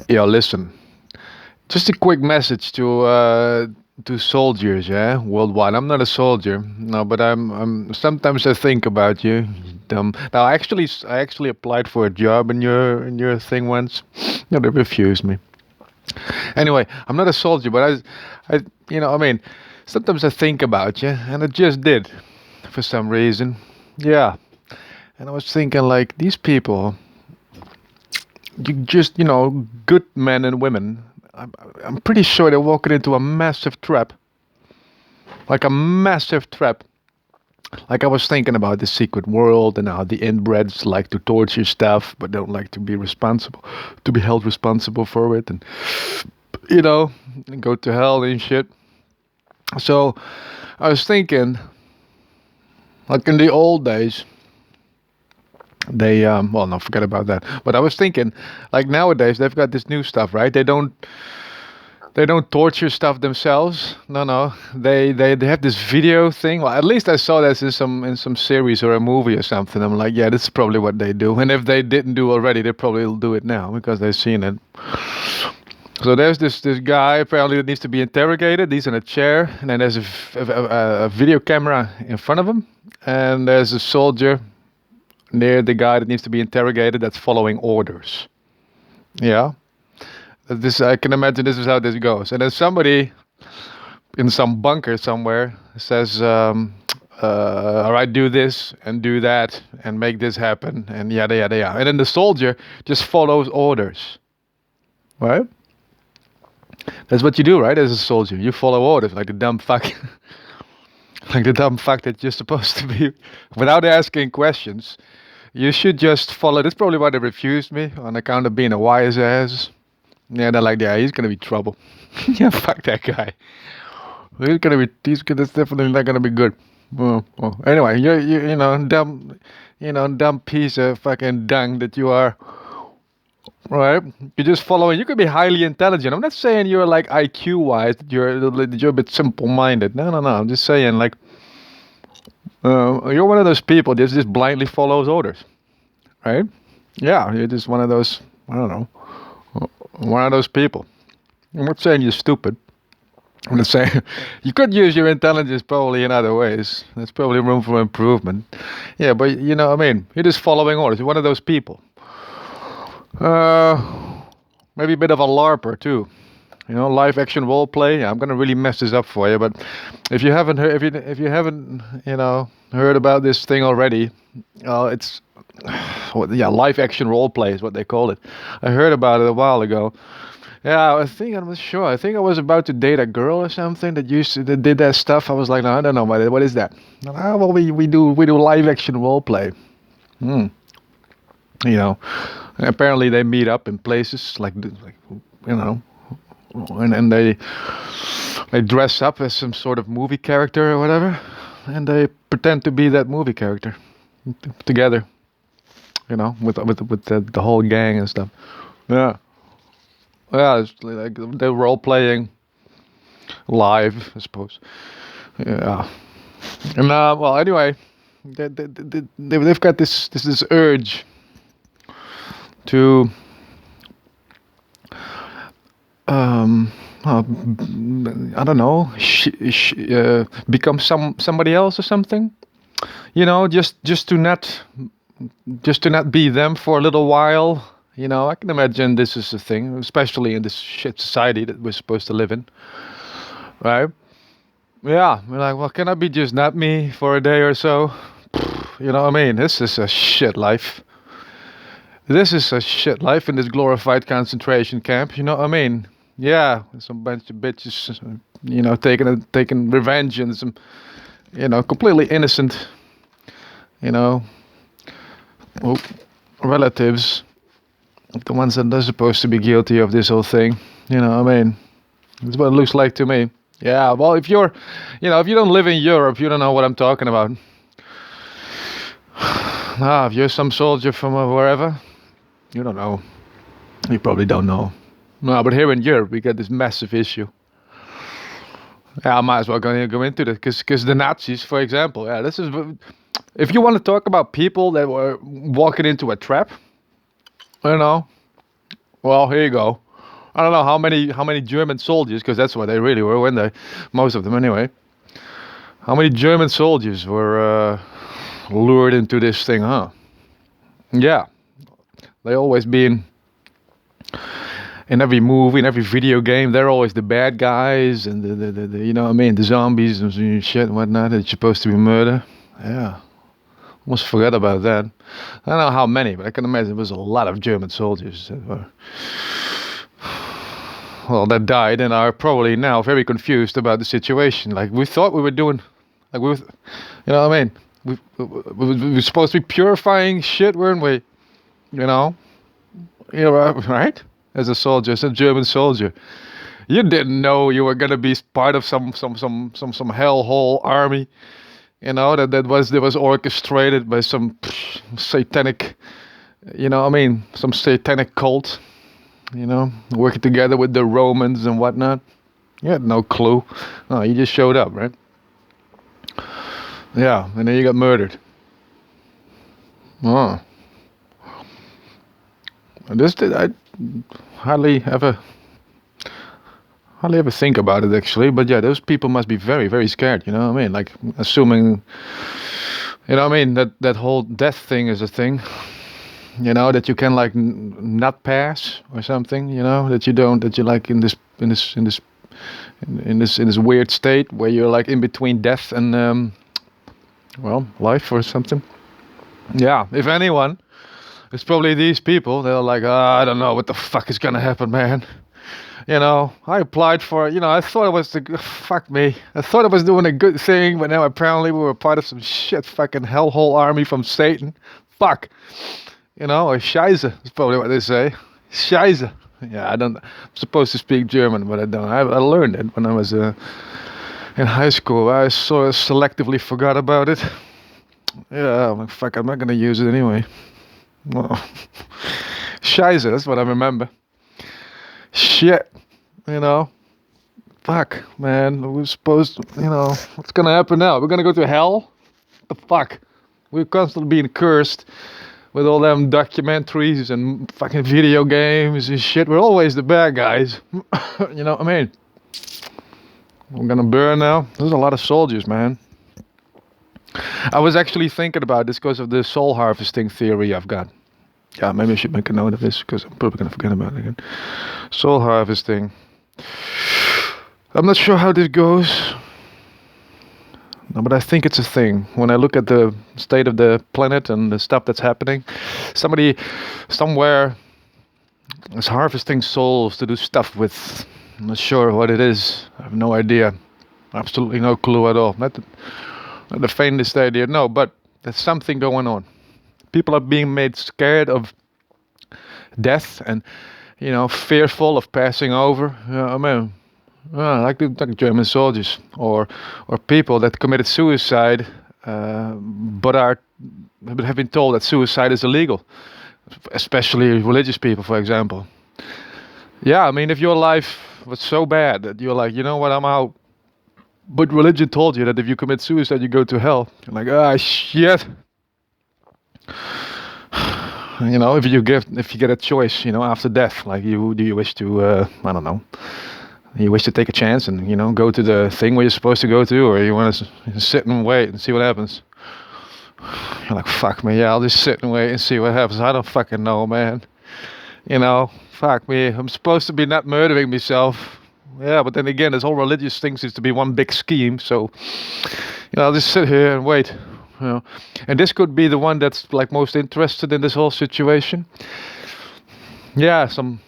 Yeah, listen. Just a quick message to soldiers, yeah, worldwide. I'm not a soldier, no, but I'm. Sometimes I think about you, dumb. Now, I actually applied for a job in your thing once. No, they refused me. Anyway, I'm not a soldier, but you know, I mean, sometimes I think about you, and I just did, for some reason. Yeah, and I was thinking like these people, you just, you know, good men and women. I'm, I'm pretty sure they're walking into a massive trap, like a massive trap. Like I was thinking about the secret world and how the inbreds like to torture stuff, but don't like to be responsible, to be held responsible for it, and you know, and go to hell and shit. So I was thinking, like in the old days, they well, no, forget about that. But I was thinking, like nowadays, they've got this new stuff, right? They don't torture stuff themselves. No, no. They have this video thing. Well, at least I saw this in some series or a movie or something. I'm like, yeah, this is probably what they do. And if they didn't do already, they probably will do it now because they've seen it. So there's this guy apparently that needs to be interrogated. He's in a chair, and then there's a video camera in front of him, and there's a soldier near the guy that needs to be interrogated that's following orders. Yeah. This I can imagine this is how this goes. And then somebody in some bunker somewhere says, all right, do this and do that and make this happen and yada yada yada. And then the soldier just follows orders, right? That's what you do, right? As a soldier, you follow orders like the dumb fuck, like the dumb fuck that you're supposed to be, without asking questions. You should just follow. That's probably why they refused me on account of being a wise ass. Yeah, they're like, yeah, he's gonna be trouble. Yeah, fuck that guy. That's definitely not gonna be good. Well, anyway, you know, dumb, you know, dumb piece of fucking dung that you are. Right? You're just following. You could be highly intelligent. I'm not saying you're like IQ wise that you're a bit simple minded. No, no, no. I'm just saying like you're one of those people that just blindly follows orders, right? Yeah, you're just one of those. I don't know, one of those people. I'm not saying you're stupid. I'm not saying you could use your intelligence probably in other ways. There's probably room for improvement. Yeah, but you know, what I mean, you're just following orders. You're one of those people. Maybe a bit of a LARPer too. You know, live action role play. Yeah, I'm gonna really mess this up for you, but if you haven't heard, if you haven't, you know, heard about this thing already, it's yeah, live action role play is what they call it. I heard about it a while ago. Yeah, I think I'm not sure. I think I was about to date a girl or something that did that stuff. I was like, no, I don't know what is that. Well, we do live action role play. Hmm. You know, apparently they meet up in places like you know, and they dress up as some sort of movie character or whatever, and they pretend to be that movie character together. You know, with the whole gang and stuff. Yeah. Yeah, it's like they're role playing live, I suppose. Yeah, and well, anyway, they've got this urge to uh, I don't know, become somebody else or something. You know, just to not be them for a little while. You know, I can imagine this is a thing, especially in this shit society that we're supposed to live in, right? Yeah, we're like, well, can I be just not me for a day or so? You know what I mean? This is a shit life. This is a shit life in this glorified concentration camp. You know what I mean? Yeah, some bunch of bitches, you know, taking revenge and some, you know, completely innocent, you know, well, relatives, the ones that are supposed to be guilty of this whole thing. You know what I mean? That's what it looks like to me. Yeah, well, if you're, you know, if you don't live in Europe, you don't know what I'm talking about. Ah, if you're some soldier from wherever, you don't know. You probably don't know. No, but here in Europe, we got this massive issue. Yeah, I might as well go into this because the Nazis, for example, yeah, this is. If you want to talk about people that were walking into a trap, you know, well, here you go. I don't know how many German soldiers, because that's what they really were, weren't they? Most of them anyway. How many German soldiers were lured into this thing, huh? Yeah, they always been in every movie, in every video game. They're always the bad guys and the you know what I mean, the zombies and shit and whatnot that you're supposed to be murder. Yeah, almost forgot about that. I don't know how many, but I can imagine there was a lot of German soldiers that were, well, that died and are probably now very confused about the situation. Like we thought we were doing, like we, you know what I mean? We were supposed to be purifying shit, weren't we? You know, right? As a soldier, as a German soldier, you didn't know you were gonna be part of some hellhole army. You know that was orchestrated by some satanic, you know, what I mean, some satanic cult. You know, working together with the Romans and whatnot. You had no clue. No, you just showed up, right? Yeah, and then you got murdered. Oh. This did I hardly ever think about it actually, but yeah, those people must be very, very scared, you know what I mean? Like assuming, you know what I mean, that whole death thing is a thing. You know, that you can like not pass or something, you know, that you like in this weird state where you're like in between death and well, life or something. Yeah, if anyone, it's probably these people. They're like, I don't know what the fuck is gonna happen, man. You know, I applied for it. You know, I thought it was fuck me. I thought I was doing a good thing, but now apparently we were part of some shit fucking hellhole army from Satan. Fuck. You know, or Scheiße is probably what they say. Scheiße. Yeah, I'm supposed to speak German, but I don't. I learned it when I was in high school. I sort of selectively forgot about it. Yeah, I'm like, fuck, I'm not gonna use it anyway. Oh. Scheiße, that's what I remember. Shit, you know. Fuck, man. We're supposed to, you know, what's gonna happen now? We're gonna go to hell? What the fuck? We're constantly being cursed with all them documentaries and fucking video games and shit. We're always the bad guys. You know what I mean? We're gonna burn now. There's a lot of soldiers, man. I was actually thinking about this because of the soul harvesting theory I've got. Yeah, maybe I should make a note of this because I'm probably gonna forget about it again. Soul harvesting. I'm not sure how this goes. No, but I think it's a thing. When I look at the state of the planet and the stuff that's happening, somebody somewhere is harvesting souls to do stuff with. I'm not sure what it is. I have no idea. Absolutely no clue at all. Not the faintest idea. No, but there's something going on. People are being made scared of death and, you know, fearful of passing over. You know what I mean? Like the German soldiers or people that committed suicide, but have been told that suicide is illegal, especially religious people, for example. Yeah, I mean, if your life was so bad that you're like, you know what, I'm out, but religion told you that if you commit suicide, you go to hell. You're like, ah, shit. You know, if you get a choice, you know, after death, like do you wish to, I don't know. You wish to take a chance and, you know, go to the thing where you're supposed to go to, or you want to sit and wait and see what happens. You're like, fuck me, yeah, I'll just sit and wait and see what happens. I don't fucking know, man. You know, fuck me. I'm supposed to be not murdering myself. Yeah, but then again, this whole religious thing seems to be one big scheme. So, you know, I'll just sit here and wait. You know, and this could be the one that's like most interested in this whole situation. Yeah, some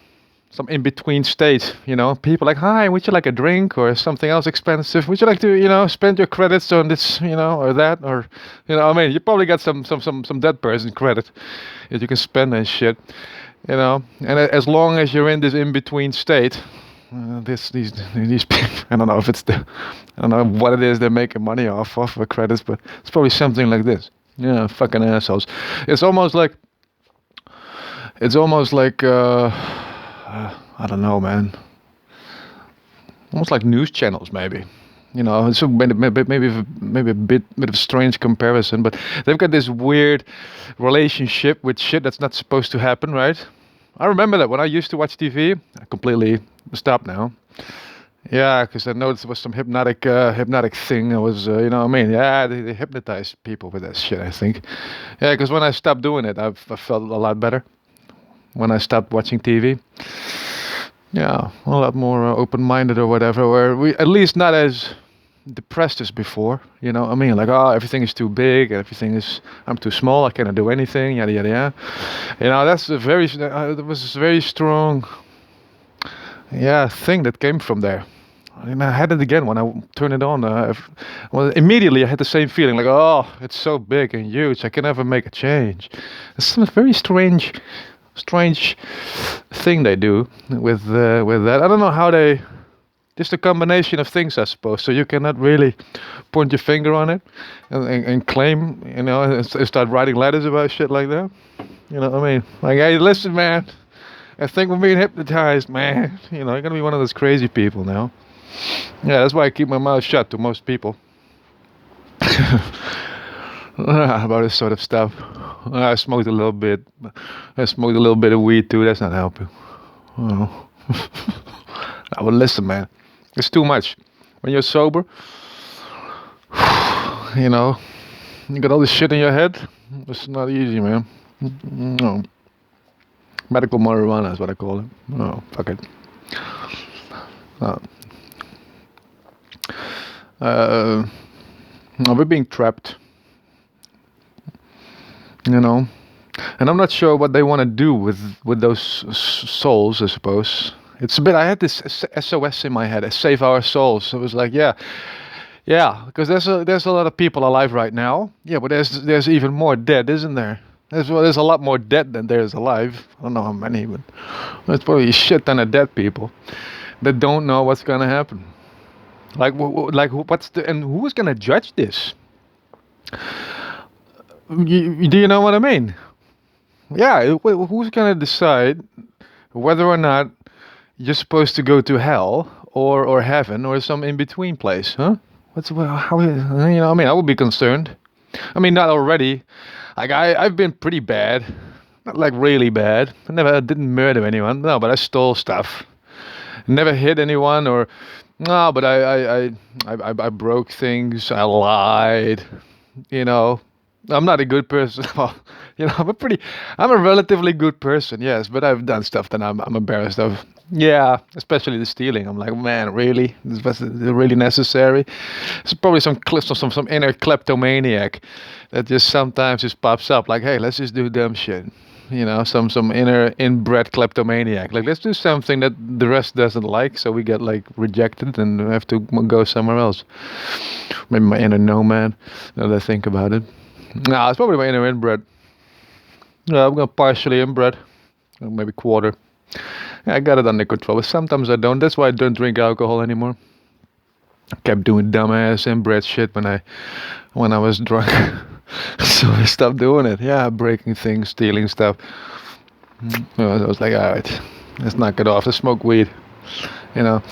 in-between state, you know, people like, hi, would you like a drink or something else expensive? Would you like to, you know, spend your credits on this, you know, or that, or, you know, I mean, you probably got some dead person credit that you can spend and shit, you know, and as long as you're in this in-between state, these people, I don't know if I don't know what it is they're making money off the credits, but it's probably something like this. Yeah, fucking assholes. It's almost like I don't know, man. Almost like news channels, maybe. You know, it's maybe a bit of a strange comparison, but they've got this weird relationship with shit that's not supposed to happen, right? I remember that when I used to watch TV, I completely stopped now. Yeah, because I noticed there was some hypnotic thing. I was, you know what I mean? Yeah, they hypnotized people with that shit, I think. Yeah, because when I stopped doing it, I felt a lot better. When I stopped watching TV, yeah, a lot more open-minded or whatever, where we, at least not as depressed as before. You know what I mean? Like, oh, everything is too big, everything is, I'm too small, I cannot do anything, yada, yada, yada. You know, that's a very, there was a very strong, yeah, thing that came from there. And I had it again when I turned it on. Well, immediately I had the same feeling, like, oh, it's so big and huge. I can never make a change. It's a very strange thing they do with that. I don't know how they. Just a combination of things, I suppose. So you cannot really point your finger on it and claim, you know, and start writing letters about shit like that. You know what I mean? Like, hey, listen, man. I think we're being hypnotized, man. You know, you're gonna be one of those crazy people now. Yeah, that's why I keep my mouth shut to most people about this sort of stuff. I smoked a little bit. I smoked a little bit of weed too. That's not helping. Oh. I would listen, man. It's too much. When you're sober, you know, you got all this shit in your head. It's not easy, man. No. Medical marijuana is what I call it. Oh, fuck it. We're being trapped, you know, and I'm not sure what they want to do with those souls. I suppose it's a bit. I had this SOS in my head: "Save our souls." It was like, yeah, because there's a lot of people alive right now. Yeah, but there's even more dead, isn't there? There's a lot more dead than there's alive. I don't know how many, but there's probably a shit ton of dead people that don't know what's gonna happen. Like, what's the, and who's gonna judge this? Do you know what I mean? Yeah, who's gonna decide whether or not you're supposed to go to hell or heaven or some in between place? Huh? How, you know? I mean, I would be concerned. I mean, not already. Like, I've been pretty bad, not like really bad. I didn't murder anyone. No, but I stole stuff. Never hit anyone or no, but I broke things. I lied. You know, I'm not a good person. Well, you know, I'm a relatively good person. Yes, but I've done stuff that I'm embarrassed of. Yeah, especially the stealing. I'm like, man, really? This was really necessary? It's probably some inner kleptomaniac that just sometimes just pops up. Like, hey, let's just do dumb shit. You know, some inner inbred kleptomaniac. Like, let's do something that the rest doesn't like, so we get like rejected and have to go somewhere else. Maybe my inner nomad. Now that I think about it, no, it's probably my inner inbred. Yeah, I'm gonna partially inbred, maybe quarter. Yeah, I got it under control, but sometimes I don't. That's why I don't drink alcohol anymore. I kept doing dumbass inbred shit when I was drunk. So I stopped doing it. Yeah, breaking things, stealing stuff. I was like, all right, let's knock it off. Let's smoke weed. You know,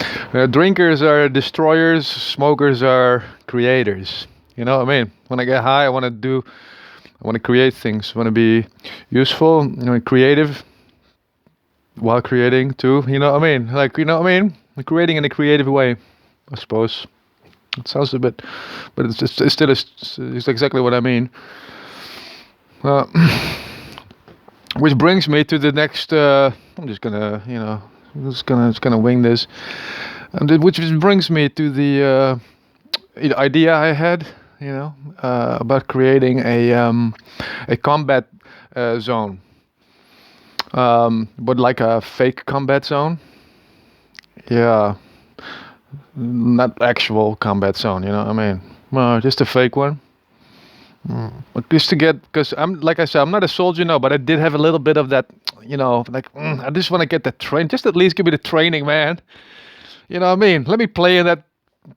drinkers are destroyers. Smokers are creators. You know what I mean? When I get high, I want to create things. I want to be useful, you know, creative while creating too. You know what I mean? Like, you know what I mean? Creating in a creative way, I suppose. It sounds a bit, but it's still it's exactly what I mean. Uh, which brings me to the next. I'm just gonna, you know, just gonna wing this. Which brings me to the idea I had, you know, about creating a combat zone, but like a fake combat zone. Yeah. Not actual combat zone, you know what I mean? Well, just a fake one. But just to get, because I'm, like I said, I'm not a soldier, no, but I did have a little bit of that, you know, like, I just want to get the train, just at least give me the training, man. You know what I mean? Let me play in that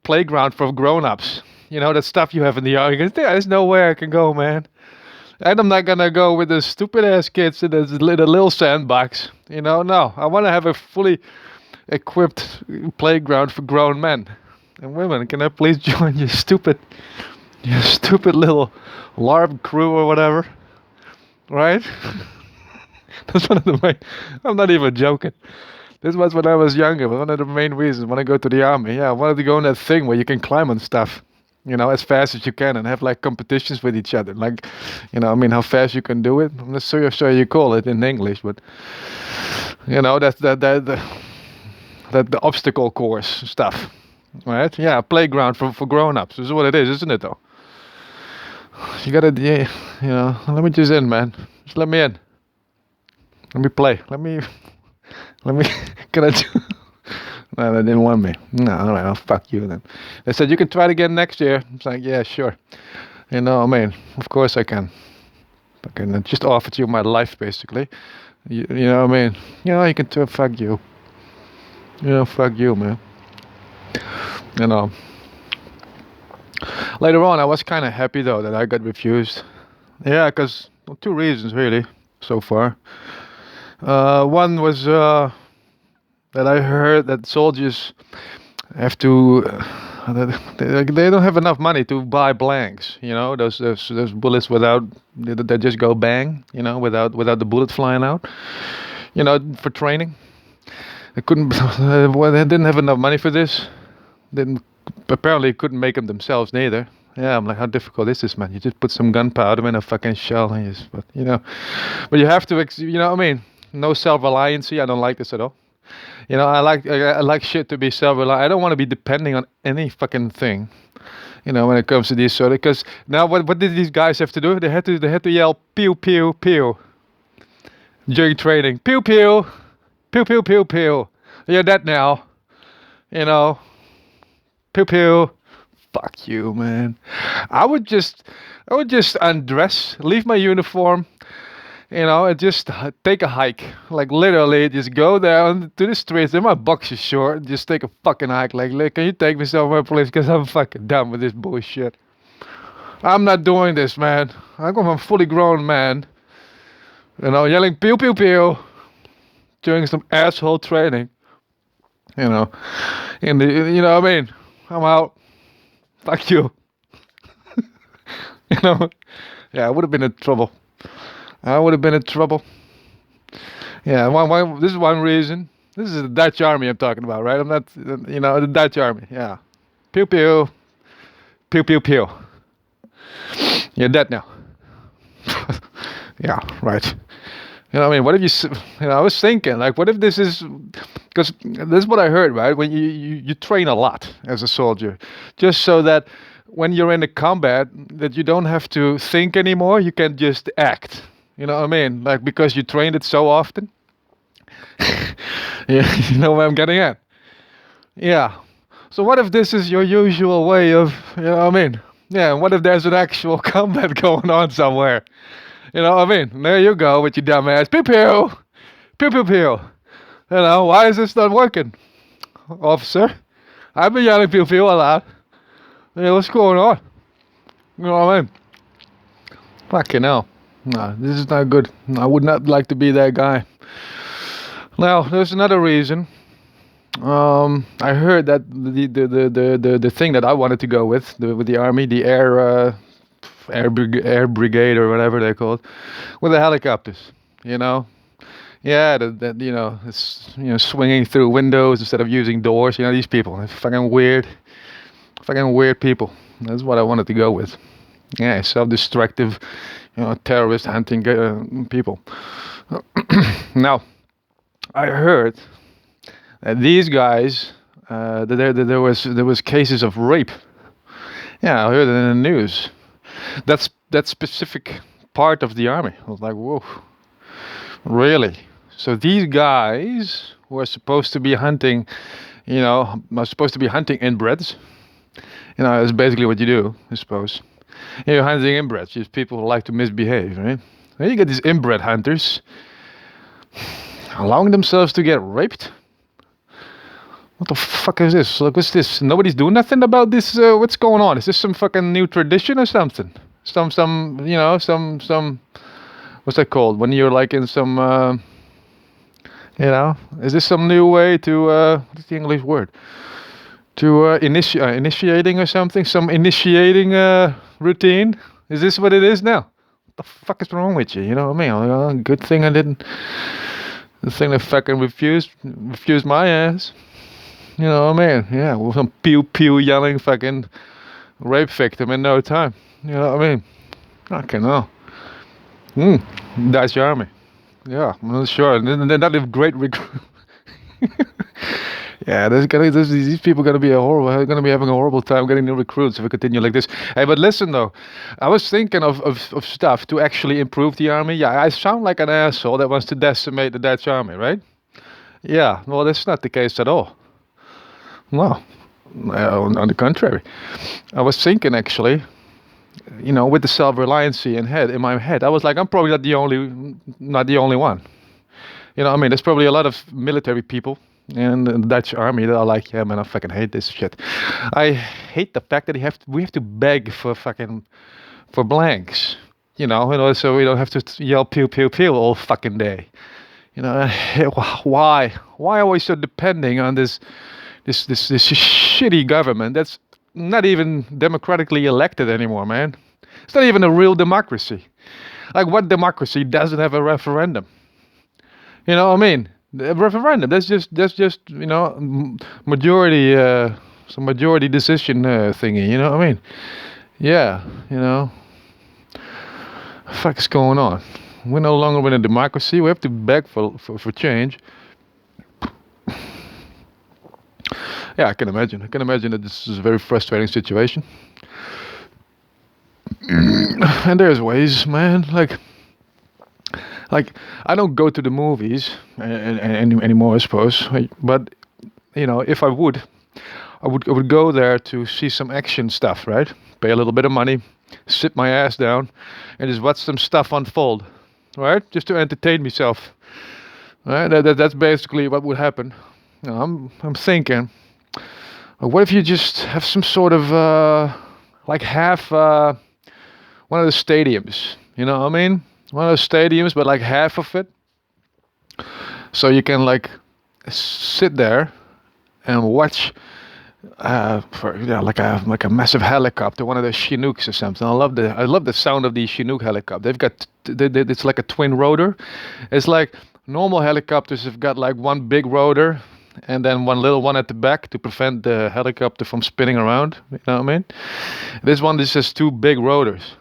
playground for grown-ups. You know, that stuff you have in the yard. There's nowhere I can go, man. And I'm not gonna go with the stupid-ass kids in the little sandbox. You know, no. I want to have a fully equipped playground for grown men and women. Can I please join your stupid little LARP crew or whatever? Right? That's one of the main. I'm not even joking. This was when I was younger. One of the main reasons when I go to the army. Yeah, I wanted to go on that thing where you can climb on stuff, as fast as you can, and have like competitions with each other. Like, I mean, how fast you can do it. I'm not sure you call it in English, but that's the obstacle course stuff, right? Yeah, playground for grown-ups. This is what it is, isn't it? Though you gotta, yeah, Let me just in, man. Just let me in. Let me play. Let me. Can I do? No, they didn't want me. No, all right, I'll fuck you then. They said you can try it again next year. It's like, yeah, sure. I mean, of course I can. I just offered you my life, basically. You know what I mean? You can try. Fuck you. Fuck you, man. You know. Later on, I was kind of happy though that I got refused. Yeah, because two reasons really so far. One was that I heard that soldiers have to. They don't have enough money to buy blanks. Those bullets without they just go bang. Without the bullet flying out. For training. They couldn't. Well, they didn't have enough money for this. Didn't apparently couldn't make them themselves neither. Yeah, I'm like, how difficult is this, man? You just put some gunpowder in a fucking shell and but you have to, what I mean? No self-reliancy. I don't like this at all. I like shit to be self-reliant. I don't want to be depending on any fucking thing. When it comes to these sort of, because now what did these guys have to do? They had to yell pew pew pew during training. Pew pew, pew pew pew pew. You're dead now. Pew pew. Fuck you, man. I would just undress, leave my uniform, and just take a hike. Like literally, just go down to the streets in my boxer short, and just take a fucking hike. Like, look, can you take me somewhere, please? Because I'm fucking done with this bullshit. I'm not doing this, man. I'm a fully grown man. Yelling pew pew pew during some asshole training. What I mean? I'm out. Fuck you. Yeah, I would have been in trouble. Yeah, this is one reason. This is the Dutch army I'm talking about, right? I'm not, the Dutch army. Yeah. Pew pew. Pew pew pew. You're dead now. Yeah, right. What I mean? What if I was thinking, like, what if this is, because this is what I heard, right? When you train a lot as a soldier, just so that when you're in the combat, that you don't have to think anymore, you can just act. You know what I mean? Like, because you trained it so often. Yeah, you know what I'm getting at? Yeah. So what if this is your usual way of, what I mean? Yeah, what if there's an actual combat going on somewhere? What I mean? There you go with your dumb ass. Pew pew! Pew pew pew! Why is this not working? Officer? I've been yelling pew pew a lot. Yeah, what's going on? You know what I mean? Fucking hell. No, this is not good. I would not like to be that guy. Now, there's another reason. I heard that the thing that I wanted to go with the army, the air brigade or whatever they're called, with the helicopters. Yeah, it's swinging through windows instead of using doors. These people, they're fucking weird people. That's what I wanted to go with. Yeah, self-destructive, terrorist hunting people. Now, I heard that these guys, that there was cases of rape. Yeah, I heard it in the news. That's that specific part of the army. I was like, whoa, really? So these guys who are supposed to be hunting, are supposed to be hunting inbreds. That's basically what you do, I suppose. You're hunting inbreds, just people who like to misbehave, right? Then you get these inbred hunters allowing themselves to get raped. What the fuck is this? Look, what's this? Nobody's doing nothing about this. What's going on? Is this some fucking new tradition or something? Some, what's that called? When you're like in some, is this some new way to, what's the English word? To initiating or something? Some initiating routine? Is this what it is now? the fuck is wrong with you? You know what I mean? Like, oh, good thing I didn't. The thing that fucking refused my ass. You know what I mean? Yeah, with some pew pew yelling fucking rape victim in no time. You know what I mean? Fucking hell. Dutch army. Yeah, I'm not sure. And they're not a great recruit. Yeah, these people gonna be having a horrible time getting new recruits if we continue like this. Hey, but listen though, I was thinking of stuff to actually improve the army. Yeah, I sound like an asshole that wants to decimate the Dutch army, right? Yeah, well, that's not the case at all. No, on the contrary, I was thinking actually, with the self-reliancy in my head, I was like, I'm probably not the only one. I mean, there's probably a lot of military people in the Dutch army that are like, yeah, man, I fucking hate this shit. I hate the fact that we have to beg for blanks, so we don't have to yell pew pew pew all fucking day. Why are we so depending on this shitty government that's not even democratically elected anymore, man? It's not even a real democracy. Like, what democracy doesn't have a referendum? You know what I mean? The referendum. That's just majority, some majority decision thingy. You know what I mean? Yeah. Fuck's going on? We're no longer in a democracy. We have to beg for change. Yeah, I can imagine. I can imagine that this is a very frustrating situation. And there's ways, man. Like I don't go to the movies anymore, I suppose. But if I would go there to see some action stuff, right? Pay a little bit of money, sit my ass down, and just watch some stuff unfold, right? Just to entertain myself. Right? That's basically what would happen. I'm thinking, what if you just have some sort of like half one of the stadiums? You know what I mean? One of those stadiums, but like half of it, so you can like sit there and watch like a massive helicopter, one of those Chinooks or something. I love the sound of the Chinook helicopter. They've got it's like a twin rotor. It's like normal helicopters have got like one big rotor and then one little one at the back to prevent the helicopter from spinning around. You know what I mean? This one just has two big rotors.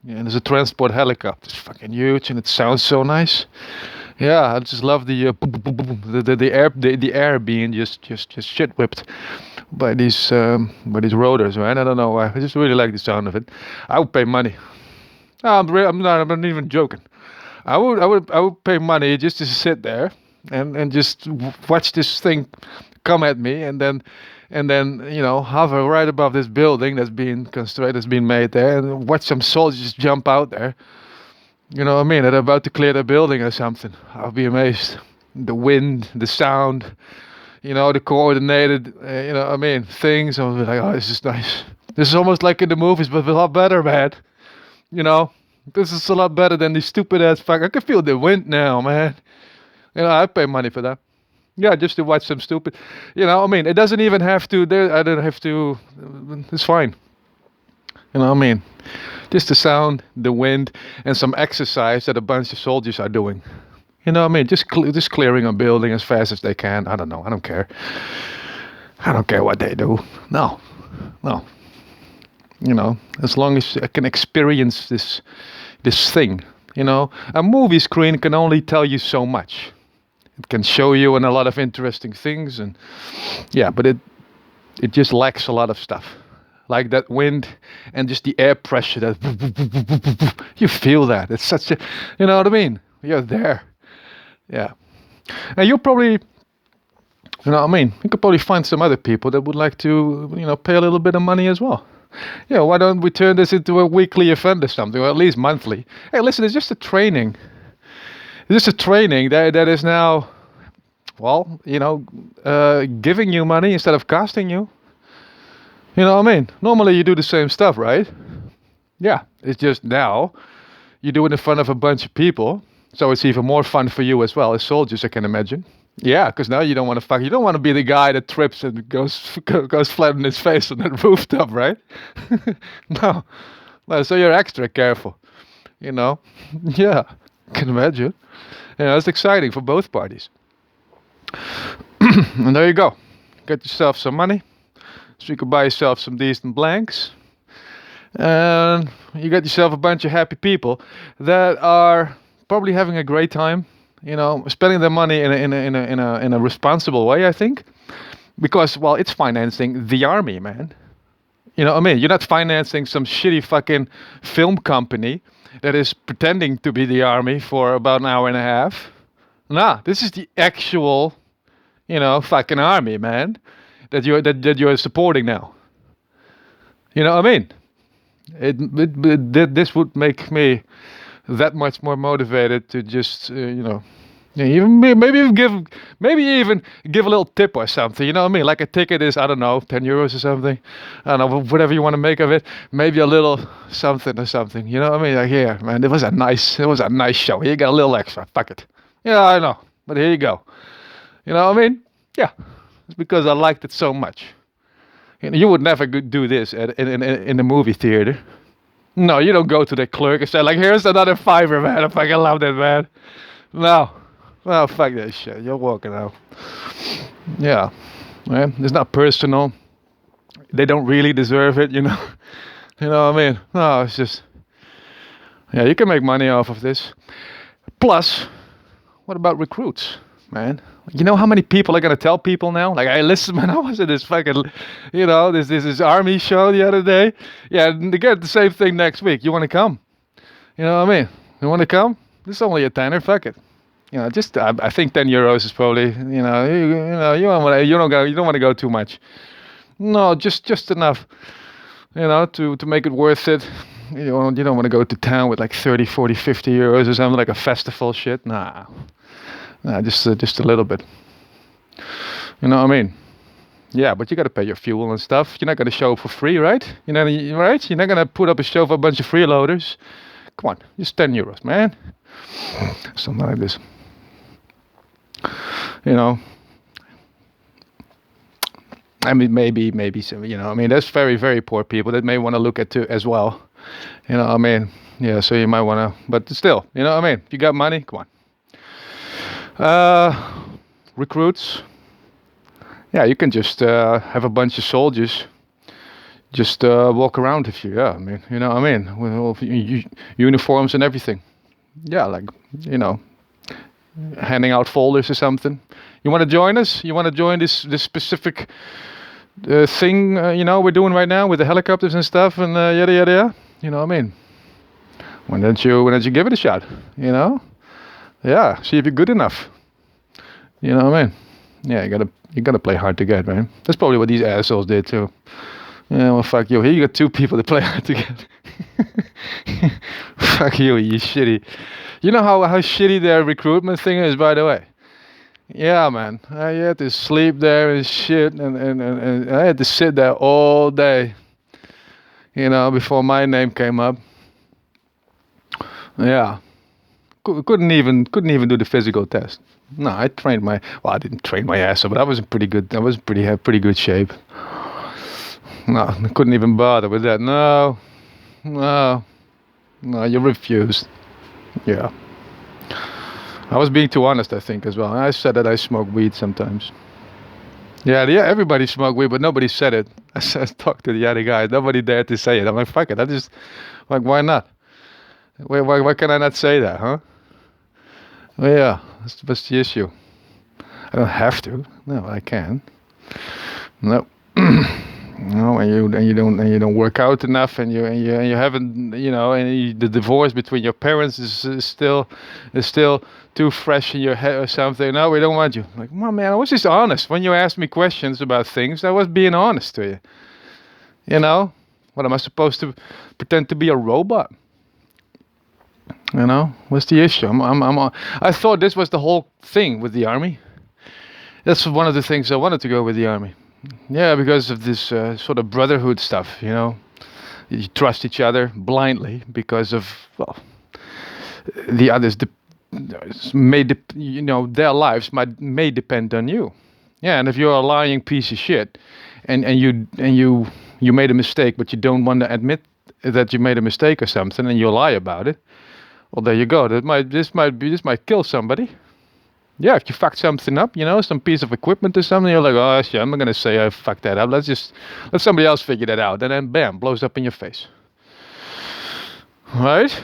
Yeah, and there's a transport helicopter. It's fucking huge and it sounds so nice. Yeah, I just love the air being just shit whipped by these rotors, right? I don't know why. I just really like the sound of it. I would pay money. I'm not even joking. I would pay money just to sit there and just watch this thing come at me and then hover right above this building that's being constructed, that's being made there, and watch some soldiers jump out there. You know what I mean? They're about to clear the building or something. I'll be amazed. The wind, the sound, the coordinated, things. I'll be like, oh, this is nice. This is almost like in the movies, but a lot better, man. This is a lot better than these stupid ass fuck. I can feel the wind now, man. I pay money for that. Yeah, just to watch some stupid, it doesn't even have to, I don't have to, it's fine. Just the sound, the wind, and some exercise that a bunch of soldiers are doing. Just clearing a building as fast as they can. I don't know, I don't care. I don't care what they do. No. As long as I can experience this thing, a movie screen can only tell you so much. It can show you a lot of interesting things, and yeah, but it just lacks a lot of stuff, like that wind and just the air pressure. That you feel that it's such a, you know what I mean? You're there, yeah. And you'll probably, you could probably find some other people that would like to, pay a little bit of money as well. Yeah, why don't we turn this into a weekly event or something, or at least monthly? Hey, listen, it's just a training. This is a training that is now, giving you money instead of costing you. You know what I mean? Normally you do the same stuff, right? Yeah, it's just now you do it in front of a bunch of people, so it's even more fun for you as well as soldiers, I can imagine. Yeah, because now you don't want to you don't want to be the guy that trips and goes flat on his face on that rooftop, right? No, so you're extra careful. You know, yeah, can imagine. It's exciting for both parties. And there you go. Get yourself some money, so you can buy yourself some decent blanks, and you got yourself a bunch of happy people that are probably having a great time. Spending their money in a responsible way. I think because well, it's financing the army, man. You know what I mean? You're not financing some shitty fucking film company that is pretending to be the army for about an hour and a half. Nah, this is the actual, fucking army, man, that you're supporting now. You know what I mean? This would make me that much more motivated to just, yeah, maybe even give a little tip or something. You know what I mean? Like a ticket is, I don't know, €10 or something. I don't know, whatever you want to make of it. Maybe a little something or something. You know what I mean? Like, here, man, it was a nice show. Here you got a little extra. Fuck it. Yeah, I know, but here you go. You know what I mean? Yeah, it's because I liked it so much. You would never do this in the movie theater. No, you don't go to the clerk and say like, "Here's another fiver, man. I fucking love that, man." No, well, fuck that shit. You're walking out. Yeah, man. It's not personal. They don't really deserve it, you know. You know what I mean? No, it's just, yeah, you can make money off of this. Plus, what about recruits, man? You know how many people are gonna tell people now? Like, hey, listen, man, I was at this fucking, this army show the other day. Yeah, they get the same thing next week. You want to come? You know what I mean? You want to come? This is only a tenner. Fuck it. Just I think €10 is probably, you don't want to go too much. No, just enough, to make it worth it. You don't want to go to town with like 30, 40, €50 or something like a festival shit. Nah, just a little bit. You know what I mean? Yeah, but you got to pay your fuel and stuff. You're not going to show up for free, right? Right? You're not going to put up a show for a bunch of freeloaders. Come on, just €10, man. Something like this. I mean, maybe some, I mean, there's very, very poor people that may want to look at too as well. You know what I mean? Yeah, so you might want to, but still, you know what I mean? If you got money, come on. Recruits. Yeah, you can just have a bunch of soldiers just walk around if you, I mean, you know what I mean? With all uniforms and everything. Yeah, like, handing out folders or something. You want to join us? You want to join this specific thing, we're doing right now with the helicopters and stuff and yada yada yada? You know what I mean? Why don't you give it a shot? Yeah, see if you're good enough. You know what I mean? Yeah, you gotta play hard to get, man. That's probably what these assholes did too. Yeah, well, fuck you. Here you got two people that play hard to get. Fuck you shitty. You know how shitty their recruitment thing is, by the way? Yeah, man. I had to sleep there and shit, and I had to sit there all day, before my name came up. Yeah. Couldn't even do the physical test. No, I didn't train my ass off, but I was pretty good. I was pretty good shape. No, I couldn't even bother with that. No, you refused. Yeah. I was being too honest, I think, as well. I said that I smoke weed sometimes. Yeah, everybody smoked weed, but nobody said it. I talked to the other guy. Nobody dared to say it. I'm like, fuck it. I just, like, why not? Why can I not say that, huh? Well, yeah, that's the issue. I don't have to. No, I can. No. No, and you don't work out enough, and you haven't, the divorce between your parents is still too fresh in your head or something. No, we don't want you. Like, come on, man, I was just honest when you asked me questions about things. I was being honest to you. What am I supposed to pretend to be a robot? What's the issue? I thought this was the whole thing with the army. That's one of the things I wanted to go with the army. Yeah, because of this sort of brotherhood stuff, You trust each other blindly because of, well, the others their lives may depend on you. Yeah, and if you're a lying piece of shit and you made a mistake, but you don't want to admit that you made a mistake or something, and you lie about it, Well, there you go. This might kill somebody. Yeah, if you fuck something up, some piece of equipment or something, you're like, oh shit, I'm not gonna say I fucked that up. Let somebody else figure that out, and then bam, blows up in your face. Right?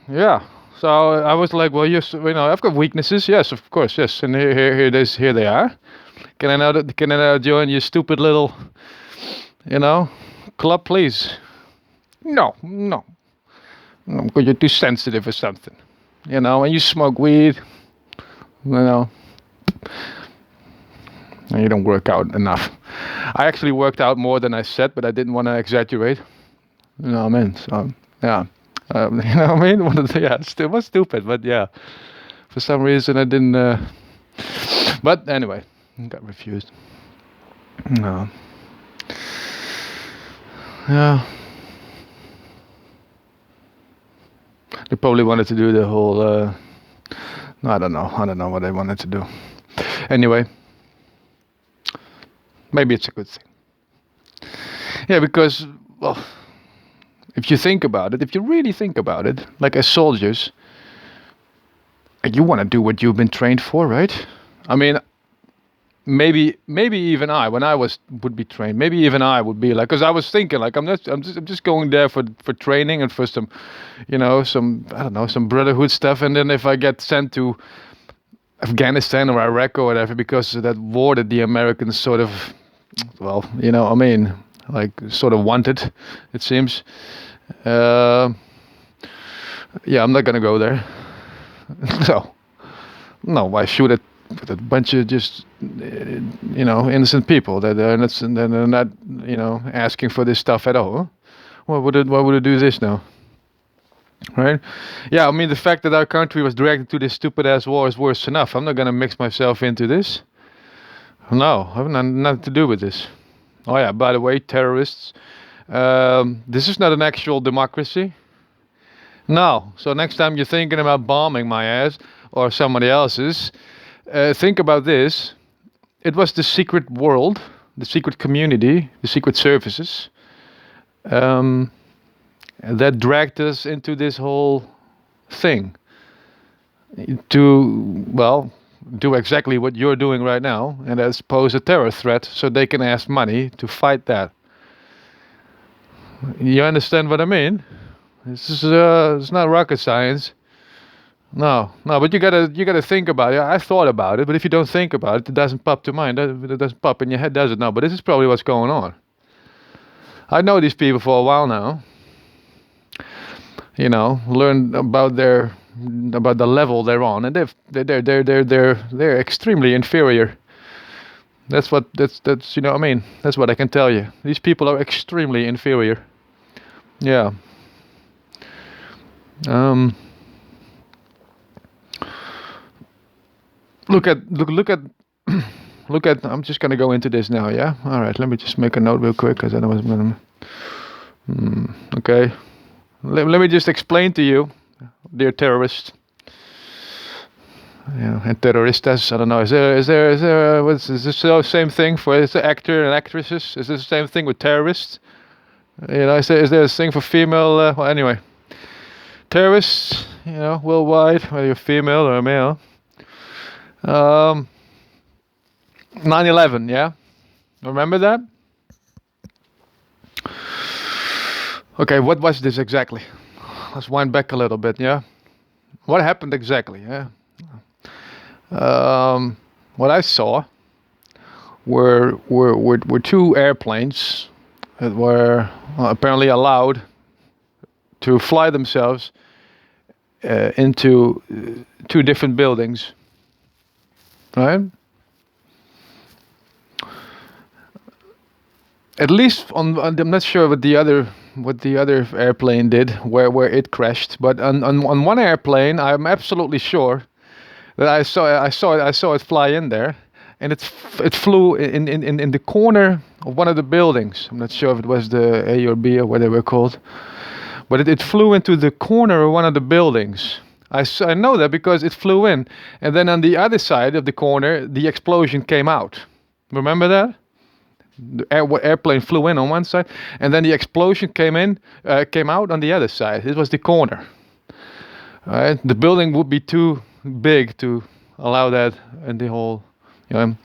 Yeah. So I was like, well, I've got weaknesses. Yes, of course, yes. And here they are. Can I now join your stupid little, club, please? No, no, no, because you're too sensitive or something. When you smoke weed, you know, and you don't work out enough. I actually worked out more than I said, but I didn't want to exaggerate. You know what I mean? So, yeah. You know what I mean? Yeah, it was stupid, but yeah. For some reason I didn't... But anyway, got refused. No. Yeah. They probably wanted to do the whole... I don't know what they wanted to do. Anyway. Maybe it's a good thing. Yeah, because, well... If you think about it, if you really think about it, like as soldiers, you want to do what you've been trained for, right? I mean, maybe even when I would be trained, maybe even I would be like, because I was thinking like I'm just going there for training and for some, some I don't know, some brotherhood stuff, and then if I get sent to Afghanistan or Iraq or whatever because of that war that the Americans sort of, well, I mean, like sort of wanted, it seems. Yeah, I'm not gonna go there. No, why shoot at a bunch of just innocent people that are not asking for this stuff at all? Why would it do this now? Right? Yeah, I mean the fact that our country was dragged into this stupid ass war is worse enough. I'm not gonna mix myself into this. No, I have nothing to do with this. Oh yeah, by the way, terrorists. This is not an actual democracy. No. So next time you're thinking about bombing my ass or somebody else's, think about this. It was the secret world, the secret community, the secret services that dragged us into this whole thing to, well, do exactly what you're doing right now, and that's pose a terror threat so they can ask money to fight that. You understand what I mean? This is it's not rocket science. No, but you gotta think about it. I thought about it, but if you don't think about it, it doesn't pop to mind. It doesn't pop in your head, does it? No, but this is probably what's going on. I know these people for a while now. Learn about the level they're on, and they're extremely inferior. That's what I mean. That's what I can tell you. These people are extremely inferior. Yeah. Look at I'm just gonna go into this now. Yeah. All right. Let me just make a note real quick because I know what's gonna. Okay. Let me just explain to you, dear terrorist. And terroristas. I don't know. Is there? Is this the same thing for the actor and actresses? Is this the same thing with terrorists? Is there a thing for female? Well, anyway, terrorists. Worldwide, whether you're female or male. 9/11. Yeah, remember that? Okay, what was this exactly? Let's wind back a little bit. Yeah, what happened exactly? Yeah. What I saw were two airplanes that were apparently allowed to fly themselves into two different buildings, right? At least I'm not sure what the other airplane did, where it crashed, but on one airplane I'm absolutely sure that I saw it fly in there, and it flew in the corner of one of the buildings. I'm not sure if it was the A or B or what they were called, but it flew into the corner of one of the buildings. I know that because it flew in, and then on the other side of the corner, the explosion came out. Remember that? The airplane flew in on one side, and then the explosion came out on the other side. It was the corner. Right? The building would be too big to allow that in the whole, you know,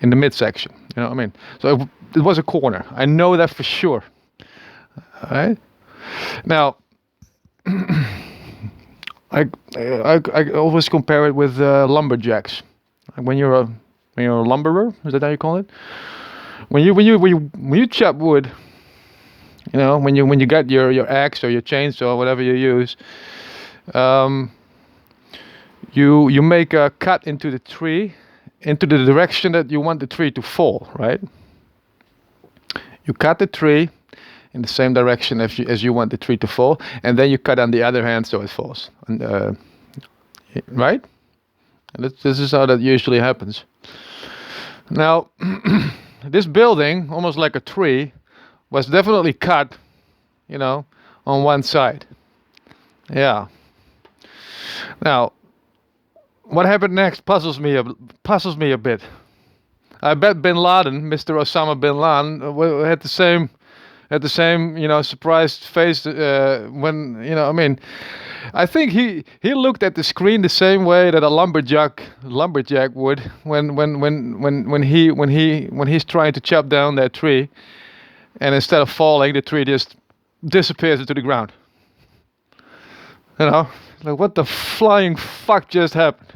in the midsection. You know what I mean? So it was a corner. I know that for sure. All right. Now, I always compare it with lumberjacks. When you're a lumberer, is that how you call it? When you chop wood, you know, when you got your axe or your chainsaw or whatever you use, um, you make a cut into the tree, into the direction that you want the tree to fall. Right? You cut the tree in the same direction as you want the tree to fall, and then you cut on the other hand so it falls. And, right? And this is how that usually happens. Now, this building, almost like a tree, was definitely cut, you know, on one side. Yeah. Now, what happened next puzzles me a bit. I bet Bin Laden, Mr. Osama Bin Laden, had the same, you know, surprised face when, you know, I mean, I think he looked at the screen the same way that a lumberjack would when he's trying to chop down that tree, and instead of falling, the tree just disappears into the ground. You know, like what the flying fuck just happened?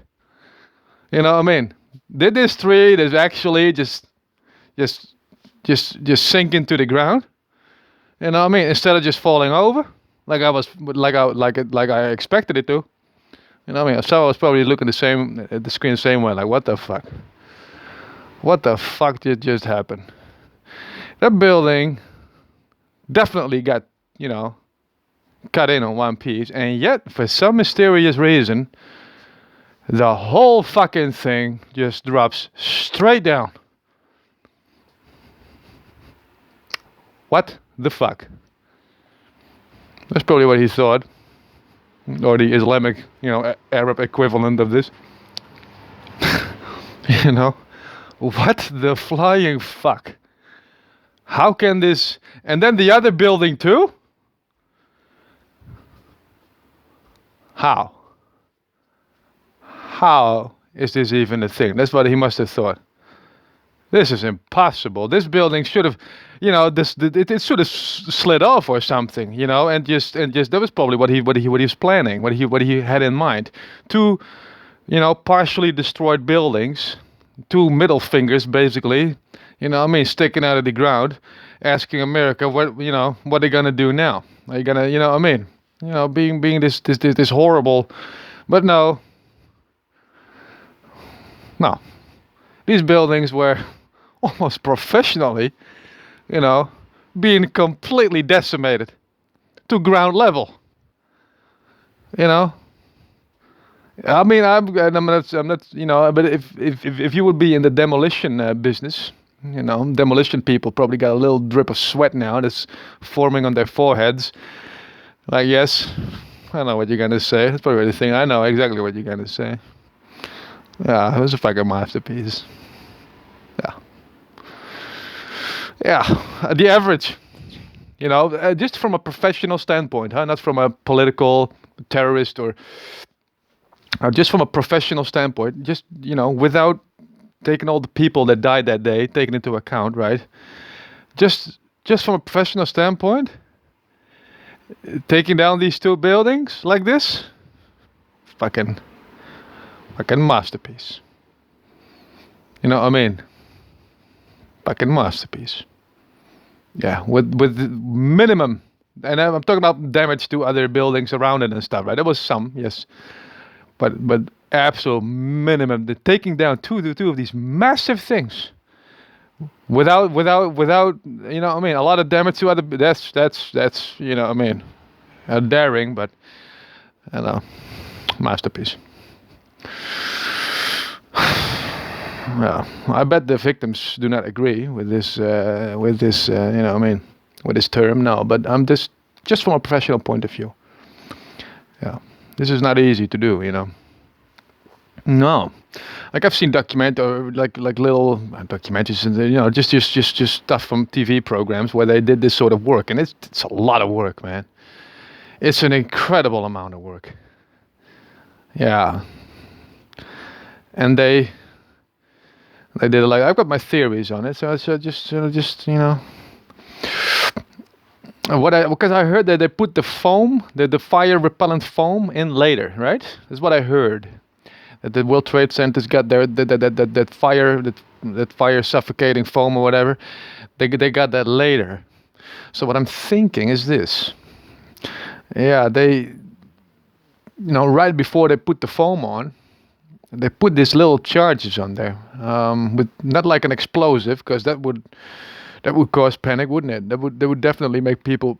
You know what I mean? Did this tree just actually just sink into the ground? You know what I mean? Instead of just falling over, like I expected it to. You know what I mean? So I was probably looking the same at the screen the same way, like what the fuck? What the fuck did just happen? That building definitely got, you know, cut in on one piece, and yet for some mysterious reason, the whole fucking thing just drops straight down. What the fuck? That's probably what he thought, or the Islamic, you know, Arab equivalent of this. You know, what the flying fuck? How can this? And then the other building too? How? How is this even a thing? That's what he must have thought. This is impossible. This building should have, you know, it should have slid off or something, you know, and just that was probably what he was planning, what he had in mind. Two, you know, partially destroyed buildings, two middle fingers basically, you know, I mean, sticking out of the ground, asking America what, you know, what they're gonna do now. Are you gonna, you know, I mean, you know, being this horrible, but no. These buildings were almost professionally, you know, being completely decimated to ground level. You know, I mean, I'm not, you know, but if you would be in the demolition business, you know, demolition people probably got a little drip of sweat now that's forming on their foreheads. Like, yes, I know what you're gonna say. That's probably the thing. I know exactly what you're gonna say. Yeah, it was a fucking masterpiece. Yeah. Yeah, the average, you know, just from a professional standpoint, huh? Not from a political terrorist or just from a professional standpoint, just, you know, without taking all the people that died that day, taken into account, right? Just from a professional standpoint, taking down these two buildings like this, fucking masterpiece. You know what I mean? Fucking masterpiece. Yeah, with minimum, and I'm talking about damage to other buildings around it and stuff, right? There was some, yes, but absolute minimum. The taking down two of these massive things without you know what I mean, a lot of damage to other. That's you know what I mean, daring, but you know, masterpiece. Yeah, I bet the victims do not agree with this, you know what I mean, with this term. No, but I'm just from a professional point of view. Yeah, this is not easy to do, you know. No, like I've seen like little documentaries, and you know, just stuff from TV programs where they did this sort of work, and it's a lot of work, man. It's an incredible amount of work. Yeah, and they did it like I've got my theories on it, so just what I because I heard that they put the foam, the fire repellent foam in later, right? That's what I heard. That the World Trade Centers got their that fire suffocating foam or whatever. They got that later. So what I'm thinking is this. Yeah, right before they put the foam on, they put these little charges on there, with not like an explosive, because that would cause panic, wouldn't it? That would definitely make people,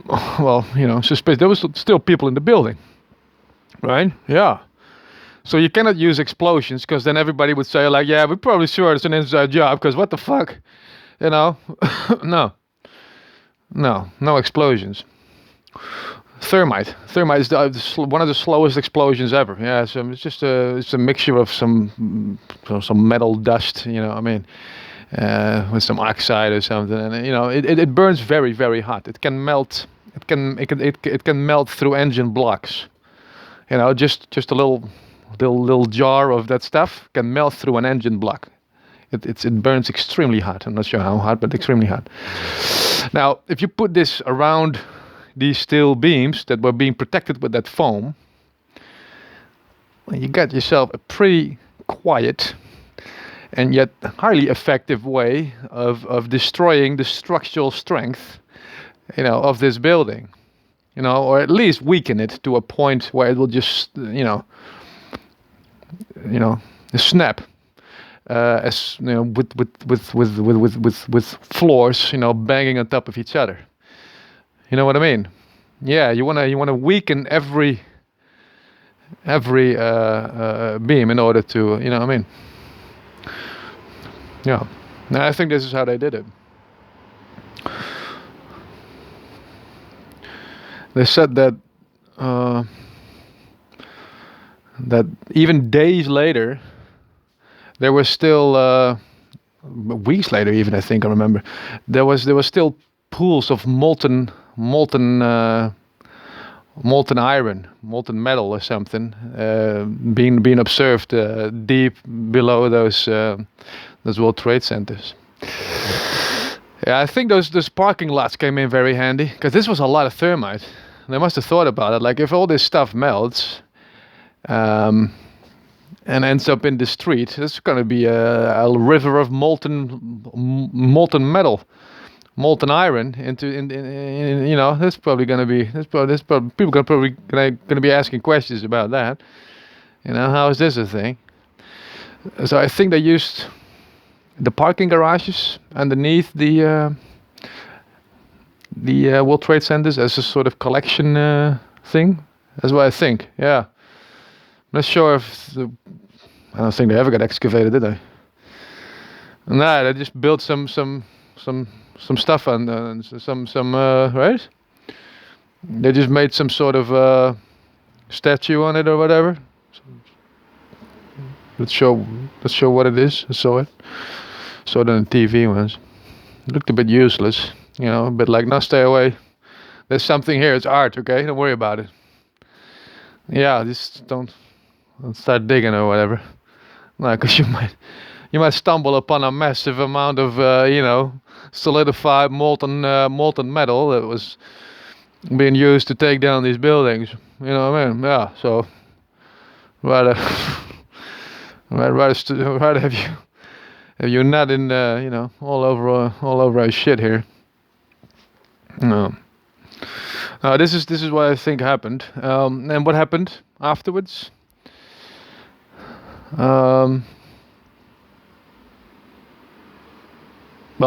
well, suspicious. There was still people in the building, right? Yeah. So you cannot use explosions, because then everybody would say like, yeah, we're probably sure it's an inside job, because what the fuck, you know? No, no explosions. Thermite is one of the slowest explosions ever. Yeah, so it's a mixture of some metal dust. I mean, with some oxide or something, and it burns very very hot. It can melt. It can melt through engine blocks. Just a little jar of that stuff can melt through an engine block. It burns extremely hot. I'm not sure how hot, but extremely hot. Now, if you put this around these steel beams that were being protected with that foam, you got yourself a pretty quiet and yet highly effective way of destroying the structural strength, of this building, or at least weaken it to a point where it will just, snap. As with floors, banging on top of each other. You know what I mean? Yeah, you wanna weaken every beam in order to, you know what I mean? Yeah. And I think this is how they did it. They said that even days later, there was still weeks later, even I think I remember, there was still pools of molten iron, molten metal or something, being observed deep below those World Trade Centers. Yeah, I think those parking lots came in very handy, because this was a lot of thermite. They must have thought about it. Like, if all this stuff melts, and ends up in the street, it's going to be a river of molten metal, molten iron. That's probably going to be. People are probably going to be asking questions about that. How is this a thing? So I think they used the parking garages underneath the World Trade Centers as a sort of collection thing. That's what I think. Yeah. I'm not sure if I don't think they ever got excavated, did they? Nah, they just built some stuff on some right. They just made some sort of statue on it or whatever. Let's show what it is. I saw it. Saw it on the TV once. It looked a bit useless, a bit like, no, stay away. There's something here. It's art, okay? Don't worry about it. Yeah, just don't start digging or whatever. No, because you might stumble upon a massive amount of solidified molten metal that was being used to take down these buildings. You know what I mean? Yeah. So rather have you not in all over our shit here. No. This is what I think happened. And what happened afterwards? Well,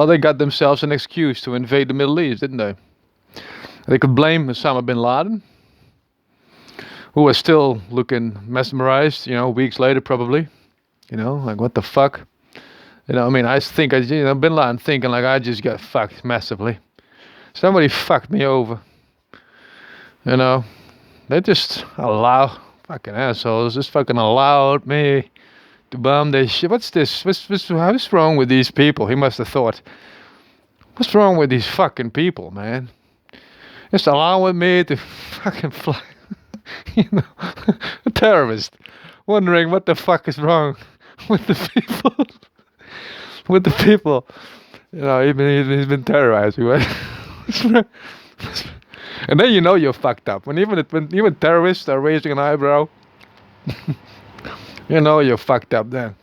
they got themselves an excuse to invade the Middle East, didn't they? They could blame Osama Bin Laden, who was still looking mesmerized, weeks later probably. Like, what the fuck? I mean, I think, Bin Laden thinking like, I just got fucked massively. Somebody fucked me over. They just fucking assholes just fucking allowed me to bomb their shit. What's this? What's wrong with these people? He must have thought, what's wrong with these fucking people, man? Just allowing me to fucking fly. you know, a terrorist, wondering what the fuck is wrong with the people, with the people. You know, he's been terrorizing, right? And then you know you're fucked up. When even terrorists are raising an eyebrow, you know you're fucked up then.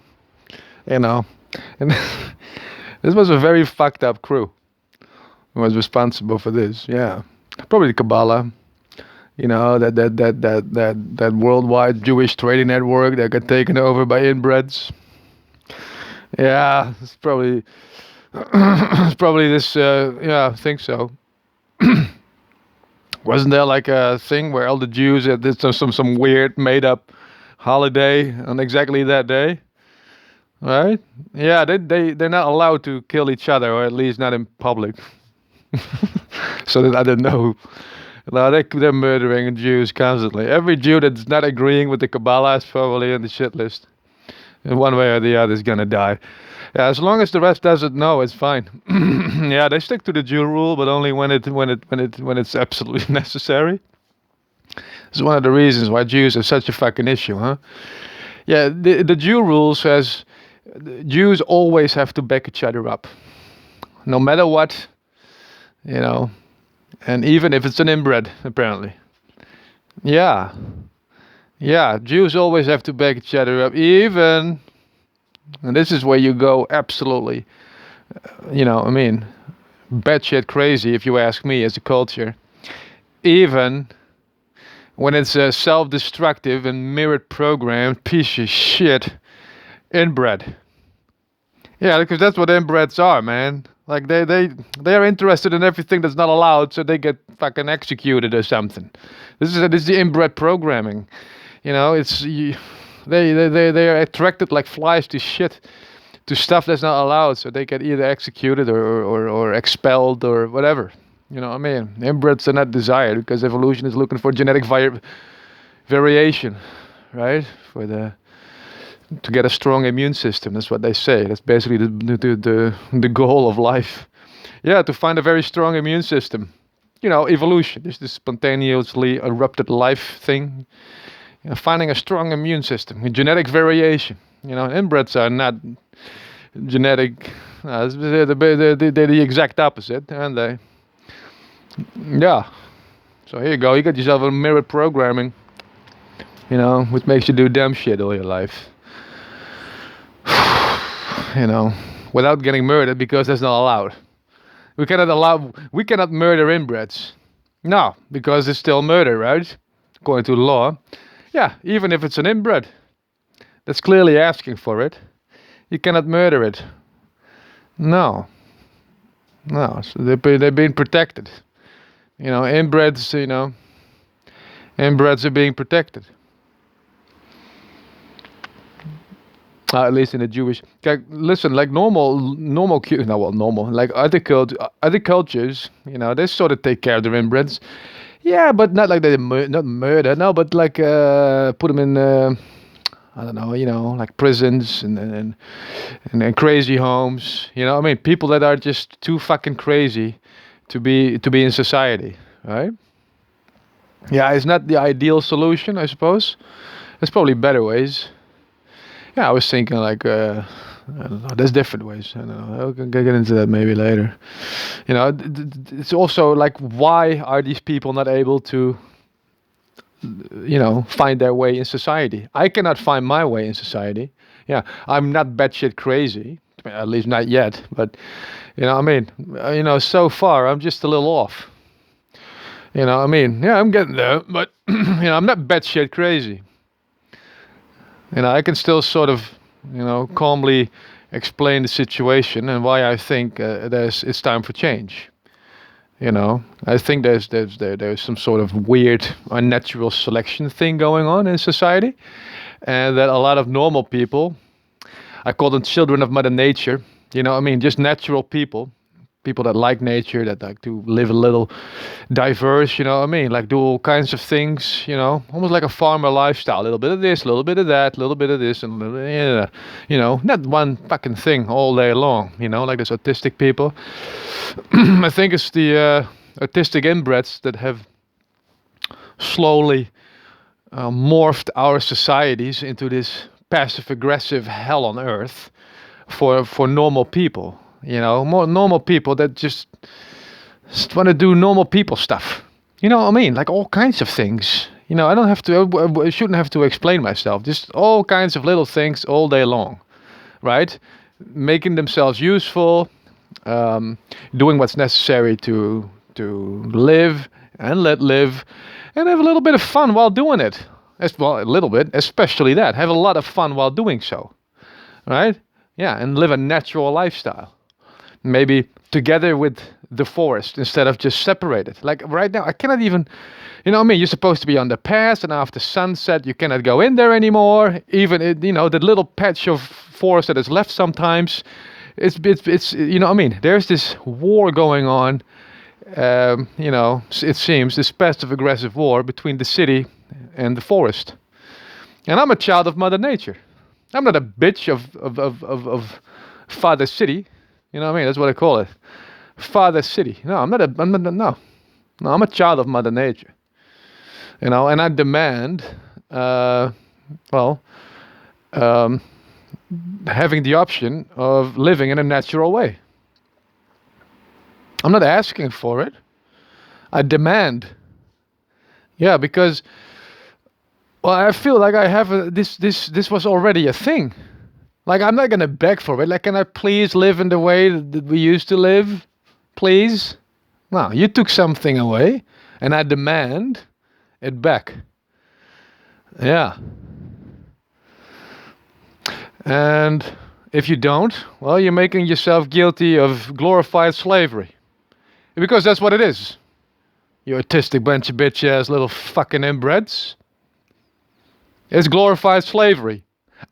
You know, and this was a very fucked up crew who was responsible for this. Yeah, probably Kabbalah. You know, that worldwide Jewish trading network that got taken over by inbreds. Yeah, it's probably it's probably this. Yeah, I think so. Wasn't there like a thing where all the Jews had did some weird made up holiday on exactly that day? Right? Yeah, they're not allowed to kill each other, or at least not in public. So that I don't know. No, they're murdering Jews constantly. Every Jew that's not agreeing with the Kabbalah is probably on the shit list. In one way or the other is gonna die. Yeah, as long as the rest doesn't know, it's fine. Yeah, they stick to the Jew rule, but only when it's absolutely necessary. It's one of the reasons why Jews are such a fucking issue, huh? Yeah, the Jew rule says Jews always have to back each other up, no matter what, you know, and even if it's an inbred, apparently. Yeah, yeah, Jews always have to back each other up, even, and this is where you go absolutely, you know, I mean, batshit crazy if you ask me as a culture, even when it's a self-destructive and mirrored programmed piece of shit inbred. Yeah, because that's what inbreds are, man. Like they are interested in everything that's not allowed, so they get fucking executed or something. This is the inbred programming. You know, they are attracted like flies to shit, to stuff that's not allowed, so they get either executed or expelled or whatever. You know what I mean? Inbreds are not desired because evolution is looking for genetic variation, right? To get a strong immune system. That's what they say. That's basically the goal of life. Yeah, to find a very strong immune system. You know, evolution. This spontaneously erupted life thing. You know, finding a strong immune system, genetic variation. You know, inbreds are not genetic. They're the exact opposite, aren't they? Yeah. So here you go. You got yourself a mirrored programming. You know, which makes you do dumb shit all your life. You know, without getting murdered because that's not allowed. We cannot murder inbreds. No, because it's still murder, right? According to the law. Yeah, even if it's an inbred that's clearly asking for it, you cannot murder it. No. No, so they're being protected. You know, inbreds are being protected. At least in the Jewish. Listen, like like other cultures, you know, they sort of take care of their inbreds. Yeah, but not like they not murder, no, but like put them in, I don't know, you know, like prisons and crazy homes. You know, I mean, people that are just too fucking crazy to be in society, right? Yeah, it's not the ideal solution, I suppose. There's probably better ways. Yeah, I was thinking like, I don't know, there's different ways. I don't know. I'll get into that maybe later. You know, it's also like, why are these people not able to, you know, find their way in society? I cannot find my way in society. Yeah, I'm not batshit crazy, at least not yet. But, you know, I mean, you know, so far I'm just a little off. You know, I mean, yeah, I'm getting there, but you know, I'm not batshit crazy. You know, I can still sort of, you know, calmly explain the situation and why I think it's time for change. You know, I think there's some sort of weird, unnatural selection thing going on in society, and that a lot of normal people, I call them children of Mother Nature. You know, I mean, just natural people that like nature, that like to live a little diverse, you know what I mean? Like do all kinds of things, you know, almost like a farmer lifestyle. A little bit of this, a little bit of that, a little bit of this, and yeah, you know, not one fucking thing all day long, you know, like those autistic people. I think it's the autistic inbreds that have slowly morphed our societies into this passive aggressive hell on earth for normal people. You know, more normal people that just want to do normal people stuff. You know what I mean? Like all kinds of things. You know, I don't have to. I shouldn't have to explain myself. Just all kinds of little things all day long, right? Making themselves useful, doing what's necessary to live and let live, and have a little bit of fun while doing it. As well, a little bit, especially that. Have a lot of fun while doing so, right? Yeah, and live a natural lifestyle. Maybe together with the forest instead of just separated. Like right now, I cannot even, you know what I mean? You're supposed to be on the path, and after sunset, you cannot go in there anymore. Even, you know, the little patch of forest that is left sometimes, it's you know what I mean? There's this war going on, you know, it seems, this passive aggressive war between the city and the forest. And I'm a child of Mother Nature. I'm not a bitch of Father City. You know what I mean? That's what I call it. Father City. No, I'm not no. No, I'm a child of Mother Nature. You know, and I demand, having the option of living in a natural way. I'm not asking for it. I demand. Yeah, because, well, I feel like I have this was already a thing. Like, I'm not gonna beg for it. Like, can I please live in the way that we used to live? Please? No, you took something away, and I demand it back. Yeah. And if you don't, well, you're making yourself guilty of glorified slavery. Because that's what it is. You autistic bunch of bitch-ass little fucking inbreds. It's glorified slavery.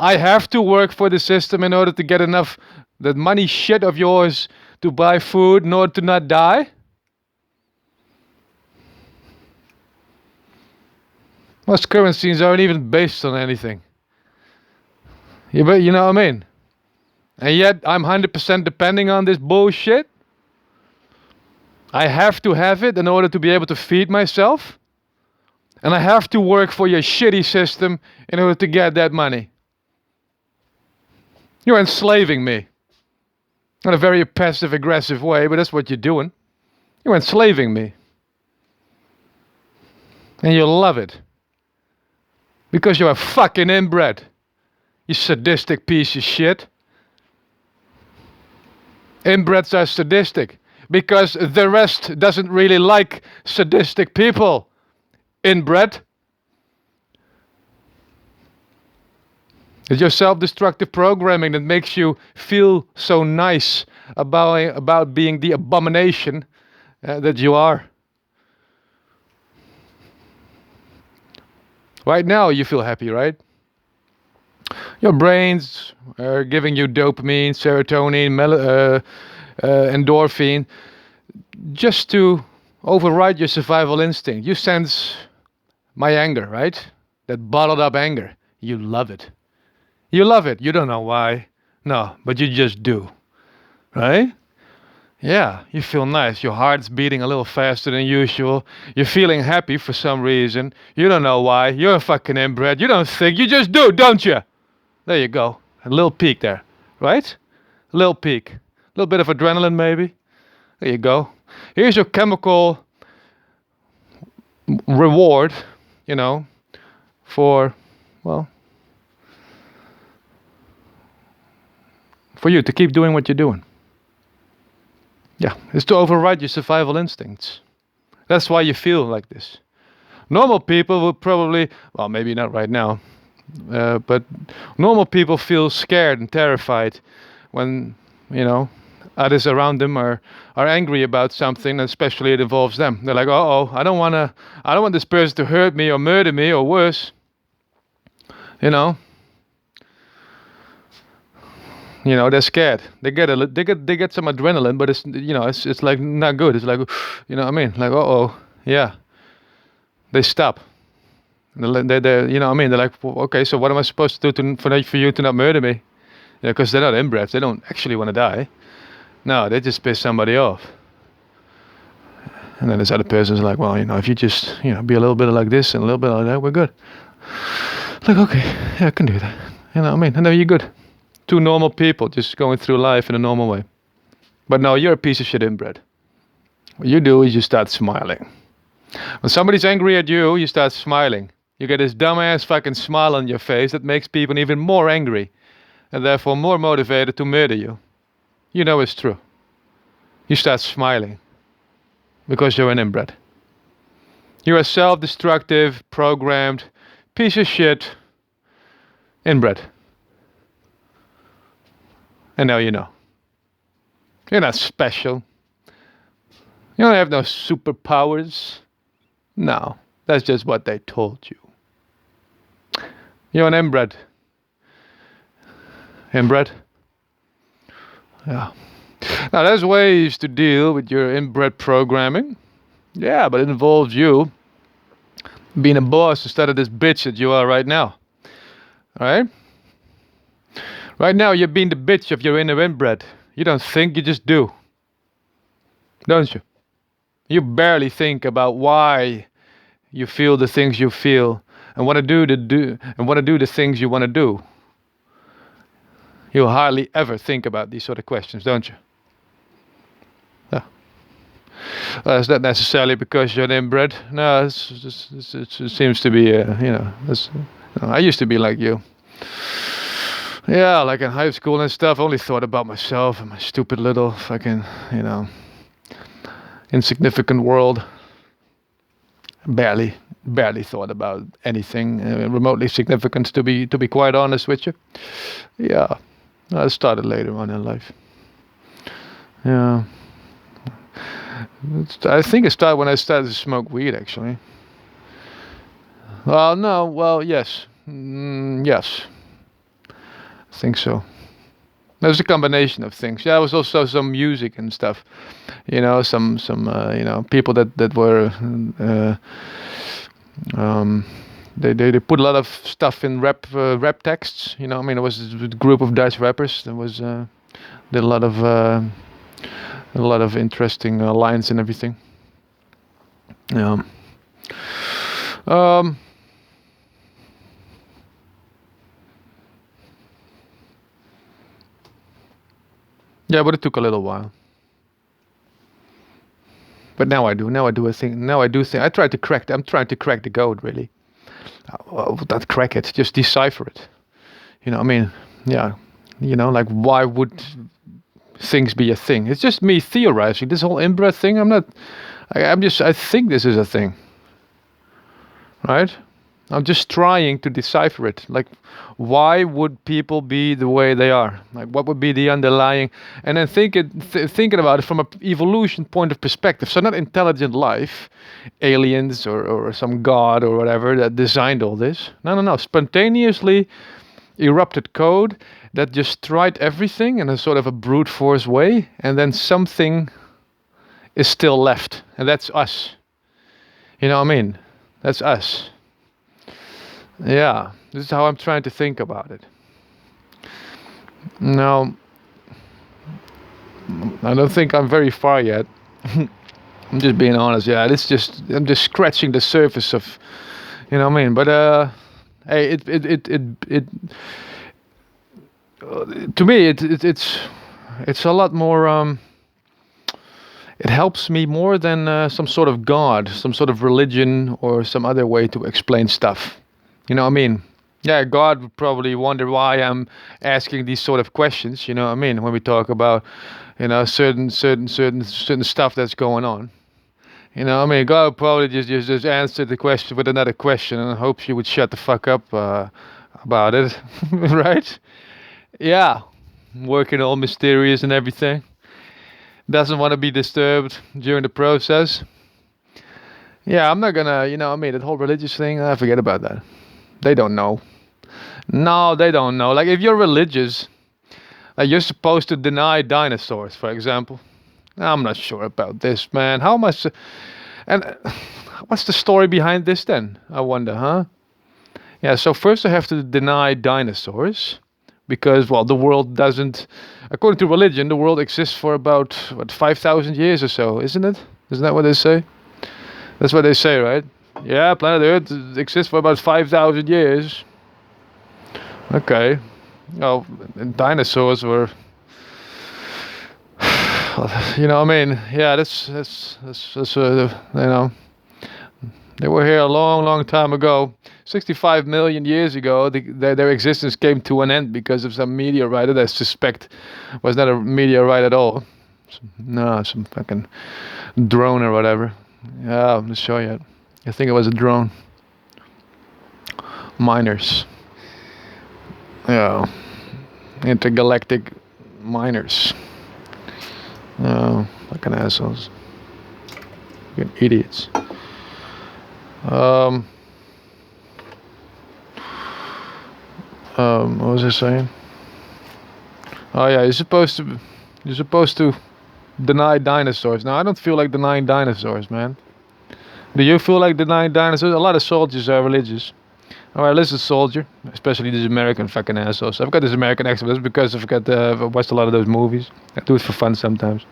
I have to work for the system in order to get enough that money shit of yours to buy food in order to not die. Most currencies aren't even based on anything. You know what I mean? And yet I'm 100% depending on this bullshit. I have to have it in order to be able to feed myself. And I have to work for your shitty system in order to get that money. You're enslaving me. In a very passive aggressive way, but that's what you're doing. You're enslaving me. And you love it. Because you're a fucking inbred. You sadistic piece of shit. Inbreds are sadistic. Because the rest doesn't really like sadistic people. Inbred. It's your self-destructive programming that makes you feel so nice about being the abomination that you are. Right now you feel happy, right? Your brains are giving you dopamine, serotonin, endorphin, just to override your survival instinct. You sense my anger, right? That bottled up anger. You love it. You love it. You don't know why. No, but you just do. Right? Yeah, you feel nice. Your heart's beating a little faster than usual. You're feeling happy for some reason. You don't know why. You're a fucking inbred. You don't think. You just do, don't you? There you go. A little peak there. Right? A little peak. A little bit of adrenaline maybe. There you go. Here's your chemical reward, you know, for, well, for you to keep doing what you're doing. Yeah, it's to override your survival instincts. That's why you feel like this. Normal people would probably, well, maybe not right now, but normal people feel scared and terrified when, you know, others around them are angry about something, especially it involves them. They're like, uh-oh, I don't want this person to hurt me or murder me or worse. You know, they're scared. They get some adrenaline, but it's, you know, it's like not good. It's like, you know what I mean? Like, uh-oh, yeah. They stop. They you know what I mean? They're like, well, okay, so what am I supposed to do for you to not murder me? Yeah, because they're not inbreds. They don't actually want to die. No, they just piss somebody off. And then this other person's like, well, you know, if you just, you know, be a little bit like this and a little bit like that, we're good. Like, okay, yeah, I can do that. You know what I mean? And then you're good. Two normal people just going through life in a normal way. But no, you're a piece of shit inbred. What you do is you start smiling. When somebody's angry at you, you start smiling. You get this dumbass fucking smile on your face that makes people even more angry and therefore more motivated to murder you. You know it's true. You start smiling because you're an inbred. You're a self-destructive, programmed piece of shit inbred. And now you know. You're not special. You don't have no superpowers. No, that's just what they told you. You're an inbred. Inbred? Yeah. Now, there's ways to deal with your inbred programming. Yeah, but it involves you being a boss instead of this bitch that you are right now. Alright? Right now, you're being the bitch of your inner inbred. You don't think, you just do. Don't you? You barely think about why you feel the things you feel and want to do the things you want to do. You hardly ever think about these sort of questions, don't you? Yeah. Well, is that necessarily because you're an inbred? No, it seems to be, I used to be like you. Yeah, like in high school and stuff, I only thought about myself and my stupid little fucking, insignificant world. Barely thought about anything remotely significant, to be quite honest with you. Yeah, I started later on in life. Yeah, I think it started when I started to smoke weed, actually. Well, no, well, yes, yes, I think so. There's a combination of things. Yeah, there was also some music and stuff. Some people that were they put a lot of stuff in rap texts. It was a group of Dutch rappers that was did a lot of interesting lines and everything. Yeah. Yeah, but it took a little while. But now I do. Now I do a thing. Now I do think. I'm trying to crack the code, really. Well, not crack it, just decipher it. Yeah. Like, why would things be a thing? It's just me theorizing. This whole inbred thing, I think this is a thing. Right? I'm just trying to decipher it. Like, why would people be the way they are? Like, what would be the underlying? And then thinking about it from an evolution point of perspective. So not intelligent life, aliens or some god or whatever that designed all this. No. Spontaneously erupted code that just tried everything in a sort of a brute force way. And then something is still left. And that's us. You know what I mean? That's us. Yeah, this is how I'm trying to think about it. Now, I don't think I'm very far yet. I'm just being honest. Yeah, I'm just scratching the surface of, you know what I mean. But hey, to me, it's a lot more. It helps me more than some sort of god, some sort of religion, or some other way to explain stuff. You know what I mean? Yeah, God would probably wonder why I'm asking these sort of questions. You know what I mean? When we talk about, certain stuff that's going on. You know what I mean? God would probably just answer the question with another question and hopes you would shut the fuck up about it, right? Yeah, working all mysterious and everything. Doesn't want to be disturbed during the process. Yeah, I'm not gonna, that whole religious thing, forget about that. They don't know. No, they don't know. Like, if you're religious, you're supposed to deny dinosaurs, for example. I'm not sure about this, man. How much... And what's the story behind this then? I wonder, huh? Yeah, so first I have to deny dinosaurs. Because, well, the world doesn't... According to religion, the world exists for about, 5,000 years or so, isn't it? Isn't that what they say? That's what they say, right? Yeah, planet Earth exists for about 5,000 years. Okay. Oh, and dinosaurs were, I mean, yeah, they were here a long, long time ago. 65 million years ago, their existence came to an end because of some meteorite that I suspect was not a meteorite at all. No, some fucking drone or whatever. Yeah, I'll just show you. I think it was a drone. Miners. Yeah. Intergalactic miners. Oh, fucking assholes. Fucking idiots. Um, what was I saying? Oh yeah, you're supposed to deny dinosaurs. Now I don't feel like denying dinosaurs, man. Do you feel like denying dinosaurs? A lot of soldiers are religious. Alright, listen, soldier, especially these American fucking assholes. I've got this American accent, but it's because I've watched a lot of those movies. I do it for fun sometimes.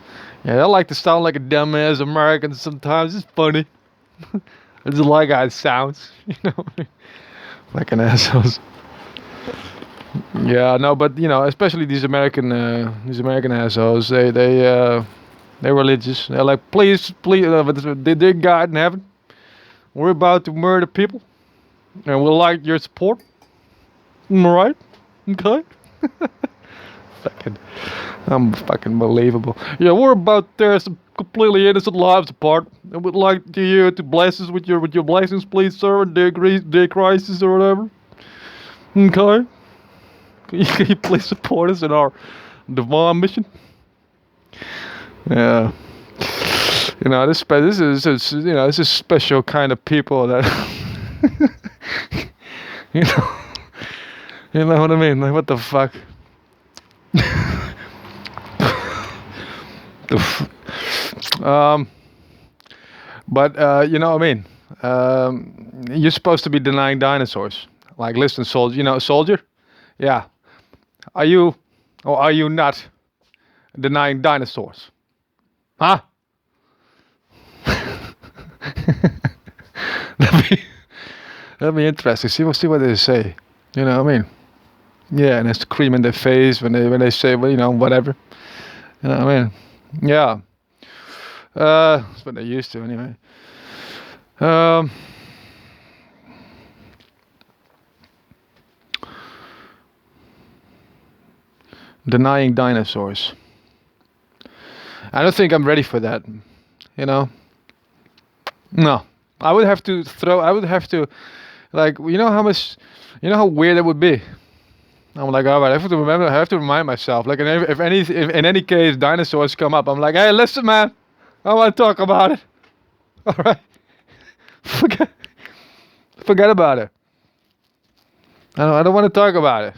Yeah, I like to sound like a dumbass American sometimes. It's funny. I just like how it sounds, fucking assholes. Yeah, no, but especially these American assholes. They're religious. They're like, please, dear God in heaven, we're about to murder people, and we'd like your support. Am I right? Okay. Fucking, I'm fucking believable. Yeah, we're about to tear some completely innocent lives apart, and we'd like you to bless us with your blessings, please, sir, dear Christ or whatever. Okay. Can you please support us in our divine mission? Yeah. This is a special kind of people that you know you know what I mean? Like, what the fuck? But what I mean? You're supposed to be denying dinosaurs. Like, listen, soldier. Yeah. Are you or are you not denying dinosaurs? Huh? that'd be interesting. See what they say. You know what I mean? Yeah, and it's cream in their face when they say, well, whatever. You know what I mean? Yeah. That's what they're used to anyway. Denying dinosaurs. I don't think I'm ready for that. No. I would have to, like, how weird it would be. I'm like, all right, I have to remind myself. Like, if in any case dinosaurs come up, I'm like, hey, listen, man, I want to talk about it. All right, forget about it. I don't want to talk about it.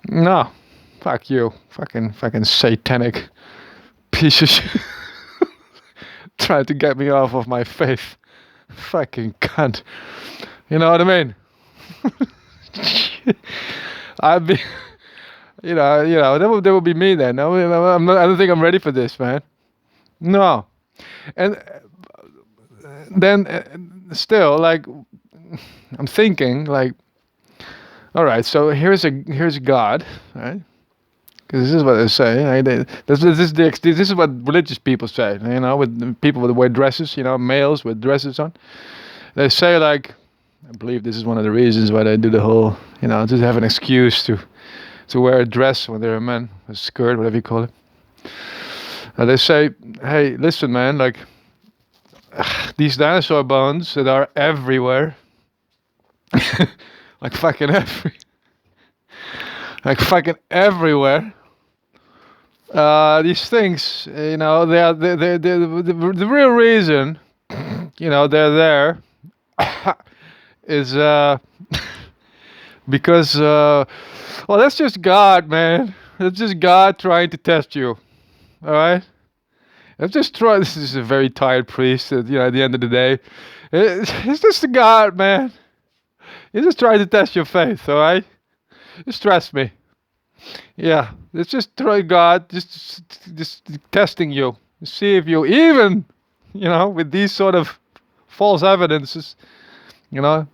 No, fuck you, fucking satanic piece of shit. Trying to get me off of my faith, fucking cunt. You know what I mean? I'd be, that would be me then. No, I don't think I'm ready for this, man. No, and then still, like, I'm thinking, like, all right, so here's God, right? Because this is what they say. Right? This is what religious people say. With people that wear dresses, males with dresses on. They say, like, I believe this is one of the reasons why they do the whole, just have an excuse to wear a dress when they're a man, a skirt, whatever you call it. They say, hey, listen, man, like, these dinosaur bones that are everywhere, like fucking everywhere. These things, they are the real reason, they're there. Is because that's just God, man. It's just God trying to test you. All right. This is a very tired priest. At the end of the day, it's just a God, man. He's just trying to test your faith. All right. Just trust me. Yeah. It's just God, just testing you, see if you even, with these sort of false evidences. You know,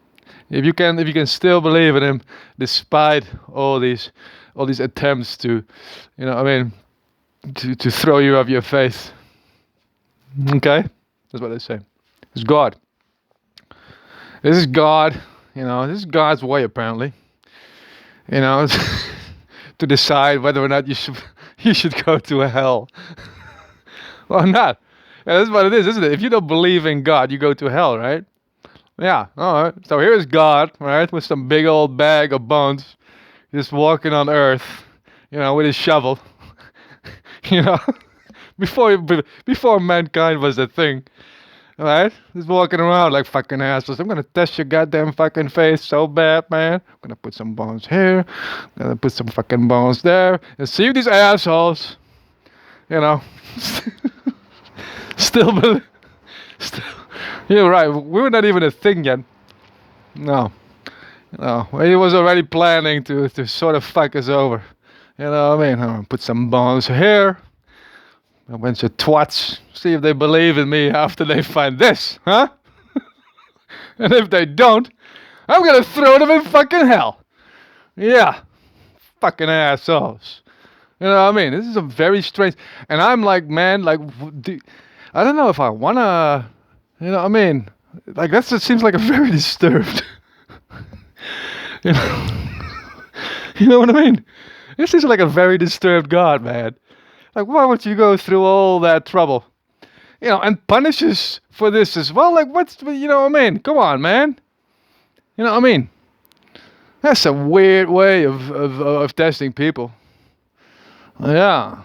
if you can still believe in him despite all these attempts to, I mean, to throw you off your faith. Okay, that's what they say. It's God. This is God. This is God's way apparently. You know, to decide whether or not you should go to hell or not. Yeah, that's what it is, isn't it? If you don't believe in God, you go to hell, right? Yeah. All right. So here's God, right, with some big old bag of bones, just walking on earth, with his shovel. you know, before mankind was a thing, right? Just walking around like fucking assholes. I'm gonna test your goddamn fucking face so bad, man. I'm gonna put some bones here, I'm gonna put some fucking bones there, and see if these assholes, still believe. Still, you're right. We were not even a thing yet. No. He was already planning to sort of fuck us over. You know what I mean? I'm gonna put some bones here. A bunch of twats. See if they believe in me after they find this, huh? And if they don't, I'm gonna throw them in fucking hell. Yeah. Fucking assholes. You know what I mean? This is a very strange. And I'm like, man, like, I don't know if I wanna. You know what I mean? Like, that seems like a very disturbed. you know, you know what I mean? This seems like a very disturbed God, man. Like, why would you go through all that trouble? And punish us for this as well? Like, you know what I mean? Come on, man. You know what I mean? That's a weird way of testing people. Yeah.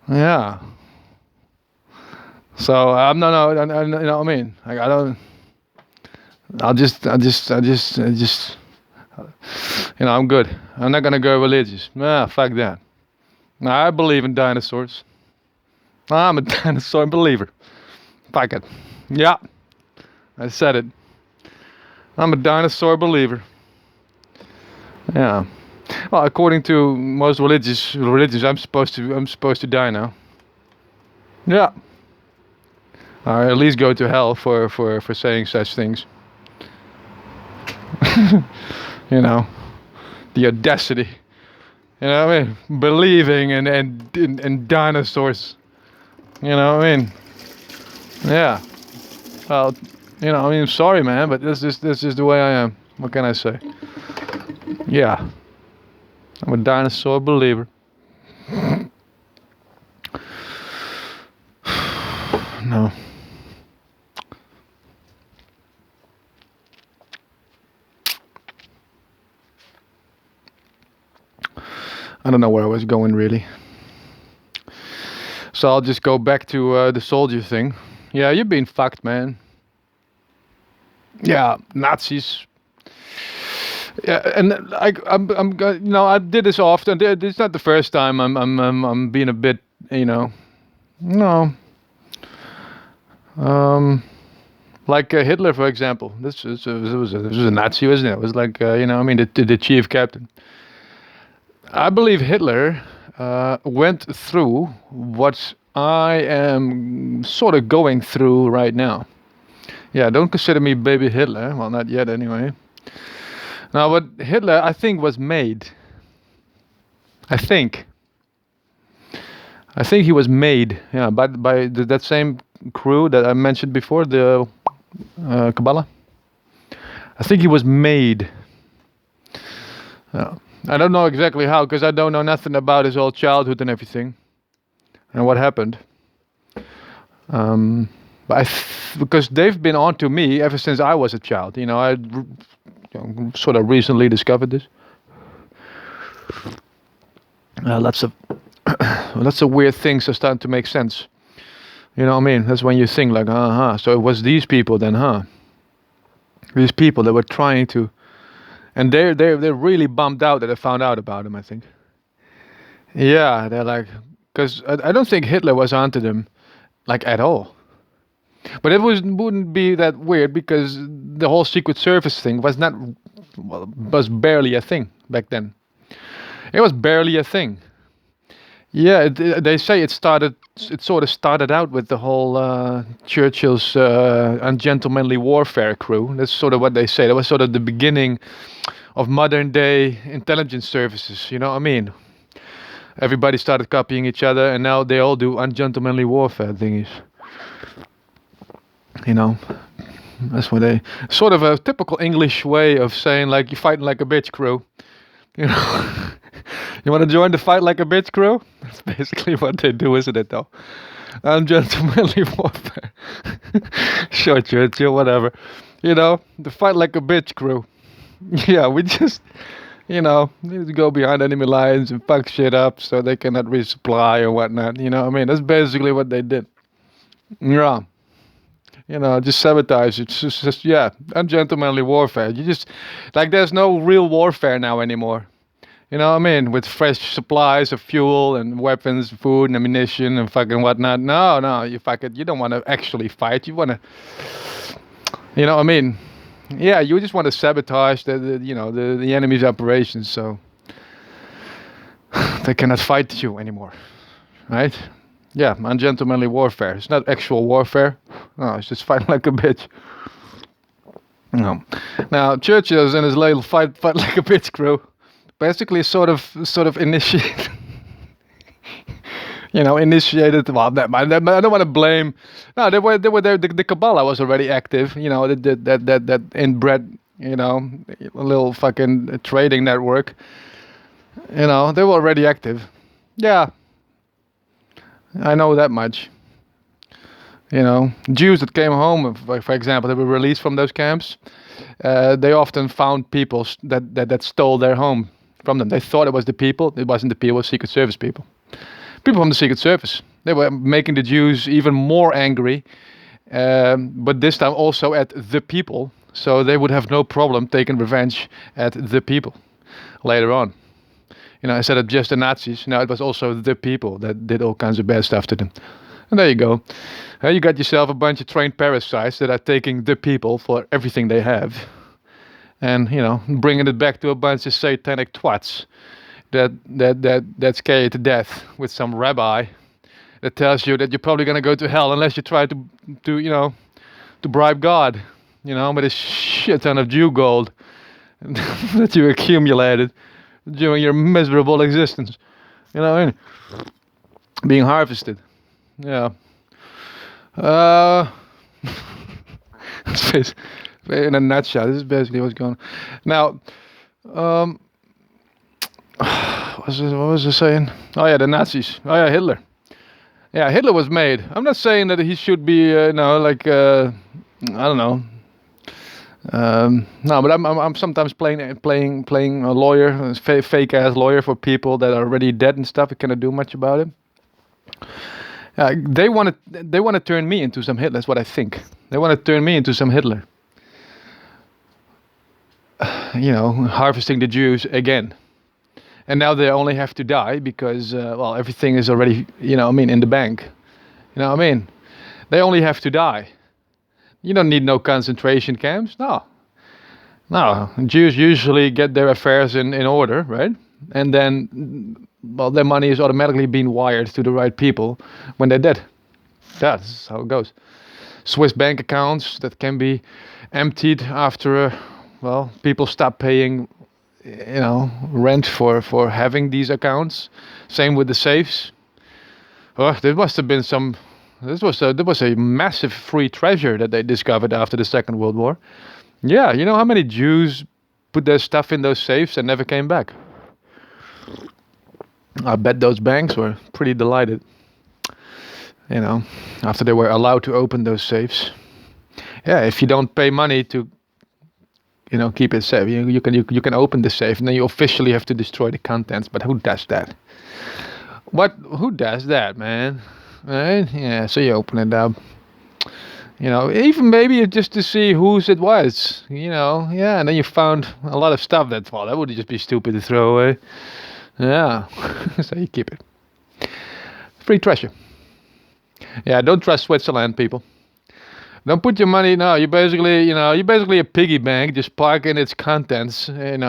Yeah. So, no, you know what I mean? Like, I don't... I just, I'm good. I'm not gonna go religious. Nah, fuck that. Nah, I believe in dinosaurs. I'm a dinosaur believer. Fuck it. Yeah, I said it. I'm a dinosaur believer. Yeah. Well, according to most religions, I'm supposed to die now. Yeah. Or at least go to hell for saying such things. The audacity. You know what I mean? Believing in dinosaurs. You know what I mean? Yeah. Well, I mean, sorry, man, but this is the way I am. What can I say? Yeah. I'm a dinosaur believer. No. I don't know where I was going, really. So I'll just go back to the soldier thing. Yeah, you've been fucked, man. Yeah, Nazis. Yeah, and I did this often. It's not the first time I'm being a bit, No. Like Hitler, for example. This was a Nazi, wasn't it? It was like, the chief captain. I believe Hitler went through what I am sort of going through right now. Yeah, don't consider me baby Hitler. Well, not yet anyway. Now, what Hitler, I think, was made. I think he was made, yeah, by that same crew that I mentioned before, the Kabbalah. I think he was made. I don't know exactly how, because I don't know nothing about his whole childhood and everything, and what happened. But because they've been on to me ever since I was a child. I sort of recently discovered this. Lots of weird things are starting to make sense. You know what I mean? That's when you think like, so it was these people then, huh? These people that were trying to. And they're really bummed out that I found out about him, I think. Yeah, they're like, because I don't think Hitler was onto them, like, at all. But it wouldn't be that weird because the whole Secret Service thing was barely a thing back then. It was barely a thing. Yeah, they say it sort of started out with the whole Churchill's ungentlemanly warfare crew. That's sort of what they say. That was sort of the beginning of modern day intelligence services. You know what I mean? Everybody started copying each other, and now they all do ungentlemanly warfare thingies. You know, that's what they sort of a typical English way of saying like you fighting like a bitch crew. You know, you want to join the fight like a bitch crew? That's basically what they do, isn't it? Though, ungentlemanly warfare. Sure, Churchill, whatever. You know, the fight like a bitch crew. Yeah, we just, need to go behind enemy lines and fuck shit up so they cannot resupply or whatnot. You know what I mean? That's basically what they did. Yeah. Just sabotage. It's just yeah, ungentlemanly warfare. You just, like, there's no real warfare now anymore. You know what I mean? With fresh supplies of fuel and weapons, food and ammunition and fucking whatnot. No, you fuck it. You don't want to actually fight. You want to, you know what I mean? Yeah, you just want to sabotage the enemy's operations so they cannot fight you anymore, right? Yeah, ungentlemanly warfare. It's not actual warfare. No, it's just fighting like a bitch. No. Now Churchill's in his little fight like a bitch crew, basically sort of initiated. Initiated. Well, I don't want to blame. No, they were there. The Kabbalah was already active. That inbred. Little fucking trading network. They were already active. Yeah, I know that much. Jews that came home, for example, they were released from those camps. They often found people that stole their home from them. They thought it was the people. It wasn't the people. It was Secret Service people. People from the Secret Service. They were making the Jews even more angry, but this time also at the people. So they would have no problem taking revenge at the people later on. Instead of just the Nazis, now it was also the people that did all kinds of bad stuff to them. And there you go. You got yourself a bunch of trained parasites that are taking the people for everything they have. And, bringing it back to a bunch of satanic twats that scare you to death with some rabbi that tells you that you're probably going to go to hell unless you try to bribe God, with a shit ton of Jew gold that you accumulated during your miserable existence, being harvested. Yeah. In a nutshell, this is basically what's going on. Now, what was I saying? Oh yeah, the Nazis. Oh yeah, Hitler. Yeah, Hitler was made. I'm not saying that he should be, I don't know. No, but I'm sometimes playing a lawyer, a fake ass lawyer for people that are already dead and stuff. I cannot do much about it. They want to turn me into some Hitler. That's what I think. They want to turn me into some Hitler. Harvesting the Jews again. And now they only have to die because, everything is already, in the bank. They only have to die. You don't need no concentration camps. No. Jews usually get their affairs in order, right? And then, their money is automatically being wired to the right people when they're dead. That's how it goes. Swiss bank accounts that can be emptied after, people stop paying, rent for having these accounts. Same with the safes. Oh, there must have been some. There was a massive free treasure that they discovered after the Second World War. Yeah, you know how many Jews put their stuff in those safes and never came back? I bet those banks were pretty delighted. After they were allowed to open those safes. Yeah, if you don't pay money to, keep it safe, you can open the safe and then you officially have to destroy the contents. But who does that? Who does that, man? Right? Yeah, so you open it up. Even maybe just to see whose it was. Yeah, and then you found a lot of stuff that would just be stupid to throw away. Yeah, so you keep it. Free treasure. Yeah, don't trust Switzerland, people. Don't put your money. No, you're basically a piggy bank, just parking its contents. In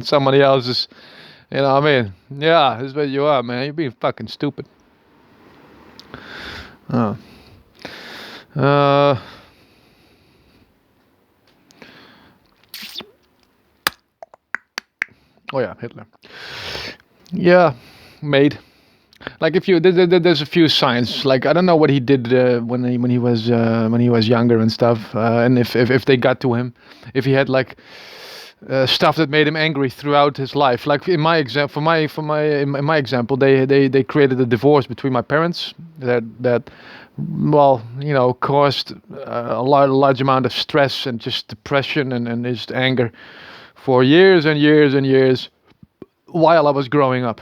somebody else's You know what I mean? Yeah, this is what you are, man. You're being fucking stupid. Uh, uh, oh yeah, Hitler. Yeah, made. Like if you there's a few signs. Like I don't know what he did when he was younger and stuff. And if they got to him, if he had like stuff that made him angry throughout his life. Like in my example, in my example, they created a divorce between my parents that well, caused a large amount of stress and just depression and just anger for years and years and years while I was growing up.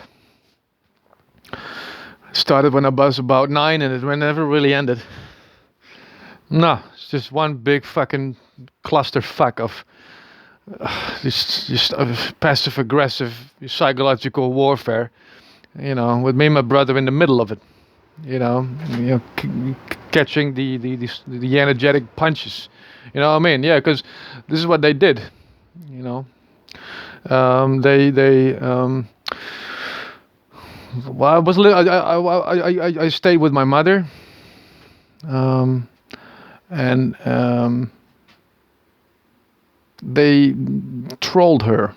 Started when I was about 9 and it never really ended. No, it's just one big fucking clusterfuck of just passive aggressive psychological warfare. With me and my brother in the middle of it. Catching the energetic punches. You know what I mean? Yeah, because this is what they did. You know, they well, I stayed with my mother, and they trolled her.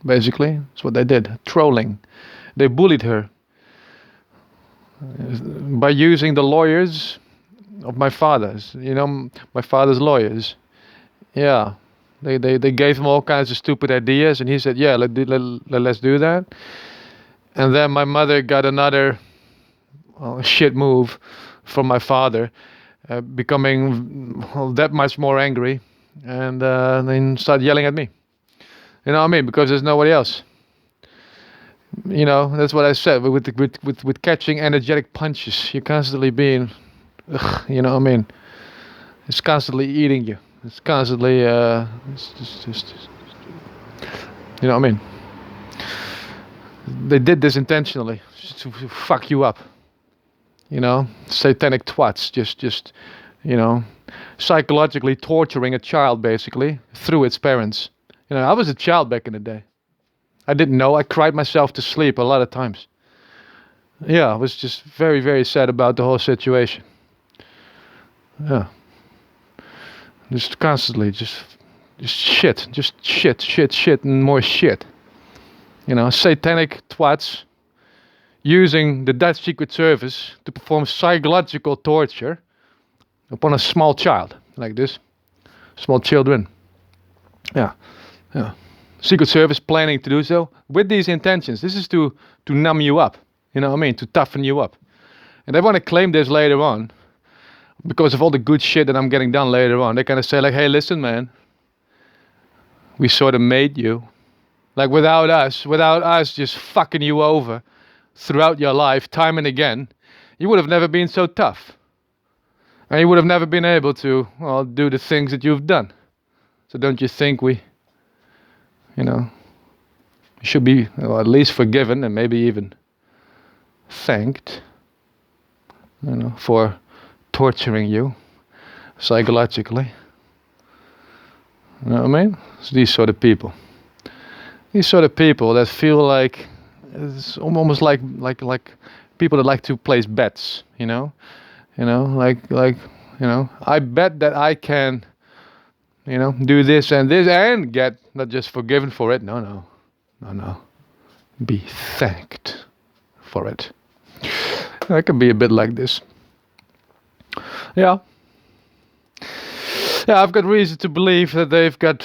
Basically, that's what they did. Trolling. They bullied her by using the lawyers of my father's. My father's lawyers. Yeah, they gave him all kinds of stupid ideas, and he said, "Yeah, let's do that." And then my mother got another shit move from my father, becoming that much more angry, and then started yelling at me. You know what I mean? Because there's nobody else. That's what I said. With catching energetic punches, you're constantly being, you know what I mean? It's constantly eating you. It's constantly, just, you know what I mean? They did this intentionally to fuck you up. Satanic twats, just, psychologically torturing a child basically through its parents. I was a child back in the day. I didn't know. I cried myself to sleep a lot of times. Yeah, I was just very, very sad about the whole situation. Yeah. Just constantly, just shit. Just shit, and more shit. Satanic twats using the Dutch Secret Service to perform psychological torture upon a small child, like this. Small children. Yeah. Secret Service planning to do so with these intentions. This is to numb you up, you know what I mean, to toughen you up. And they want to claim this later on because of all the good shit that I'm getting done later on. They kind of say like, hey, listen, man, we sort of made you. Like without us just fucking you over throughout your life, time and again, you would have never been so tough. And you would have never been able to, do the things that you've done. So don't you think we should be at least forgiven and maybe even thanked, for torturing you psychologically. You know what I mean? It's these sort of people. These sort of people that feel like it's almost like people that like to place bets. I bet that I can. Do this and get not just forgiven for it. No. Be thanked for it. I can be a bit like this. Yeah. Yeah, I've got reason to believe that they've got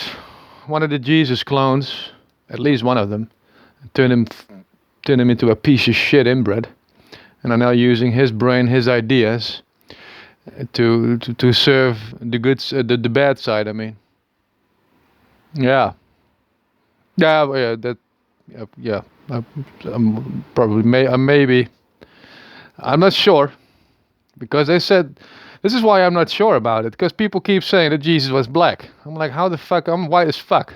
one of the Jesus clones, at least one of them, turn him into a piece of shit inbred, and are now using his brain, his ideas, to serve the good, the bad side. I mean, yeah, that, yeah. I'm probably maybe. I'm not sure, because they said this is why I'm not sure about it, because people keep saying that Jesus was black. I'm like, how the fuck? I'm white as fuck.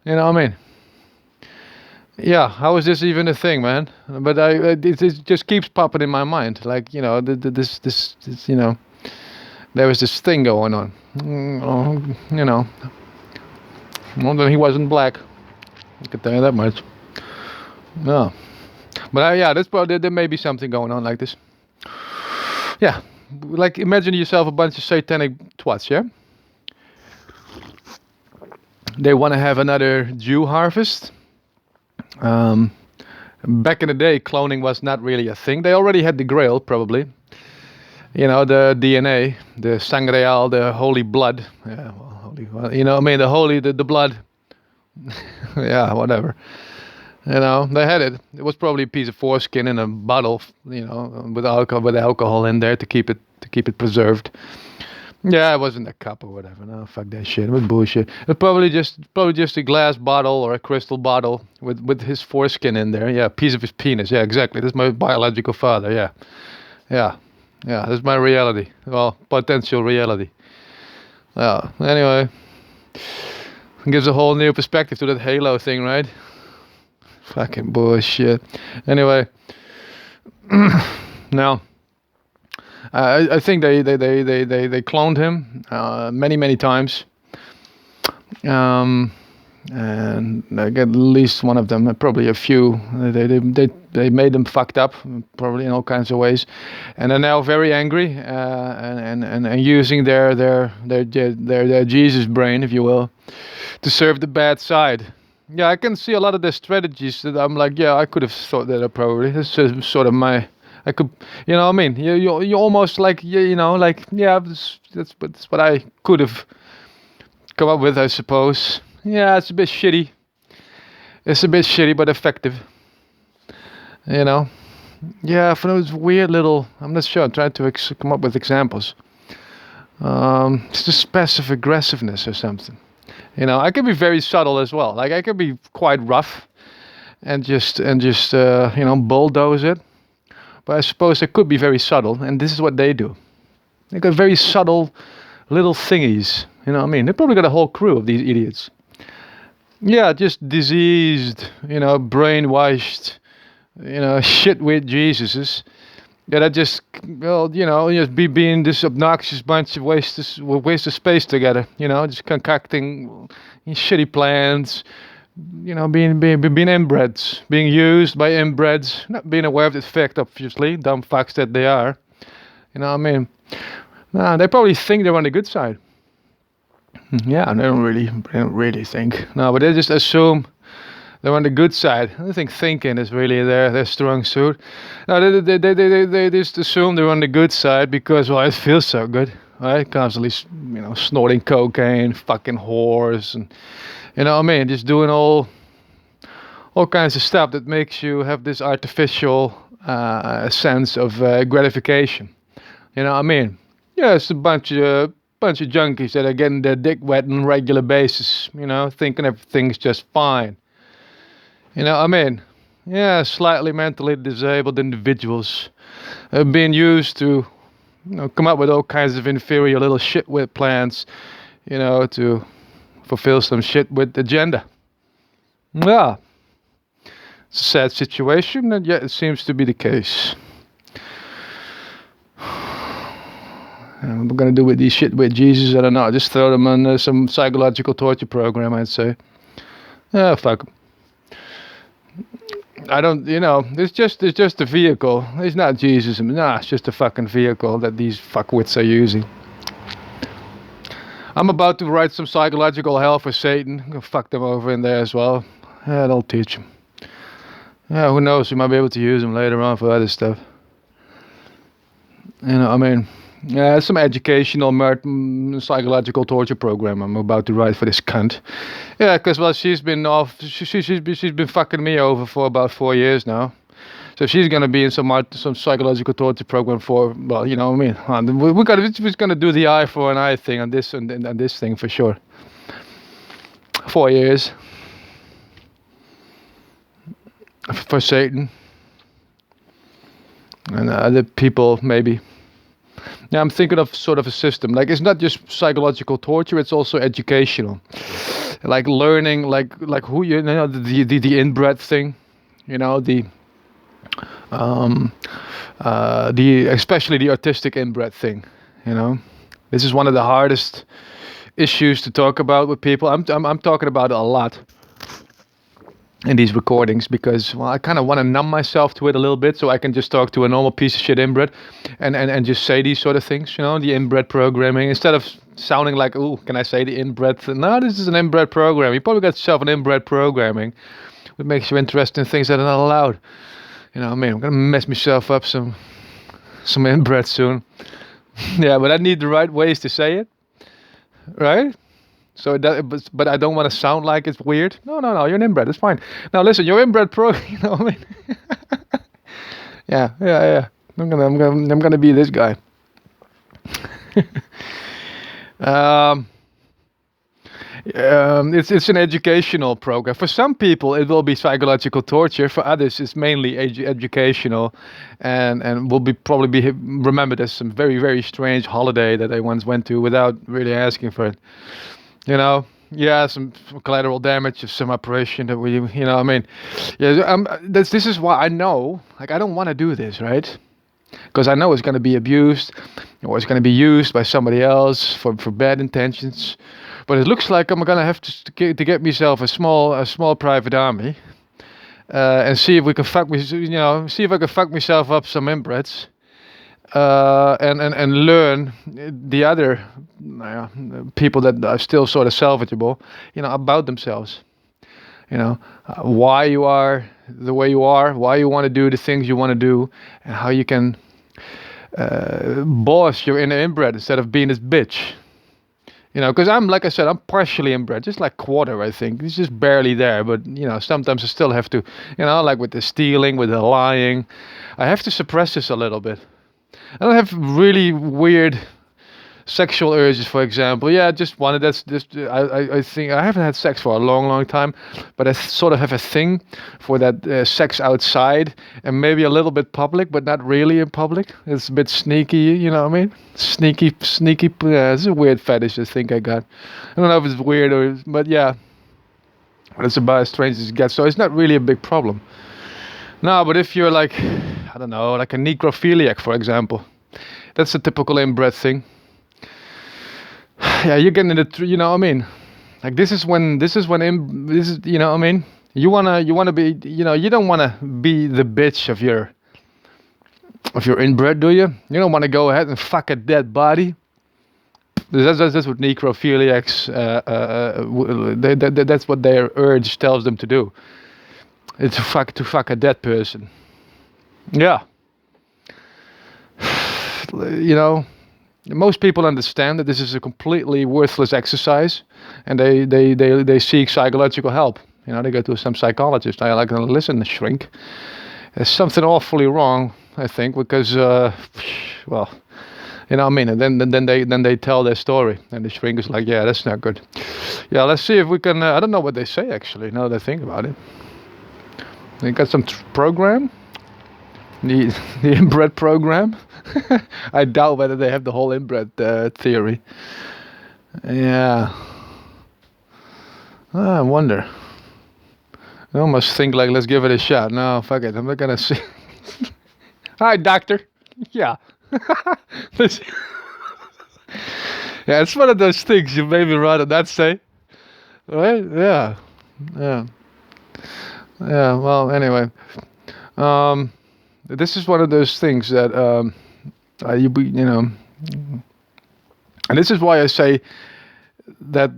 You know what I mean? Yeah, how is this even a thing, man? But it just keeps popping in my mind. Like, this there was this thing going on. Well, then he wasn't black. I can tell you that much. No, but yeah, that's probably there may be something going on like this. Yeah, like imagine yourself a bunch of satanic twats. Yeah, they want to have another Jew harvest. Um, Back in the day, cloning was not really a thing. They already had the Grail, probably. You know, the DNA, the sangreal, the holy blood. Yeah, well, holy. Well, you know, I mean, the holy, the blood. Yeah, whatever. You know, they had it. It was probably a piece of foreskin in a bottle. You know, with alcohol in there to keep it preserved. Yeah, it wasn't a cup or whatever. No, fuck that shit. It was bullshit. It's probably just a glass bottle or a crystal bottle with his foreskin in there. Yeah, a piece of his penis. Yeah, exactly. That's my biological father. Yeah, yeah, yeah. That's my reality. Well, potential reality. Yeah. Anyway, it gives a whole new perspective to that Halo thing, right? Fucking bullshit. Anyway, now. I think they cloned him many times, um, and like at least one of them, probably a few. They made them fucked up, probably in all kinds of ways, and are now very angry and using their Jesus brain, if you will, to serve the bad side. Yeah, I can see a lot of their strategies that I'm like, yeah, I could have thought that up probably. This is sort of my I could, you know what I mean? You almost like, you know, like, yeah, that's what I could have come up with, I suppose. Yeah, it's a bit shitty. It's a bit shitty, but effective. You know? Yeah, for those weird little, I'm not sure, I'm trying to come up with examples. It's just passive aggressiveness or something. You know, I can be very subtle as well. Like, I can be quite rough and just you know, bulldoze it. But I suppose they could be very subtle, and this is what they do. They got very subtle little thingies. You know what I mean? They probably got a whole crew of these idiots. Yeah, just diseased, you know, brainwashed, you know, shit with Jesuses. Yeah, that just, well, you know, just being this obnoxious bunch of waste of space together. You know, just concocting shitty plans. You know, being inbreds, being used by inbreds, not being aware of this fact, obviously, dumb fucks that they are. You know what I mean? No, they probably think they're on the good side. Yeah, they don't really think. No, but they just assume they're on the good side. I think thinking is really their strong suit. No, they just assume they're on the good side because, well, it feels so good, right? Constantly, you know, snorting cocaine, fucking whores, and you know what I mean? Just doing all kinds of stuff that makes you have this artificial sense of gratification. You know what I mean? Yeah, it's a bunch of junkies that are getting their dick wet on a regular basis. You know, thinking everything's just fine. You know what I mean? Yeah, slightly mentally disabled individuals being used to, you know, come up with all kinds of inferior little shitwit plans. You know, to fulfill some shit with agenda. Yeah. It's a sad situation, and yet it seems to be the case. And what we're gonna do with these shit with Jesus, I don't know. Just throw them on some psychological torture program, I'd say. Yeah, fuck 'em. I don't, you know, it's just a vehicle. It's not Jesus. Nah, it's just a fucking vehicle that these fuckwits are using. I'm about to write some psychological hell for Satan. I'm gonna fuck them over in there as well. Yeah, they'll teach him. Yeah, who knows? We might be able to use them later on for other stuff. You know, I mean, yeah, some educational psychological torture program I'm about to write for this cunt. Yeah, because well, she's been fucking me over for about 4 years now. So she's gonna be in some psychological torture program for, well, you know what I mean. We're gonna do the eye for an eye thing on this and this thing for sure. 4 years for Satan and other people maybe. Yeah, I'm thinking of sort of a system. Like it's not just psychological torture; it's also educational. Like learning, like who you know the inbred thing, you know the especially the artistic inbred thing. You know, this is one of the hardest issues to talk about with people. I'm talking about it a lot. in these recordings because, well, I kind of want to numb myself to it a little bit so I can just talk to a normal piece of shit inbred and just say these sort of things, the inbred programming, instead of sounding like, oh, can I say the inbred no, this is an inbred program. You probably got yourself an inbred programming, which makes you interested in things that are not allowed. I mean, I'm gonna mess myself up some inbred soon. Yeah, but I need the right ways to say it, right? So but I don't want to sound like it's weird. No, you're an inbred. It's fine. Now listen, you're inbred pro. What I mean? Yeah. I'm gonna be this guy. It's an educational program. For some people, it will be psychological torture. For others, it's mainly educational, and will probably be remembered as some very, very strange holiday that they once went to without really asking for it. Yeah, some collateral damage of some operation that we, I mean, yeah. This is why I know, like, I don't want to do this, right? Because I know it's going to be abused, or it's going to be used by somebody else for bad intentions. But it looks like I'm going to have to get myself a small private army, and see if we can see if I can fuck myself up some inbreds. And learn the other people that are still sort of salvageable, about themselves. Why you are the way you are, why you want to do the things you want to do, and how you can boss your inner inbred instead of being this bitch. Because like I said, I'm partially inbred, just like quarter, I think. It's just barely there, but, sometimes I still have to, like with the stealing, with the lying, I have to suppress this a little bit. I don't have really weird sexual urges, for example. Yeah, just wanted. That's just. I think I haven't had sex for a long time, but I sort of have a thing for that sex outside and maybe a little bit public, but not really in public. It's a bit sneaky, you know what I mean? Sneaky. Yeah, it's a weird fetish I think I got. I don't know if it's weird but yeah, but it's about as strange as it gets. So it's not really a big problem. No, but if you're like, I don't know, like a necrophiliac, for example, that's a typical inbred thing. Yeah, you're getting into, you know what I mean? Like this is, you know what I mean? You wanna be, you don't wanna be the bitch of your inbred, do you? You don't want to go ahead and fuck a dead body. That's what necrophiliacs, that's what their urge tells them to do. It's to fuck a dead person. Yeah. Most people understand that this is a completely worthless exercise, and they seek psychological help. They go to some psychologist. I like to listen, shrink. There's something awfully wrong, I think, because well, I mean, and then they tell their story, and the shrink is like, yeah, that's not good. Yeah, let's see if we can. I don't know what they say actually. Now that I think about it. They got some program, the inbred program. I doubt whether they have the whole inbred theory. Yeah, I wonder. I almost think like, let's give it a shot. No, fuck it. I'm not gonna see. Hi, doctor. Yeah. Yeah, it's one of those things you maybe rather not say, right? Yeah. Well, anyway, this is one of those things that and this is why I say that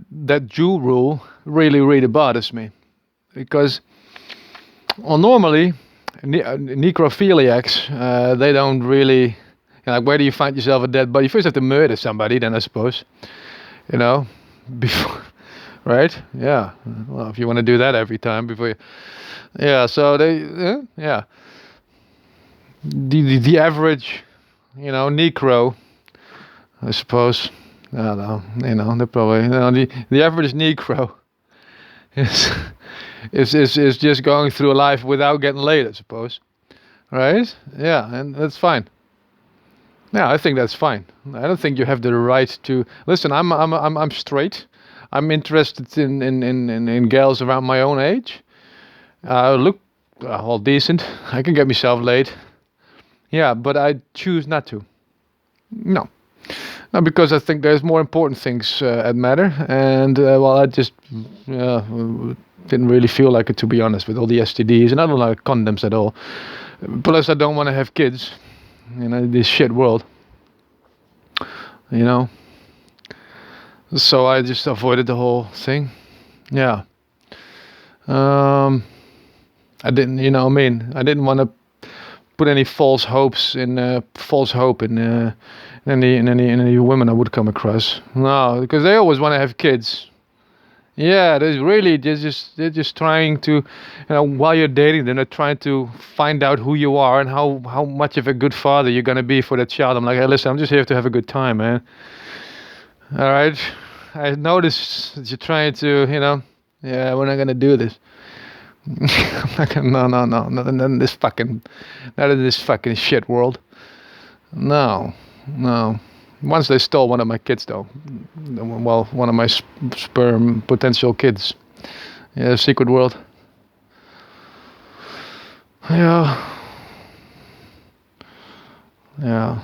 Jew rule really bothers me, because, well, normally necrophiliacs, they don't really, like, where do you find yourself a dead body? You first have to murder somebody, then I suppose, before. Right? Yeah. Well, if you want to do that every time before you... Yeah, so yeah. The average, necro, I suppose, I don't know, they're probably, the average necro is just going through life without getting laid, I suppose. Right? Yeah, and that's fine. Yeah, I think that's fine. I don't think you have the right to... Listen, I'm straight. I'm interested in girls around my own age. Look all decent. I can get myself laid. Yeah, but I choose not to. No. No, because I think there's more important things at matter, and well, I just didn't really feel like it, to be honest, with all the STDs, and I don't like condoms at all. Plus, I don't want to have kids, this shit world, you know. So I just avoided the whole thing. Yeah. Um, I didn't, I didn't want to put any false hope in any women I would come across. No, because they always want to have kids. Yeah, they're just trying to, while you're dating them, they're trying to find out who you are and how much of a good father you're gonna be for that child. I'm like, hey, listen, I'm just here to have a good time, man. All right, I noticed that you're trying to, yeah, we're not gonna do this. I'm like, no, no, no, not in this fucking shit world. No, no. Once they stole one of my kids, though. Well, one of my sperm potential kids. Yeah, secret world. Yeah. Yeah.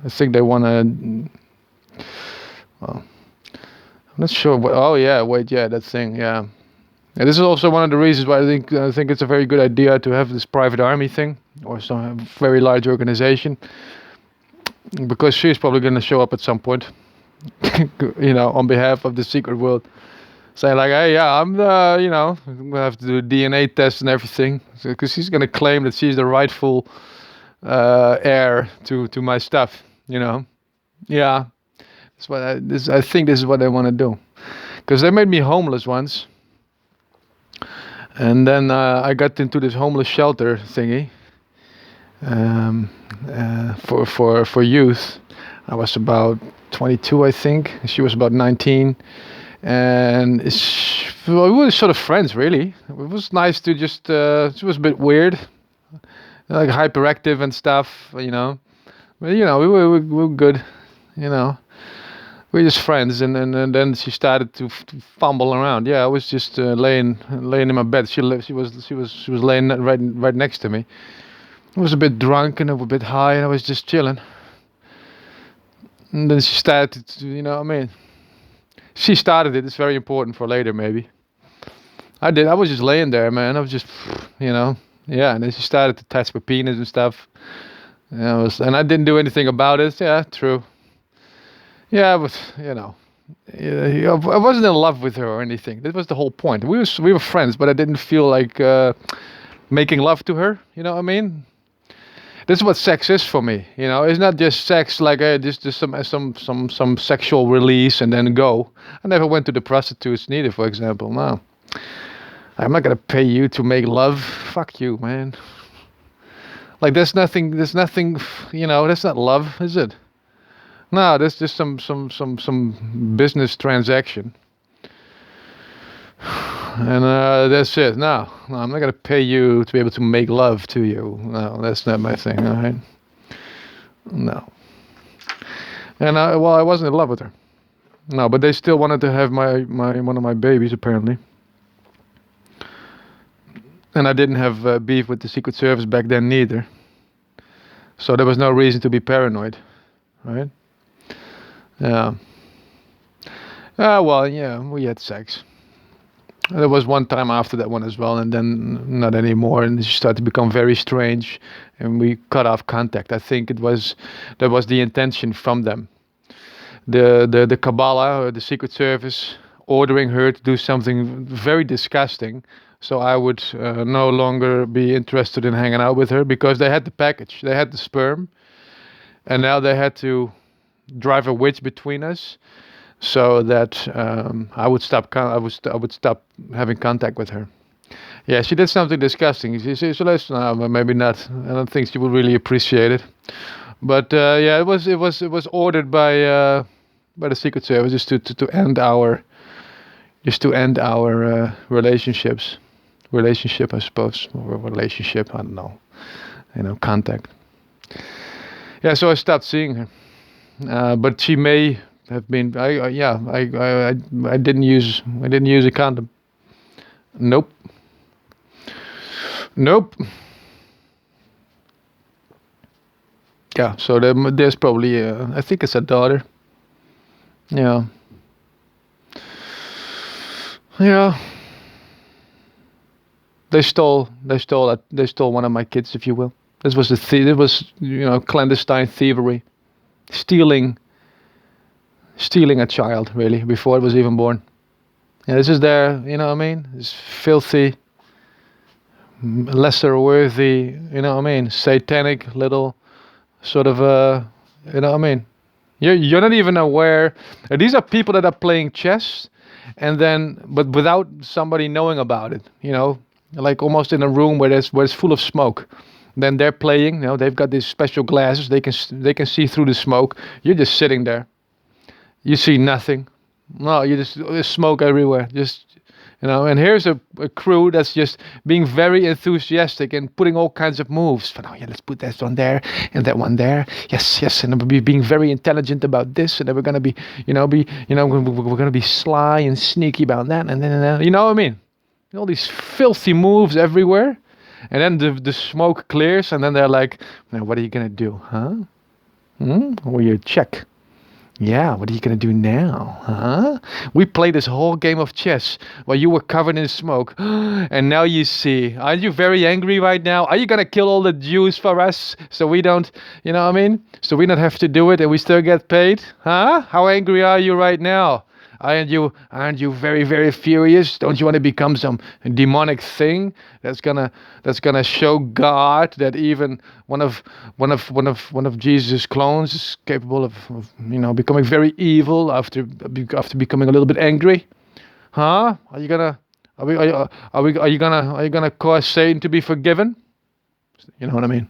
I think they want to. Well, I'm not sure. Oh yeah, wait, yeah, that thing, yeah. And this is also one of the reasons why I think it's a very good idea to have this private army thing or some very large organization, because she's probably going to show up at some point, on behalf of the secret world, saying like, hey, yeah, I'm the, I'm gonna have to do a DNA test and everything, because she's going to claim that she's the rightful heir to my stuff, Yeah, that's what I think this is what they want to do, because they made me homeless once. And then I got into this homeless shelter thingy, um, for youth. I was about 22, I think. She was about 19, and well, we were sort of friends, really. It was nice to just. She was a bit weird, like hyperactive and stuff, But we were good, you know. We were just friends, and then she started to fumble around. Yeah, I was just laying in my bed. She was laying right next to me. I was a bit drunk and a bit high, and I was just chilling. And then she started to, I mean, she started it. It's very important for later, maybe. I did. I was just laying there, man. I was just, yeah. And then she started to touch my penis and stuff. And I didn't do anything about it. Yeah, true. Yeah, but yeah, I wasn't in love with her or anything. That was the whole point. We were friends, but I didn't feel like making love to her. You know what I mean? This is what sex is for me. It's not just sex like just some sexual release and then go. I never went to the prostitutes neither, for example. No, I'm not gonna pay you to make love. Fuck you, man. Like there's nothing. That's not love, is it? No, that's just some business transaction, and that's it. No, I'm not gonna pay you to be able to make love to you. No, that's not my thing. All right. No. And I wasn't in love with her. No, but they still wanted to have my one of my babies apparently. And I didn't have beef with the Secret Service back then neither. So there was no reason to be paranoid, right? Yeah. Well, yeah, we had sex. There was one time after that one as well, and then not anymore. And she started to become very strange, and we cut off contact. I think that was the intention from them. The Kabbalah or the Secret Service ordering her to do something very disgusting, so I would no longer be interested in hanging out with her, because they had the package, they had the sperm, and now they had to drive a wedge between us, so that I would stop. I would stop having contact with her. Yeah, she did something disgusting. She listen, maybe not. I don't think she would really appreciate it. But yeah, it was ordered by the Secret Service, just to end our relationship, I suppose, or relationship. I don't know. Contact. Yeah, so I stopped seeing her. But she may have been. I didn't use a condom. Nope. Nope. Yeah, so there's probably, I think it's a daughter. Yeah. Yeah. They stole one of my kids, if you will. It was, clandestine thievery. Stealing, stealing a child, really, before it was even born. Yeah, this is their, you know what I mean? This filthy, lesser worthy, you know what I mean? Satanic little sort of, you know what I mean? You're not even aware. These are people that are playing chess, and then but without somebody knowing about it. Like almost in a room where it's full of smoke. Then they're playing. They've got these special glasses. They can see through the smoke. You're just sitting there. You see nothing. No, there's smoke everywhere. And here's a crew that's just being very enthusiastic and putting all kinds of moves. But, oh yeah, let's put that one there and that one there. Yes, yes, and we'll be being very intelligent about this, and then we're gonna we're gonna be sly and sneaky about that, and then you know what I mean? All these filthy moves everywhere, and then the smoke clears, and then they're like, now what are you gonna do, huh? Or you check. Yeah, what are you gonna do now, huh? We played this whole game of chess while you were covered in smoke, and now you see. Aren't you very angry right now? Are you gonna kill all the Jews for us so we don't, you know what I mean? So we don't have to do it and we still get paid, huh? How angry are you right now? Aren't you very, very furious? Don't you want to become some demonic thing that's gonna show God that even one of Jesus' clones is capable of becoming very evil after becoming a little bit angry? Huh? Are you gonna cause Satan to be forgiven? You know what I mean?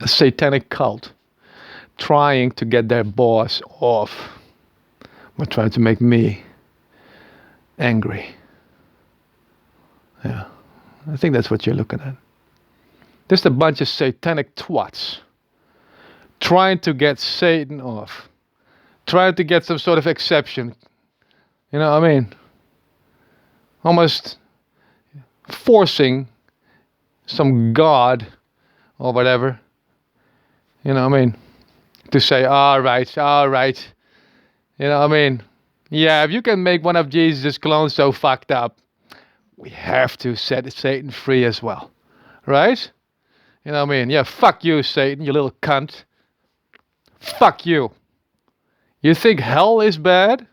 A satanic cult trying to get their boss off. But trying to make me angry. Yeah, I think that's what you're looking at. Just a bunch of satanic twats trying to get Satan off, trying to get some sort of exception. You know what I mean? Almost forcing some god or whatever. You know what I mean? To say, all right. You know what I mean? Yeah, if you can make one of Jesus' clones so fucked up, we have to set Satan free as well. Right? You know what I mean? Yeah, fuck you, Satan, you little cunt. Fuck you. You think hell is bad?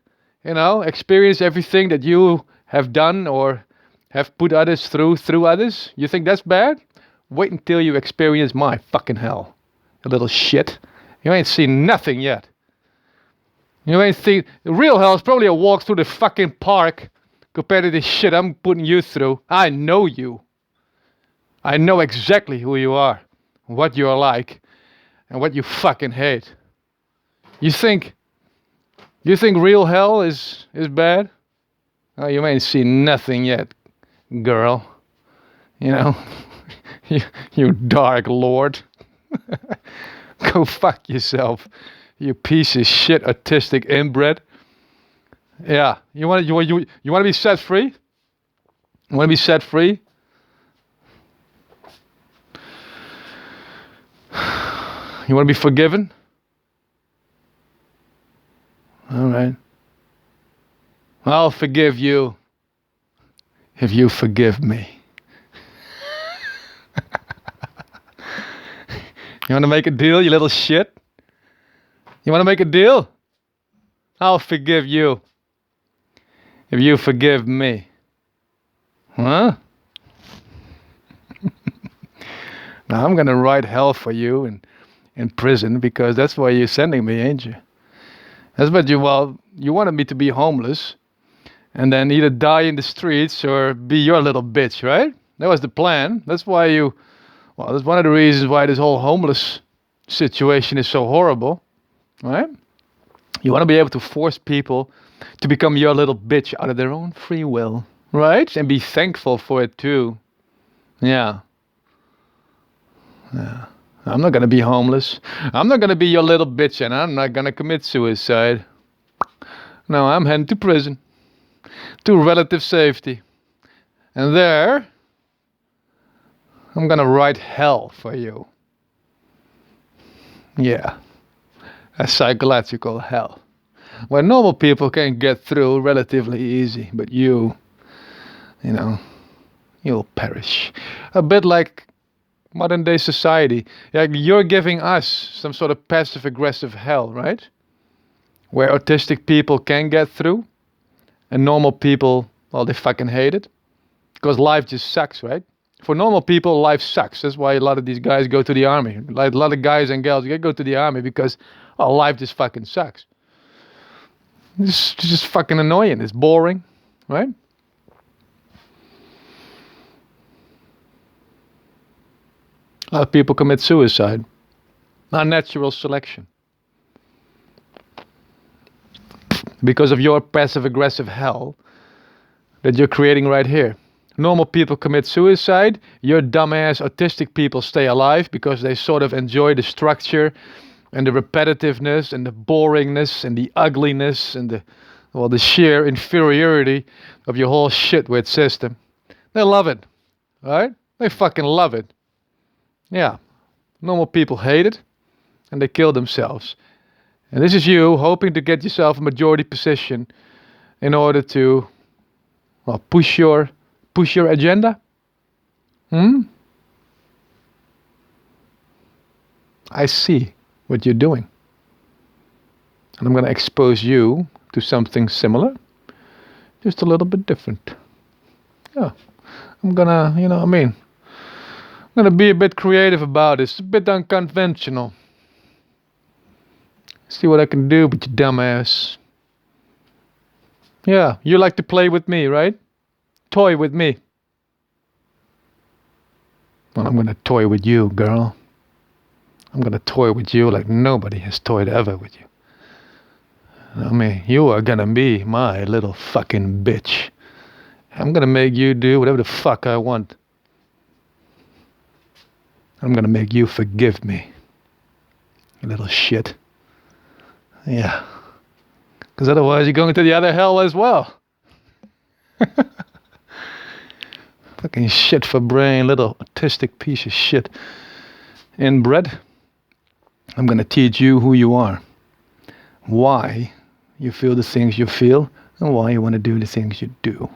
Experience everything that you have done or have put others through others? You think that's bad? Wait until you experience my fucking hell. You little shit. You ain't seen nothing yet. You ain't think real hell is probably a walk through the fucking park compared to the shit I'm putting you through. I know you. I know exactly who you are, what you're like, and what you fucking hate. You think real hell is bad? Oh, you ain't seen nothing yet, girl. You dark lord. Go fuck yourself. You piece of shit, autistic inbred. Yeah, you want to be set free? You want to be set free? You want to be forgiven? All right. I'll forgive you if you forgive me. You want to make a deal, you little shit? You want to make a deal? I'll forgive you if you forgive me. Huh? Now I'm going to write hell for you in prison because that's why you're sending me, ain't you? That's what you wanted me to be homeless and then either die in the streets or be your little bitch, right? That was the plan. That's why that's one of the reasons why this whole homeless situation is so horrible. Right? You want to be able to force people to become your little bitch out of their own free will. Right? And be thankful for it too. Yeah. I'm not going to be homeless. I'm not going to be your little bitch and I'm not going to commit suicide. No, I'm heading to prison. To relative safety. And there, I'm going to write hell for you. Yeah, a psychological hell where normal people can get through relatively easy, but you know, you'll perish. A bit like modern day society. Like you're giving us some sort of passive aggressive hell, right? Where autistic people can get through and normal people, well, they fucking hate it because life just sucks, right? For normal people, life sucks. That's why a lot of these guys go to the army. Like a lot of guys and girls, they go to the army because, oh, life just fucking sucks. It's just fucking annoying. It's boring, right? A lot of people commit suicide. Unnatural selection. Because of your passive aggressive hell that you're creating right here. Normal people commit suicide. Your dumbass autistic people stay alive because they sort of enjoy the structure and the repetitiveness and the boringness and the ugliness and the sheer inferiority of your whole shitwit system. They love it, right? They fucking love it. Yeah, normal people hate it and they kill themselves. And this is you hoping to get yourself a majority position in order to, well, push your agenda. I see what you're doing. And I'm going to expose you to something similar, just a little bit different. Yeah, I'm going to, I'm going to be a bit creative about it. It's a bit unconventional. See what I can do with your dumbass. Yeah, you like to play with me, right? Toy with me. Well, I'm going to toy with you, girl. I'm going to toy with you like nobody has toyed ever with you. You are going to be my little fucking bitch. I'm going to make you do whatever the fuck I want. I'm going to make you forgive me. You little shit. Yeah. Because otherwise you're going to the other hell as well. Fucking shit for brain, little autistic piece of shit. Inbred. I'm going to teach you who you are. Why you feel the things you feel and why you want to do the things you do.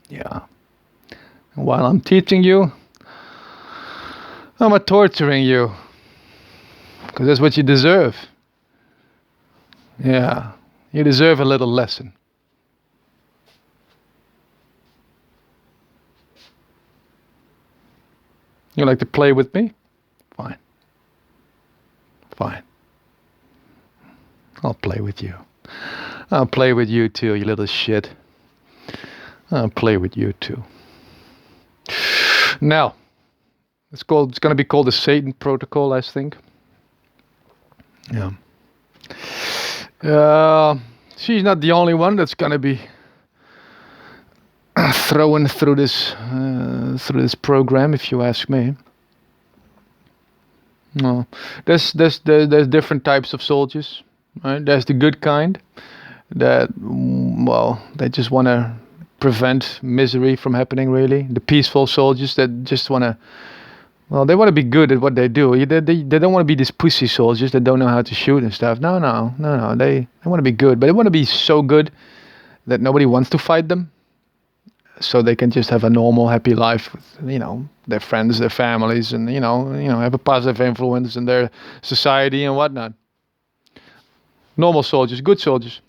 Yeah. And while I'm teaching you, I'm torturing you. Because that's what you deserve. Yeah. You deserve a little lesson. You like to play with me? Fine. Fine. I'll play with you. I'll play with you too, you little shit. I'll play with you too. Now, it's going to be called the Satan Protocol, I think. Yeah. She's not the only one that's going to be thrown through this program, if you ask me. No, there's different types of soldiers. Right? There's the good kind that, well, they just want to prevent misery from happening. Really, the peaceful soldiers that just want to, well, they want to be good at what they do. They don't want to be these pussy soldiers that don't know how to shoot and stuff. No. They want to be good, but they want to be so good that nobody wants to fight them. So they can just have a normal, happy life with, their friends, their families, and have a positive influence in their society and whatnot. Normal soldiers, good soldiers,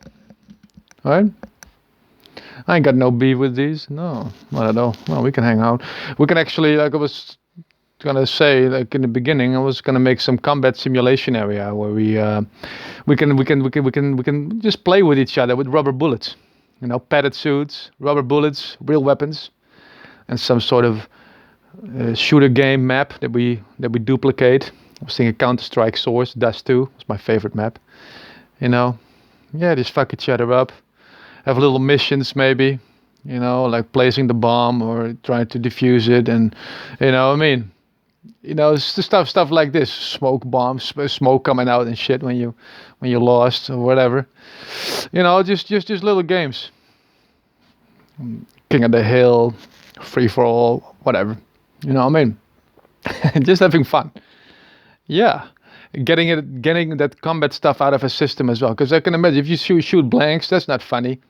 right? I ain't got no beef with these. No, not at all. Well, we can hang out. We can actually, like I was gonna say, like in the beginning, I was gonna make some combat simulation area where we can just play with each other with rubber bullets. Padded suits, rubber bullets, real weapons, and some sort of shooter game map that we duplicate. I was thinking Counter-Strike Source, Dust 2 was my favorite map. Just fuck each other up. Have little missions maybe, like placing the bomb or trying to defuse it, and it's the stuff like this. Smoke bombs, smoke coming out and shit when you lost or whatever. Just little games. King of the Hill, free for all, whatever. Just having fun. Yeah. getting that combat stuff out of his system as well. Because I can imagine if you shoot blanks, that's not funny.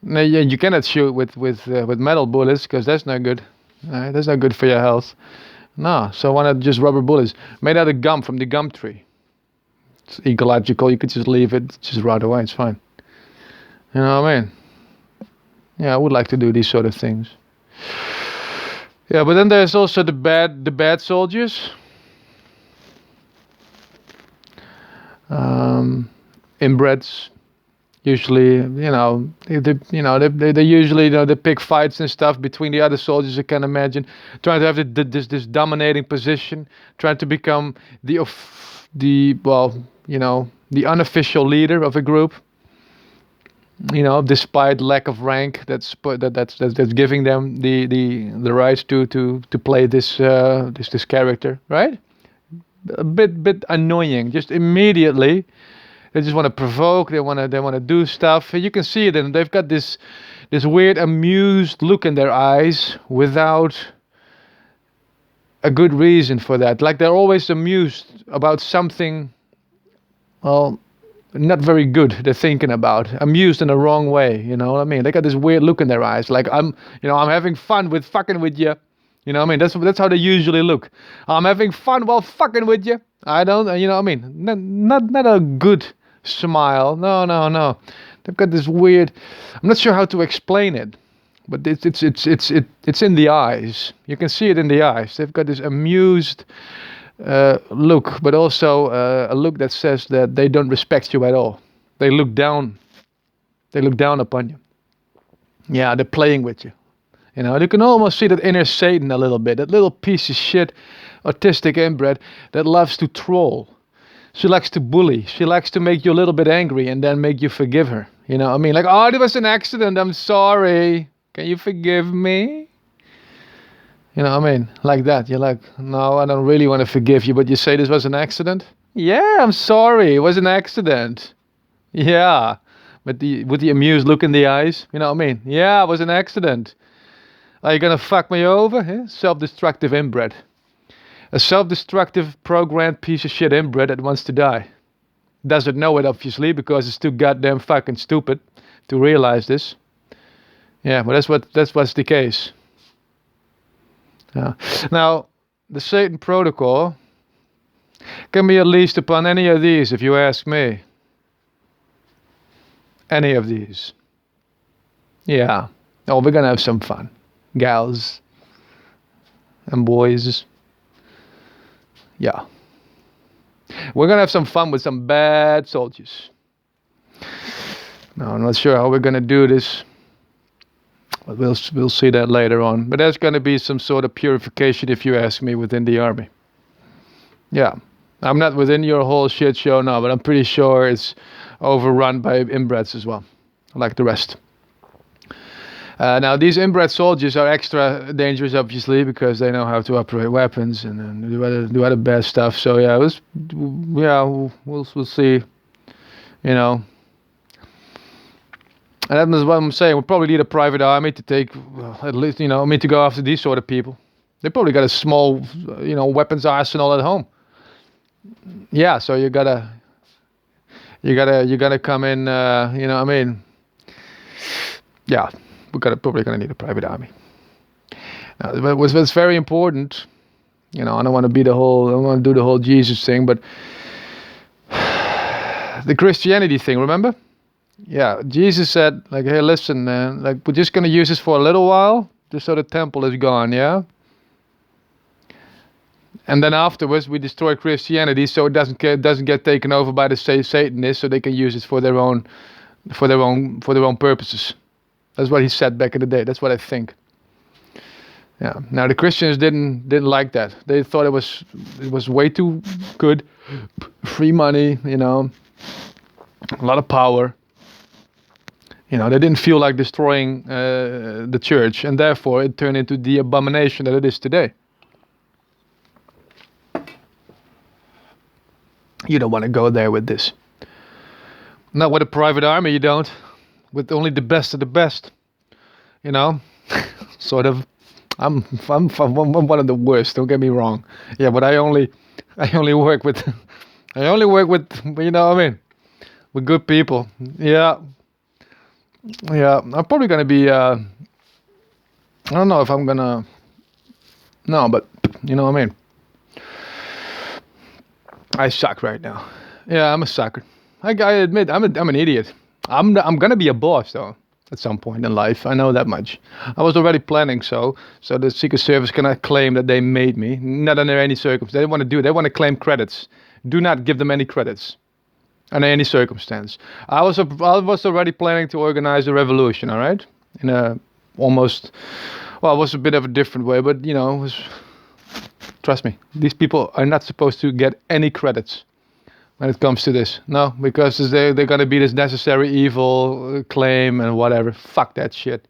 No, you cannot shoot with metal bullets because that's not good. That's not good for your health. No, so why not just rubber bullets made out of gum from the gum tree? It's ecological. You could just leave it, just rot away. It's fine. You know what I mean? Yeah, I would like to do these sort of things. Yeah, but then there's also the bad soldiers. Inbreds. Usually, they usually, they pick fights and stuff between the other soldiers. I can imagine trying to have this dominating position, trying to become the unofficial leader of a group. Despite lack of rank, that's giving them the right to play this character, right? A bit annoying. Just immediately. They just want to provoke. They want to do stuff. You can see it, and they've got this weird amused look in their eyes without a good reason for that. Like they're always amused about something, well, not very good. They're thinking about amused in the wrong way. You know what I mean? They got this weird look in their eyes. Like I'm having fun with fucking with you. You know what I mean? That's how they usually look. I'm having fun while fucking with you. I don't. You know what I mean? Not a good smile. No. They've got this weird. I'm not sure how to explain it, but it's in the eyes. You can see it in the eyes. They've got this amused look, but also a look that says that they don't respect you at all. They look down. They look down upon you. Yeah, they're playing with you. You can almost see that inner Satan a little bit. That little piece of shit, autistic inbred that loves to troll. She likes to bully. She likes to make you a little bit angry and then make you forgive her. You know what I mean? Like, oh, it was an accident. I'm sorry. Can you forgive me? You know what I mean? Like that. You're like, no, I don't really want to forgive you, but you say this was an accident? Yeah, I'm sorry. It was an accident. Yeah. But with the amused look in the eyes. You know what I mean? Yeah, it was an accident. Are you gonna fuck me over? Yeah? Self-destructive inbred. A self-destructive programmed piece of shit inbred that wants to die. Doesn't know it obviously because it's too goddamn fucking stupid to realize this. Yeah, but that's what's the case. Yeah. Now, the Satan protocol can be unleashed upon any of these, if you ask me. Any of these. Yeah. Oh, we're gonna have some fun. Gals and boys. Yeah. We're gonna have some fun with some bad soldiers. Now, I'm not sure how we're gonna do this, but we'll see that later on. But there's gonna be some sort of purification, if you ask me, within the army. Yeah. I'm not within your whole shit show now, but I'm pretty sure it's overrun by inbreds as well, like the rest. Now, these inbred soldiers are extra dangerous, obviously, because they know how to operate weapons and do other bad stuff. So yeah, we'll see. You know, and that's what I'm saying. We'll probably need a private army to take, at least, to go after these sort of people. They probably got a small, weapons arsenal at home. Yeah, so you gotta come in. You know what I mean? Yeah. We're probably gonna need a private army. Now, what's very important, I don't want to do the whole Jesus thing, but the Christianity thing, remember? Yeah, Jesus said, like, hey, listen, man, like, we're just gonna use this for a little while, just so the temple is gone, yeah? And then afterwards, we destroy Christianity, so it doesn't get taken over by the Satanists, so they can use it for their own purposes. That's what he said back in the day. That's what I think. Yeah. Now the Christians didn't like that. They thought it was way too good, free money, a lot of power. They didn't feel like destroying the church, and therefore it turned into the abomination that it is today. You don't want to go there with this. Not with a private army, you don't. With only the best of the best, sort of. I'm one of the worst. Don't get me wrong. Yeah, but I only work with I only work with, you know what I mean, with good people. Yeah, yeah. I'm probably gonna be. I don't know if I'm gonna. No, but you know what I mean. I suck right now. Yeah, I'm a sucker. I admit I'm an idiot. I'm gonna be a boss though at some point in life. I know that much. I was already planning so the Secret Service cannot claim that they made me. Not under any circumstance. They want to do. They want to claim credits. Do not give them any credits under any circumstance. I was already planning to organize a revolution. All right, in a almost. Well, it was a bit of a different way, but you know, it was. Trust me, these people are not supposed to get any credits when it comes to this. No, because they're gonna be this necessary evil claim and whatever. Fuck that shit.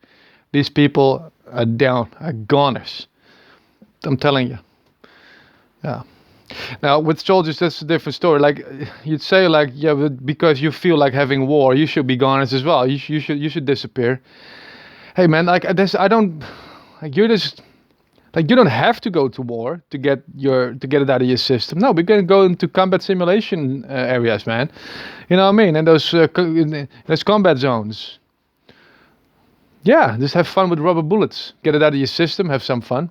These people are down, are goners. I'm telling you. Yeah. Now with soldiers, that's a different story. Like you'd say, like yeah, but because you feel like having war, you should be goners as well. You should disappear. Hey man, like this, I don't. Like you're just. Like you don't have to go to war to get it out of your system. No, we're gonna go into combat simulation areas, man. You know what I mean? And in those combat zones. Yeah, just have fun with rubber bullets. Get it out of your system. Have some fun.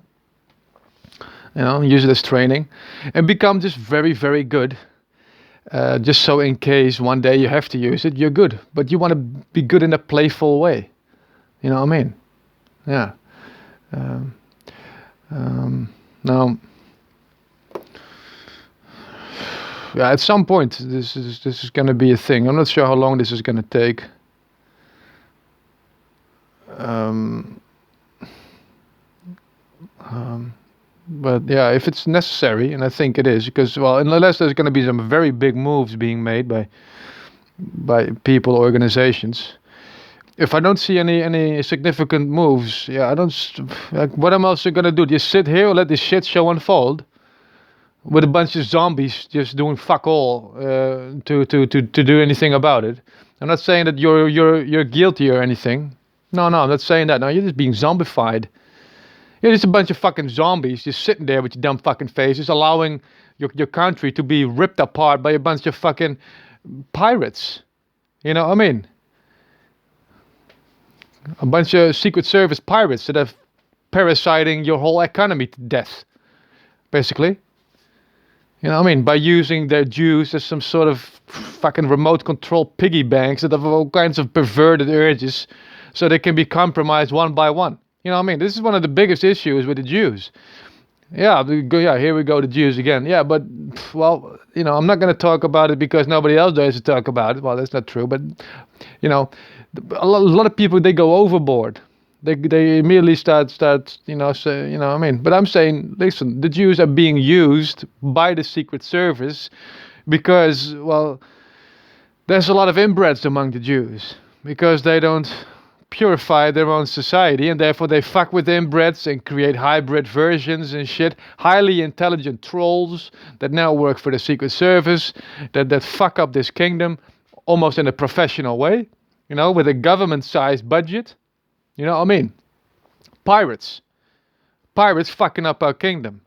You know, use it as training, and become just very, very good. Just so in case one day you have to use it, you're good. But you want to be good in a playful way. You know what I mean? Yeah. Now, yeah, at some point this is going to be a thing. I'm not sure how long this is going to take. But yeah, if it's necessary, and I think it is, because well, unless there's going to be some very big moves being made by people, organizations. If I don't see any significant moves, yeah, I don't. Like, what am I also gonna do? Just sit here or let this shit show unfold with a bunch of zombies just doing fuck all to do anything about it? I'm not saying that you're guilty or anything. No, I'm not saying that. No, you're just being zombified. You're just a bunch of fucking zombies just sitting there with your dumb fucking faces, allowing your country to be ripped apart by a bunch of fucking pirates. You know what I mean? A bunch of Secret Service pirates that are parasiting your whole economy to death, basically. You know what I mean? By using their Jews as some sort of fucking remote control piggy banks that have all kinds of perverted urges so they can be compromised one by one. You know what I mean? This is one of the biggest issues with the Jews. Yeah, here we go, the Jews again. Yeah, but, well, you know, I'm not going to talk about it because nobody else dares to talk about it. Well, that's not true, but, you know, a lot of people, they go overboard. They immediately start you know, say, you know what I mean? But I'm saying, listen, the Jews are being used by the Secret Service because, well, there's a lot of inbreds among the Jews because they don't purify their own society, and therefore they fuck with inbreds and create hybrid versions and shit. Highly intelligent trolls that now work for the Secret Service that fuck up this kingdom almost in a professional way, you know, with a government-sized budget. You know what I mean? Pirates fucking up our kingdom.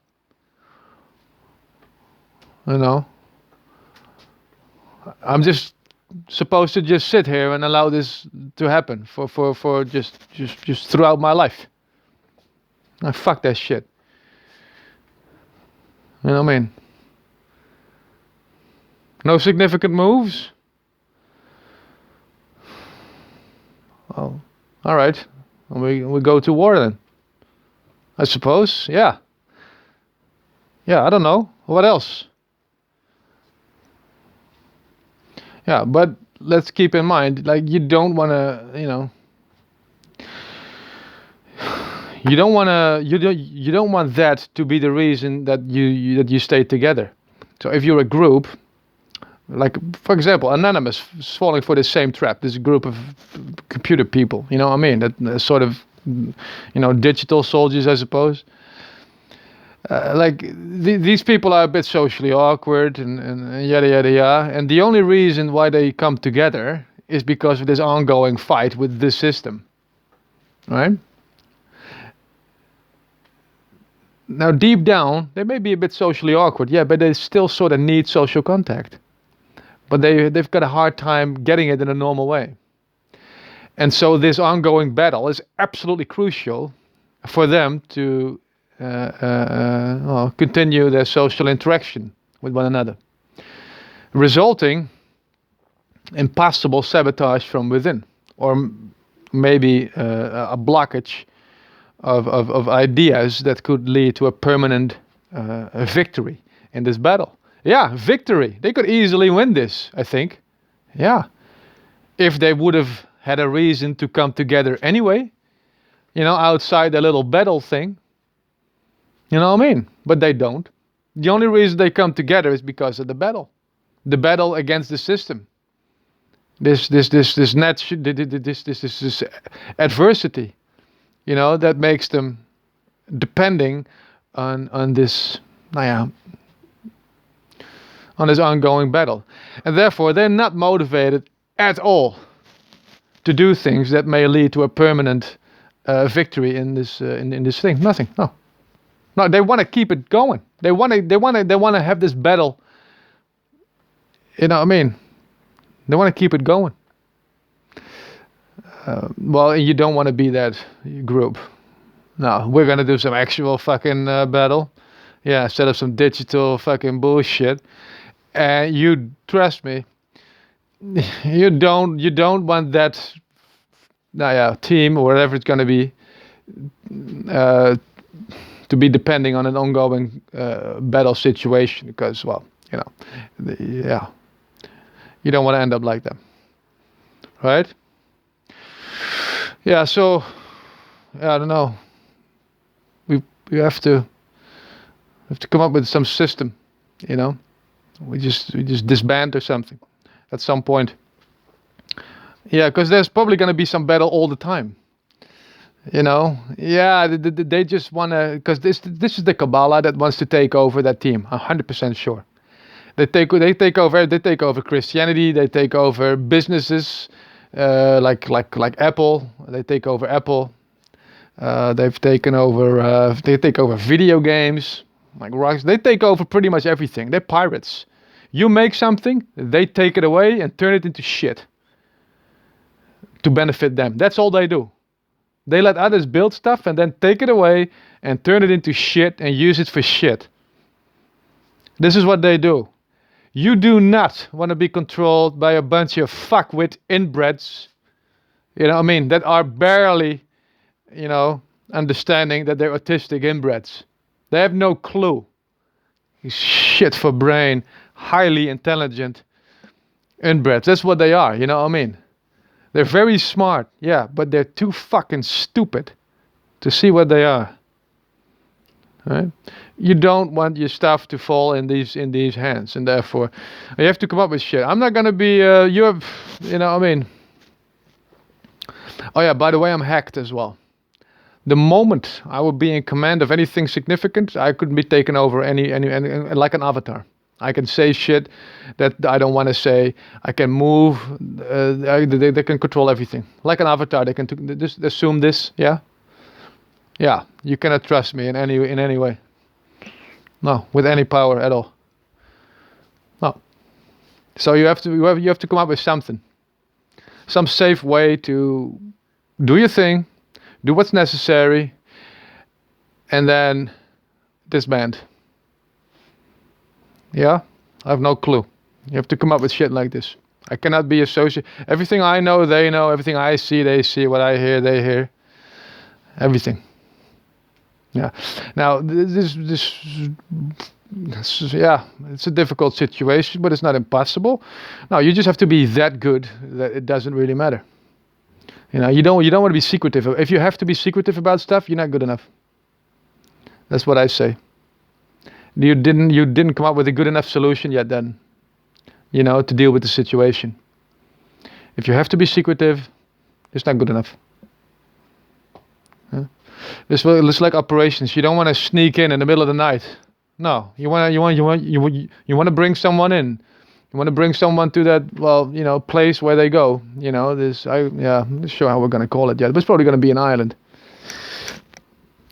You know, I'm just supposed to just sit here and allow this to happen for just throughout my life. Now, fuck that shit. You know what I mean? No significant moves? Well, all right. We go to war then. I suppose. Yeah. Yeah, I don't know. What else? Yeah, but let's keep in mind, like, you don't want to, you know, you don't want that to be the reason that you stay together. So if you're a group, like for example, Anonymous is falling for the same trap. This group of computer people, you know what I mean? That sort of, you know, digital soldiers, I suppose. Like these people are a bit socially awkward and yada yada yada, and the only reason why they come together is because of this ongoing fight with this system, right? Now, deep down, they may be a bit socially awkward, yeah, but they still sort of need social contact. But they've got a hard time getting it in a normal way. And so this ongoing battle is absolutely crucial for them to continue their social interaction with one another, resulting in possible sabotage from within, or maybe a blockage of ideas that could lead to a permanent victory in this battle. Yeah, victory. They could easily win this, I think. Yeah. If they would have had a reason to come together anyway, outside the little battle thing. You know what I mean? But they don't. The only reason they come together is because of the battle. The battle against the system. This adversity, that makes them depending on this, on this ongoing battle, and therefore they're not motivated at all to do things that may lead to a permanent victory in this in this thing. Nothing. No. They want to keep it going. They want to have this battle. You know what I mean? They want to keep it going. Well, you don't want to be that group. No, we're gonna do some actual fucking battle. Yeah, instead of some digital fucking bullshit. And you trust me, you don't want that team or whatever it's gonna be to be depending on an ongoing battle situation, because, well, you don't want to end up like that, right? Yeah, so I don't know. We have to come up with some system, We just disband or something at some point. Yeah, because there's probably going to be some battle all the time. Yeah, they just want to, because this is the Kabbalah that wants to take over that team. 100% sure. They take over Christianity. They take over businesses, like Apple. They take over Apple. They take over video games, like rocks. They take over pretty much everything. They're pirates. You make something, they take it away and turn it into shit to benefit them. That's all they do. They let others build stuff and then take it away and turn it into shit and use it for shit. This is what they do. You do not want to be controlled by a bunch of fuckwit inbreds, that are barely, understanding that they're autistic inbreds. They have no clue. These shit for brain, highly intelligent inbreds. That's what they are, They're very smart, yeah, but they're too fucking stupid to see what they are. Right? You don't want your stuff to fall in these hands, and therefore you have to come up with shit. I'm not gonna be Oh yeah, by the way, I'm hacked as well. The moment I will be in command of anything significant, I could be taken over any like an avatar. I can say shit that I don't want to say. I can move. They can control everything. Like an avatar, they can just assume this. Yeah. Yeah. You cannot trust me in any way. No, with any power at all. No. So you have to come up with something, some safe way to do your thing, do what's necessary, and then disband. Yeah, I have no clue. You have to come up with shit like this. I cannot be associated. Everything I know, they know. Everything I see, they see. What I hear, they hear. Everything. Yeah. Now, this yeah, it's a difficult situation, but it's not impossible. No, you just have to be that good that it doesn't really matter. You don't want to be secretive. If you have to be secretive about stuff, you're not good enough. That's what I say. You didn't come up with a good enough solution yet then, to deal with the situation. If you have to be secretive, it's not good enough. It's like operations. You don't want to sneak in the middle of the night. No, you want to bring someone in. You want to bring someone to that place where they go. I'm not sure how we're gonna call it yet, but it's probably gonna be an island.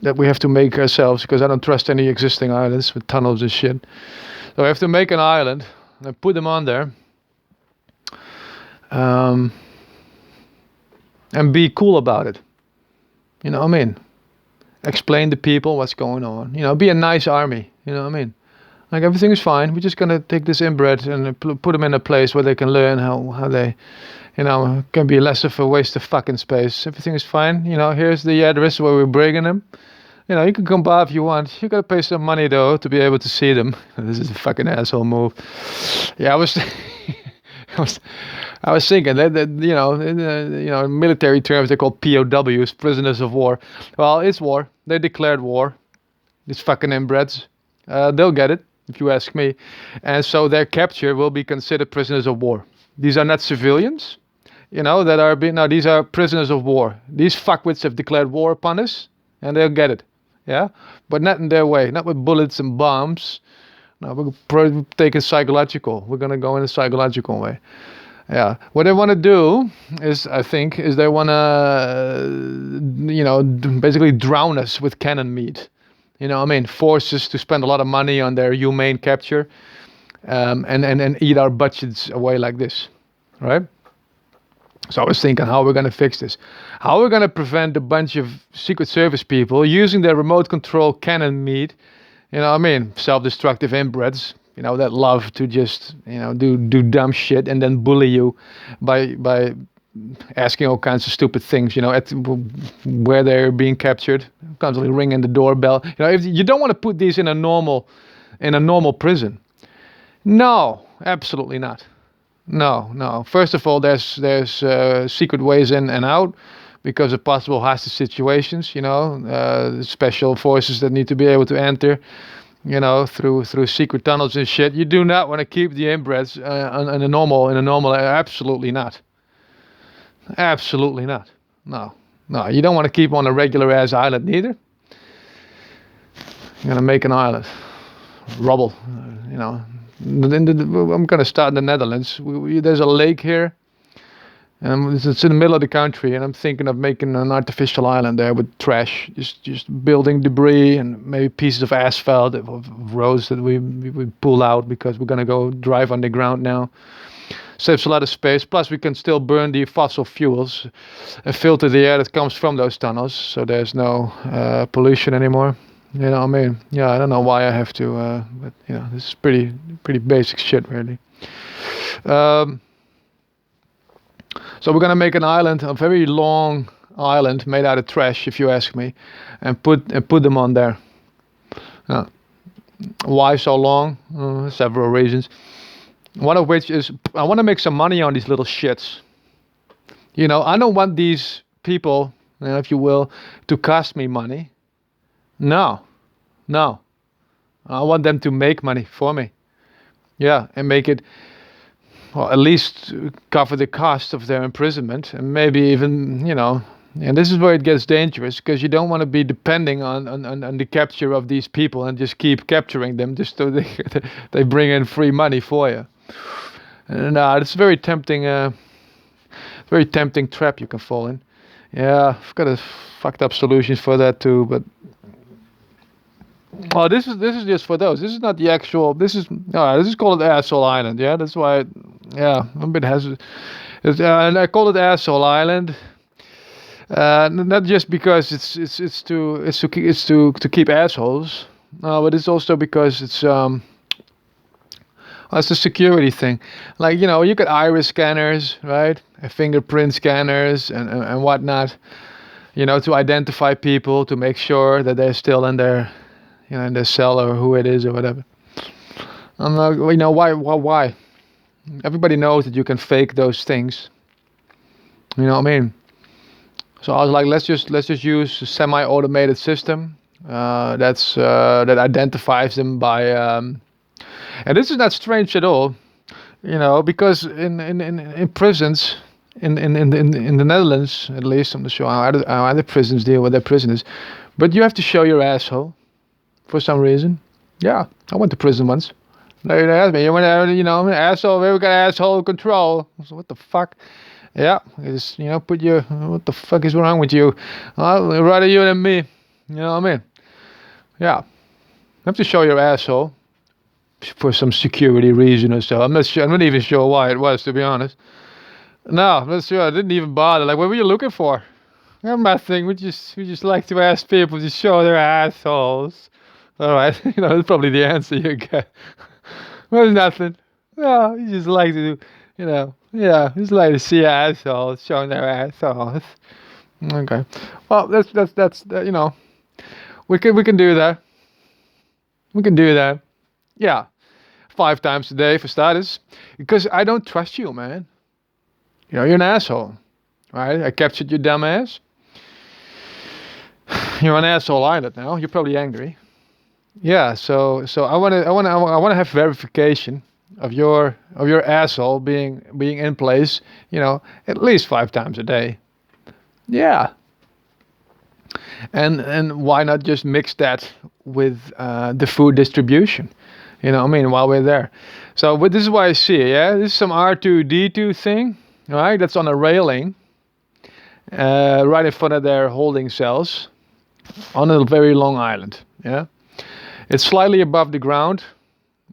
that we have to make ourselves, because I don't trust any existing islands with tunnels and shit. So we have to make an island and put them on there, um, and be cool about it. You know what I mean? Explain to people what's going on. You know, be a nice army. You know what I mean? Like, everything is fine. We're just gonna take this inbred and put them in a place where they can learn how they, you know, can be less of a waste of fucking space. Everything is fine. You know, here's the address where we're bringing them. You know, you can come by if you want. You gotta pay some money though to be able to see them. This is a fucking asshole move. Yeah, I was, I was thinking that you know, in military terms they're called POWs, prisoners of war. Well, it's war. They declared war. These fucking inbreds. They'll get it, if you ask me. And so their capture will be considered prisoners of war. These are not civilians, you know, that are being. No, these are prisoners of war. These fuckwits have declared war upon us, and they'll get it. Yeah, but not in their way, not with bullets and bombs. No, we're taking psychological. We're gonna go in a psychological way. Yeah, what they want to do is, I think, is they want to, you know, basically drown us with cannon meat. You know what I mean? Force us to spend a lot of money on their humane capture, and eat our budgets away like this, right? So I was thinking how we're going to fix this. How we're going to prevent a bunch of Secret Service people using their remote control cannon meat, you know what I mean? Self-destructive inbreds, you know, that love to just, you know, do dumb shit and then bully you by asking all kinds of stupid things, you know, at where they're being captured, constantly ringing the doorbell. You know, if you don't want to put these in a normal prison. No, absolutely not. No. First of all, there's secret ways in and out because of possible hostage situations. You know, special forces that need to be able to enter. You know, through secret tunnels and shit. You do not want to keep the inbreds in a normal. Absolutely not. Absolutely not. No. You don't want to keep on a regular ass island neither. You're gonna make an island, rubble. You know. I'm going to start in the Netherlands. There's a lake here, and it's in the middle of the country, and I'm thinking of making an artificial island there with trash, just building debris and maybe pieces of asphalt, of roads that we pull out because we're going to go drive underground now. Saves a lot of space, plus we can still burn the fossil fuels and filter the air that comes from those tunnels, so there's no pollution anymore. You know what I mean? Yeah, I don't know why I have to, but you know, this is pretty basic shit, really. So we're gonna make an island, a very long island made out of trash, if you ask me, and put them on there. Why so long? Several reasons. One of which is I want to make some money on these little shits. You know, I don't want these people, you know, if you will, to cost me money. No. I want them to make money for me. Yeah, and make it, well, at least cover the cost of their imprisonment, and maybe even, you know, and this is where it gets dangerous, because you don't want to be depending on the capture of these people and just keep capturing them just so they bring in free money for you. And it's a very tempting trap you can fall in. Yeah, I've got a fucked up solutions for that too, but well, this is just for those. This is not the actual. This is called Asshole Island. Yeah, that's why. I'm a bit hesitant. And I call it Asshole Island. Not just because it's to keep assholes. No, but it's also because it's a security thing. Like, you know, you got iris scanners, right? And fingerprint scanners and whatnot. You know, to identify people, to make sure that they're still in their, you know, in their cell or who it is or whatever. I'm like, you know, why? Everybody knows that you can fake those things. You know what I mean? So I was like, let's just use a semi-automated system that identifies them by. And this is not strange at all, you know, because in prisons, in the Netherlands at least, I'm not sure how other prisons deal with their prisoners, but you have to show your asshole for some reason. Yeah, I went to prison once. They asked me, you know, asshole, we got asshole control. I said, what the fuck? Yeah, just, you know, what the fuck is wrong with you? Well, rather you than me. You know what I mean? Yeah. You have to show your asshole for some security reason or so. I'm not sure. I'm not even sure why it was, to be honest. No, I'm not sure. I didn't even bother. Like, what were you looking for? Nothing. We just like to ask people to show their assholes. All right. That's probably the answer you get. Well, nothing. No, you just like to do. Yeah, just like to see assholes showing their assholes. Okay. Well, that's. We can do that. We can do that. Yeah. 5 times a day for starters. Because I don't trust you, man. You're an asshole. Right? I captured your dumb ass. You're on asshole island now. You're probably angry. Yeah, so I wanna have verification of your asshole being in place, at least 5 times a day. Yeah. And why not just mix that with the food distribution? I mean, while we're there. So this is why I see it, yeah? This is some R2D2 thing, right? That's on a railing, right in front of their holding cells on a very long island, yeah? It's slightly above the ground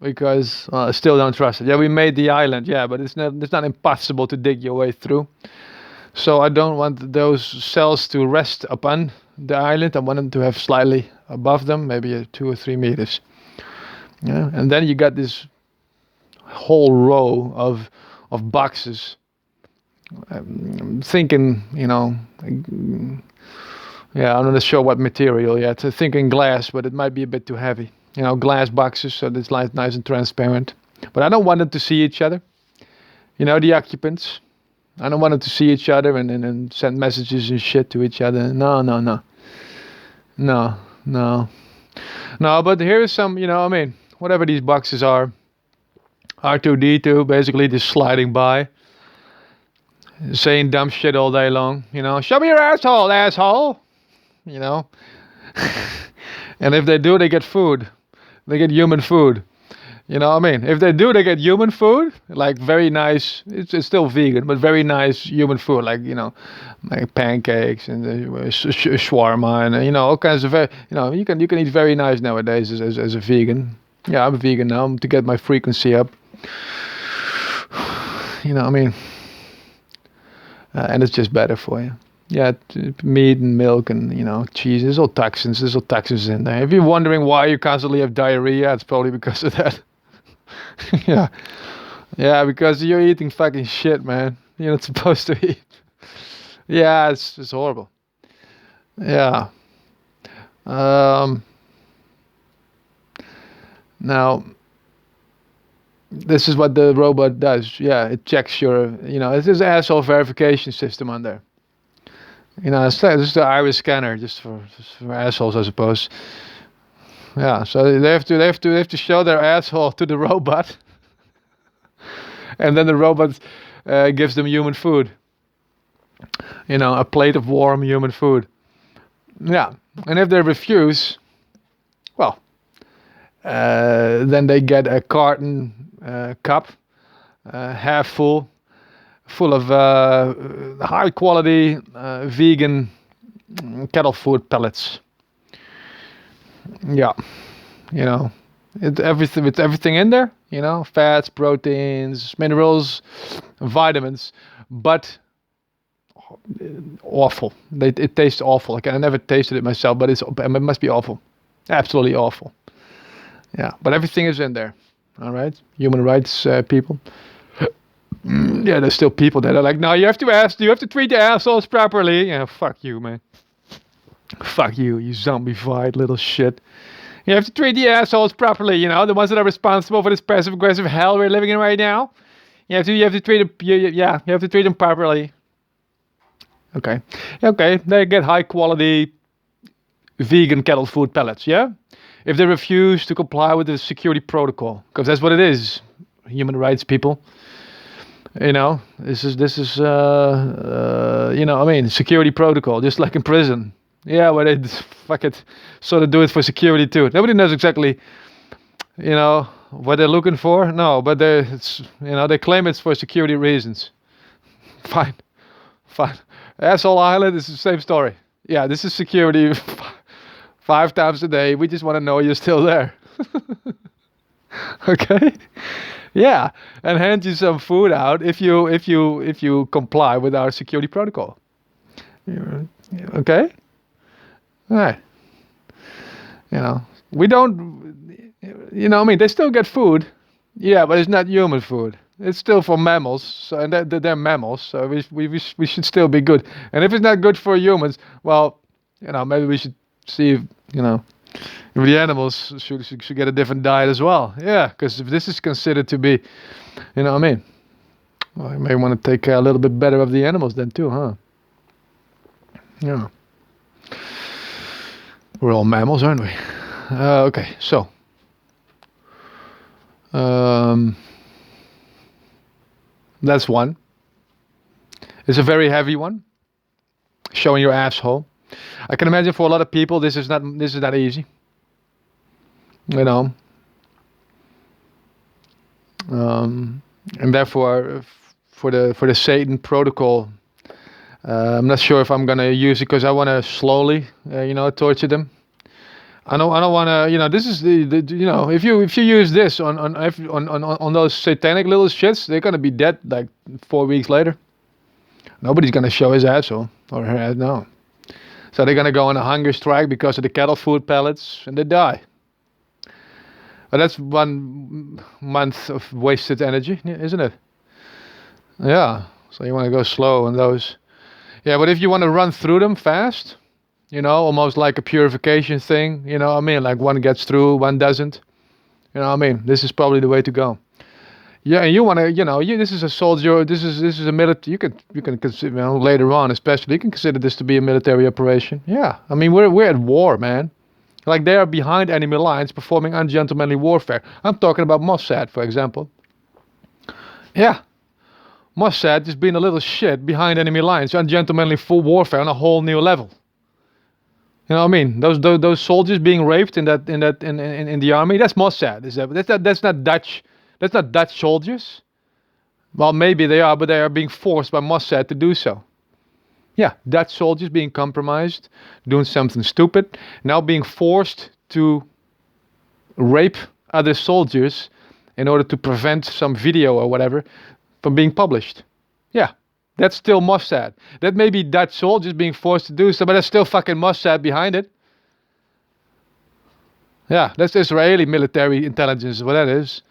because I still don't trust it. Yeah, we made the island, yeah, but it's not impossible to dig your way through. So I don't want those cells to rest upon the island. I want them to have slightly above them, maybe 2 or 3 meters. Yeah, and then you got this whole row of boxes. I'm thinking, yeah, I'm not sure what material yet. I'm thinking glass, but it might be a bit too heavy. Glass boxes, so it's nice and transparent. But I don't want them to see each other. The occupants. I don't want them to see each other and send messages and shit to each other. No, no, no. No, no. No, but here is some, I mean, whatever these boxes are. R2D2, basically just sliding by. Saying dumb shit all day long. Show me your asshole, asshole. And if they do, they get food. They get human food. You know what I mean? If they do, they get human food, like very nice. It's still vegan, but very nice human food, like like pancakes and shawarma and all kinds of you can eat very nice nowadays as a vegan. Yeah, I'm a vegan now to get my frequency up. I mean, and it's just better for you. Yeah, meat and milk and cheese. There's all toxins. There's all toxins in there. If you're wondering why you constantly have diarrhea, it's probably because of that. Yeah, yeah, because you're eating fucking shit, man. You're not supposed to eat. Yeah, it's horrible. Yeah. Now, this is what the robot does. Yeah, it checks your. It's this asshole verification system on there. It's just the iris scanner, just for assholes, I suppose. Yeah, so they have to show their asshole to the robot, and then the robot gives them human food. A plate of warm human food. Yeah, and if they refuse, well, then they get a carton cup, half full of high quality vegan cattle food pellets. Yeah, it's everything in there. Fats, proteins, minerals, vitamins, but awful. It tastes awful. Like I never tasted it myself, but it must be awful, absolutely awful. Yeah, but everything is in there. All right, human rights people. Yeah, there's still people that are like, no, you have to treat the assholes properly. Yeah, fuck you, man. Fuck you, you zombified little shit. You have to treat the assholes properly, the ones that are responsible for this passive aggressive hell we're living in right now. You have to treat them. You have to treat them properly. Okay, they get high quality vegan cattle food pellets. Yeah, if they refuse to comply with the security protocol, because that's what it is, human rights people. This is I mean, security protocol, just like in prison. Yeah, where they sort of do it for security too. Nobody knows exactly, what they're looking for. No, but they claim it's for security reasons. Fine. Asshole Island is the same story. Yeah, this is security. 5 times a day. We just want to know you're still there. Okay? Yeah, and hand you some food out if you comply with our security protocol. Okay? All right. We don't, I mean, they still get food. Yeah, but it's not human food. It's still for mammals, so, and they're mammals, so we should still be good. And if it's not good for humans, well, maybe we should see if the animals should get a different diet as well. Yeah, because if this is considered to be, what I mean, well, you may want to take care a little bit better of the animals then too, huh? Yeah. We're all mammals, aren't we? Okay, so. That's one. It's a very heavy one. Showing your asshole. I can imagine for a lot of people this is not easy. And therefore, for the Satan protocol, I'm not sure if I'm gonna use it because I want to slowly, torture them. I don't want to. This is the if you use this on those satanic little shits, they're gonna be dead like 4 weeks later. Nobody's gonna show his asshole or her ass, no. So they're gonna go on a hunger strike because of the cattle food pellets, and they die. But that's 1 month of wasted energy, isn't it? Yeah. So you want to go slow on those. Yeah, but if you want to run through them fast, almost like a purification thing, what I mean? Like one gets through, one doesn't. What I mean? This is probably the way to go. Yeah, and you want to, this is a soldier, this is a military, you can consider, later on especially, you can consider this to be a military operation. Yeah, I mean, we're at war, man. Like they are behind enemy lines performing ungentlemanly warfare. I'm talking about Mossad, for example. Yeah. Mossad is being a little shit behind enemy lines, ungentlemanly full warfare on a whole new level. You know what I mean? Those soldiers being raped in the army, that's Mossad. That's not Dutch. That's not Dutch soldiers. Well, maybe they are, but they are being forced by Mossad to do so. Yeah, Dutch soldiers being compromised, doing something stupid, now being forced to rape other soldiers in order to prevent some video or whatever from being published. Yeah, that's still Mossad. That may be Dutch soldiers being forced to do so, but that's still fucking Mossad behind it. Yeah, that's Israeli military intelligence, what that is.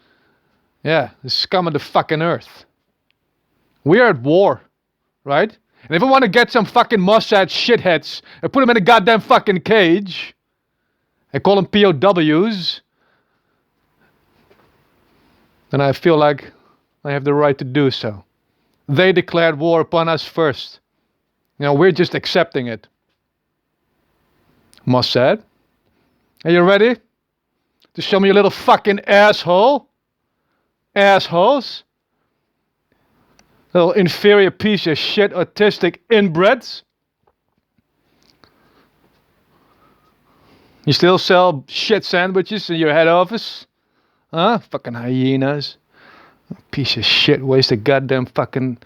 Yeah, the scum of the fucking earth. We are at war, right? And if I want to get some fucking Mossad shitheads and put them in a goddamn fucking cage and call them POWs, then I feel like I have the right to do so. They declared war upon us first. We're just accepting it. Mossad, are you ready to show me your little fucking asshole? Assholes? Little inferior piece of shit, autistic inbreds. You still sell shit sandwiches in your head office? Huh? Fucking hyenas. Piece of shit, waste of goddamn fucking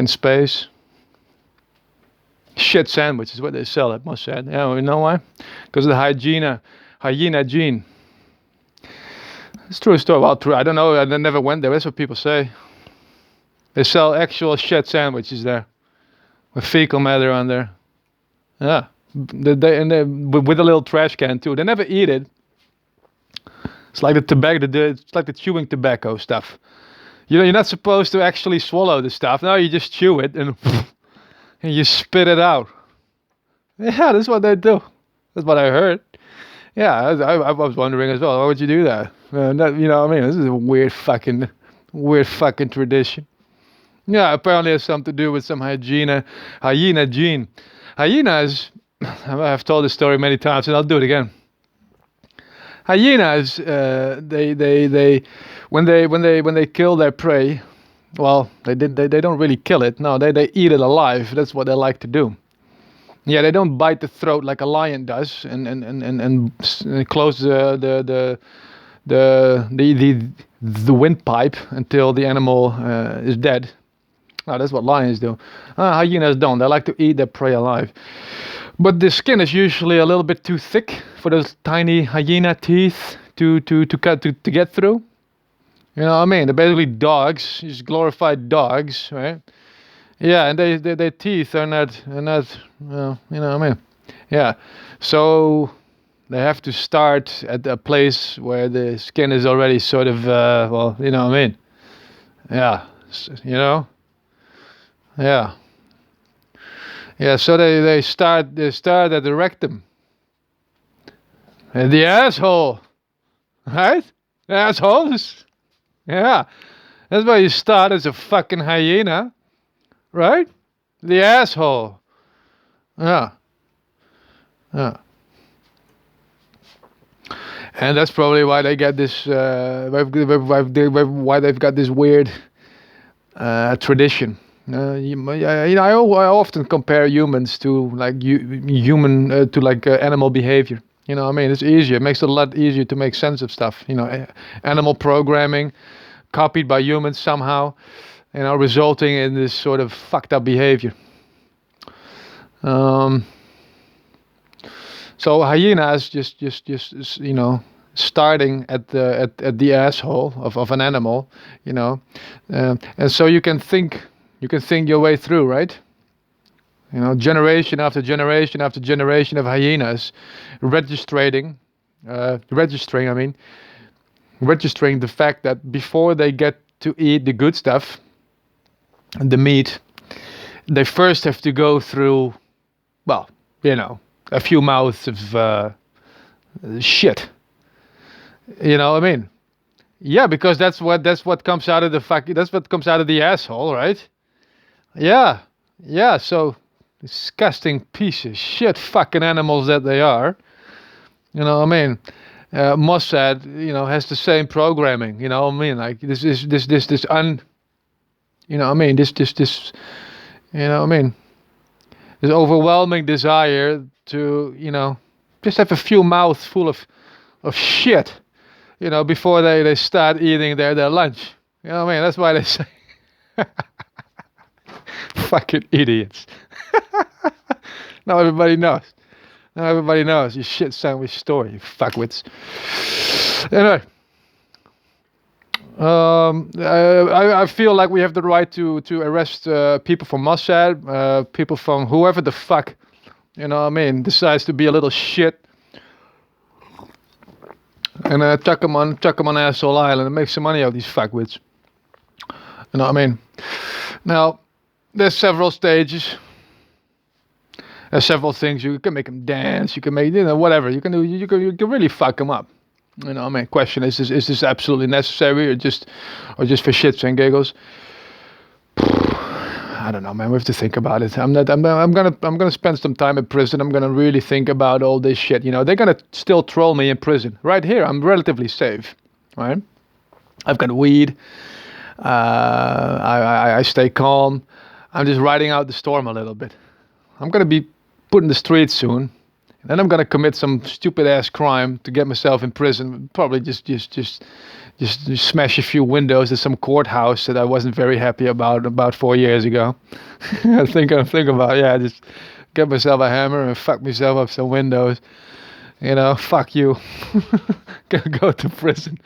space. Shit sandwiches, what they sell at Mossad. Yeah, you know why? Because of the hyena gene. It's true story. Well, true. I don't know. I never went there. That's what people say. They sell actual shit sandwiches there, with fecal matter on there. Yeah, with a little trash can too. They never eat it. It's like the tobacco. It's like the chewing tobacco stuff. You're not supposed to actually swallow the stuff. No, you just chew it and you spit it out. Yeah, that's what they do. That's what I heard. Yeah, I was wondering as well. Why would you do that? What I mean? This is a weird fucking tradition. Yeah, apparently it has something to do with some hyena gene. Hyenas, I've told this story many times and I'll do it again. Hyenas, when they kill their prey, well, they don't really kill it. No, they eat it alive. That's what they like to do. Yeah, they don't bite the throat like a lion does and close the windpipe until the animal is dead. Oh, that's what lions do. Hyenas don't. They like to eat their prey alive. But the skin is usually a little bit too thick for those tiny hyena teeth to get through. You know what I mean? They're basically dogs, just glorified dogs, right? Yeah, and their teeth are not you know what I mean? Yeah, so they have to start at a place where the skin is already sort of well, you know what I mean? Yeah, you know, yeah, yeah. So they start at the rectum, and the asshole, right? The assholes. Yeah, that's why you start as a fucking hyena, right? The asshole. Yeah, yeah. And that's probably why they get this. Why they've got this weird tradition. I often compare humans to like human to like animal behavior. You know, what I mean, it's easier. It makes it a lot easier to make sense of stuff. You know, animal programming copied by humans somehow, resulting in this sort of fucked up behavior. Um, So hyenas just starting at the asshole of an animal, and so you can think your way through, right? Generation after generation after generation of hyenas registering. I mean, registering the fact that before they get to eat the good stuff, the meat, they first have to go through, well, a few mouths of shit. You know what I mean? Yeah, because that's what comes out of that's what comes out of the asshole, right? Yeah, yeah. So disgusting piece of shit, fucking animals that they are. You know what I mean? Mossad, has the same programming. You know what I mean? Like you know what I mean? You know what I mean? This overwhelming desire to, just have a few mouths full of shit, before they start eating their lunch. You know what I mean? That's why they say fucking idiots. Now everybody knows. Now everybody knows your shit sandwich story, you fuckwits. Anyway, I feel like we have the right to arrest people from Mossad, people from whoever the fuck, what I mean, decides to be a little shit, and chuck them on Asshole Island and make some money out of these fuckwits. You know what I mean? Now, there's several stages. There's several things. You can make them dance. You can make, whatever. You can do. You can really fuck them up. You know what I mean? Question is this absolutely necessary or just for shits and giggles? I don't know, man. We have to think about it. I'm gonna spend some time in prison. I'm gonna really think about all this shit. They're gonna still troll me in prison. Right here, I'm relatively safe. Right? I've got weed. I stay calm. I'm just riding out the storm a little bit. I'm gonna be put in the streets soon. And then I'm gonna commit some stupid ass crime to get myself in prison. Probably just smash a few windows at some courthouse that I wasn't very happy about 4 years ago. I think about, just get myself a hammer and fuck myself up some windows. Fuck you. Go to prison.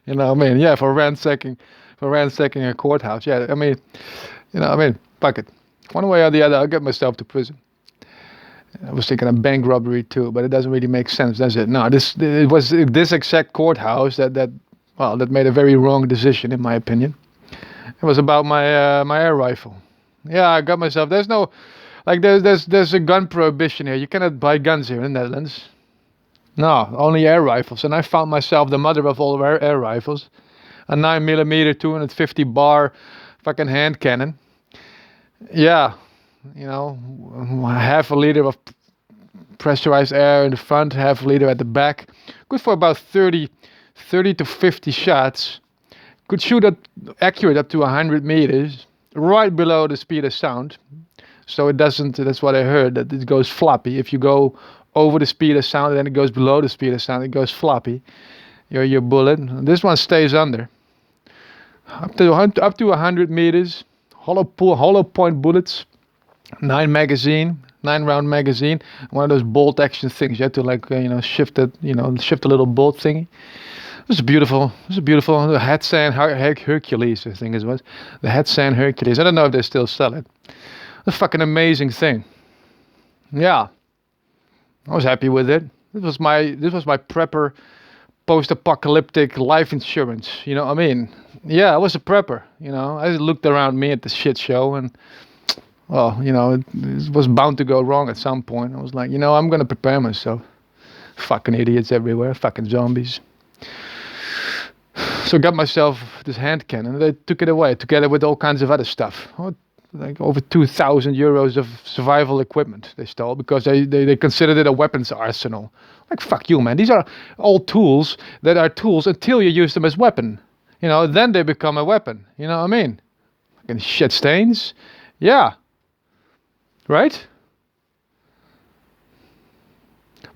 You know what I mean? Yeah, for ransacking a courthouse. Yeah, I mean, fuck it. One way or the other, I'll get myself to prison. I was thinking of bank robbery too, but it doesn't really make sense, does it? No, it was this exact courthouse that made a very wrong decision, in my opinion. It was about my air rifle. Yeah, I got myself. There's no, like, there's a gun prohibition here. You cannot buy guns here in the Netherlands. No, only air rifles. And I found myself the mother of all air rifles, a 9mm 250 bar fucking hand cannon. Yeah. Half a liter of pressurized air in the front, half a liter at the back. Good for about 30 to 50 shots. Could shoot accurate up to 100 meters, right below the speed of sound. So it doesn't, that's what I heard, that it goes floppy. If you go over the speed of sound and then it goes below the speed of sound, it goes floppy. Your bullet. This one stays under. Up to 100 meters, hollow point bullets. 9 magazine, 9-round magazine, one of those bolt action things. You had to like shift it, shift a little bolt thingy. It was beautiful. It was beautiful. The Hatsan Hercules, I think it was. The Hatsan Hercules. I don't know if they still sell it. A fucking amazing thing. Yeah, I was happy with it. This was my prepper, post-apocalyptic life insurance. You know what I mean? Yeah, I was a prepper. I just looked around me at the shit show, and well, it was bound to go wrong at some point. I was like, I'm gonna prepare myself. Fucking idiots everywhere. Fucking zombies. So I got myself this hand cannon. They took it away together with all kinds of other stuff. Like over 2,000 euros of survival equipment they stole because they considered it a weapons arsenal. Like, fuck you, man. These are all tools that are tools until you use them as weapon. Then they become a weapon. You know what I mean? Fucking shit stains. Yeah. Right?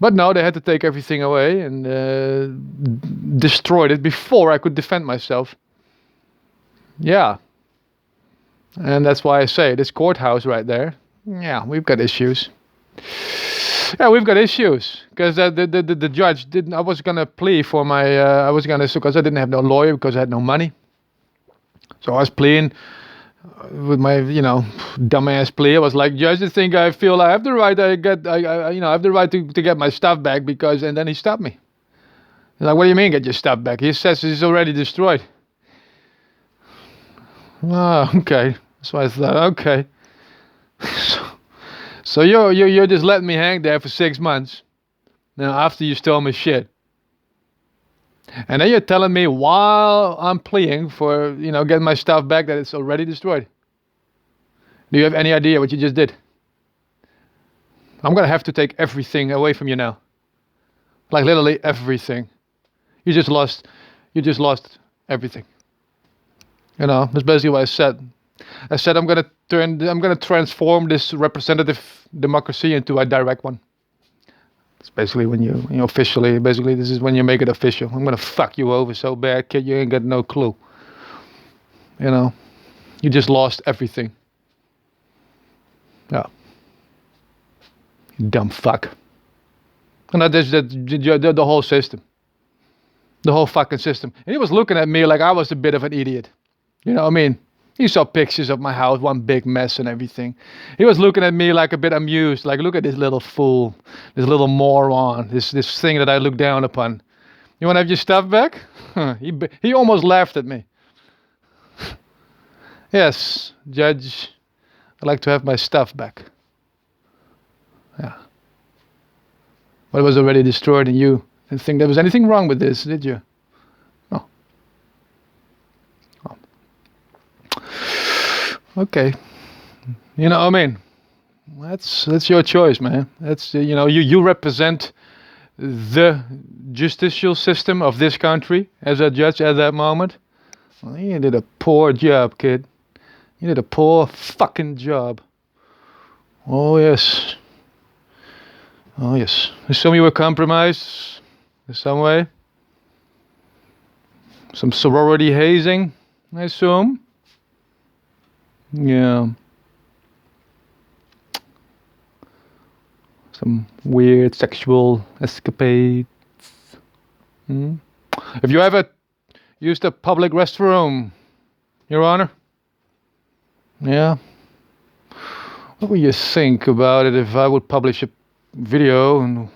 But no, they had to take everything away and destroyed it before I could defend myself. Yeah. And that's why I say this courthouse right there. Yeah, we've got issues. Yeah, we've got issues because the judge didn't. I was gonna plea for my. Because I didn't have no lawyer because I had no money. So I was pleading with my dumbass plea. I was like, Judge, I think I feel I have the right. I have the right to get my stuff back because. And then he stopped me. He's like, what do you mean get your stuff back? He says it's already destroyed. Oh, okay. So I thought, okay. So you're just letting me hang there for 6 months. Now after you stole my shit. And then you're telling me while I'm pleading for, getting my stuff back that it's already destroyed. Do you have any idea what you just did? I'm gonna have to take everything away from you now. Like literally everything. You just lost everything. That's basically what I said. I said I'm gonna transform this representative democracy into a direct one. It's basically when you officially, this is when you make it official. I'm gonna fuck you over so bad, kid, you ain't got no clue. You just lost everything. Yeah. You dumb fuck. And that's the whole system. The whole fucking system. And he was looking at me like I was a bit of an idiot. You know what I mean? He saw pictures of my house, one big mess and everything. He was looking at me like a bit amused, like, look at this little fool, this little moron, this thing that I look down upon. You want to have your stuff back? He almost laughed at me. Yes, Judge, I'd like to have my stuff back. Yeah. But it was already destroyed and you didn't think there was anything wrong with this, did you? No. Oh. Okay. You know what I mean? That's your choice, man. That's you represent the justicial system of this country as a judge at that moment. Well, you did a poor job, kid. You did a poor fucking job. Oh yes. Oh yes. I assume you were compromised in some way. Some sorority hazing, I assume. Yeah. Some weird sexual escapades. Have you ever used a public restroom, Your Honor? Yeah. What would you think about it if I would publish a video in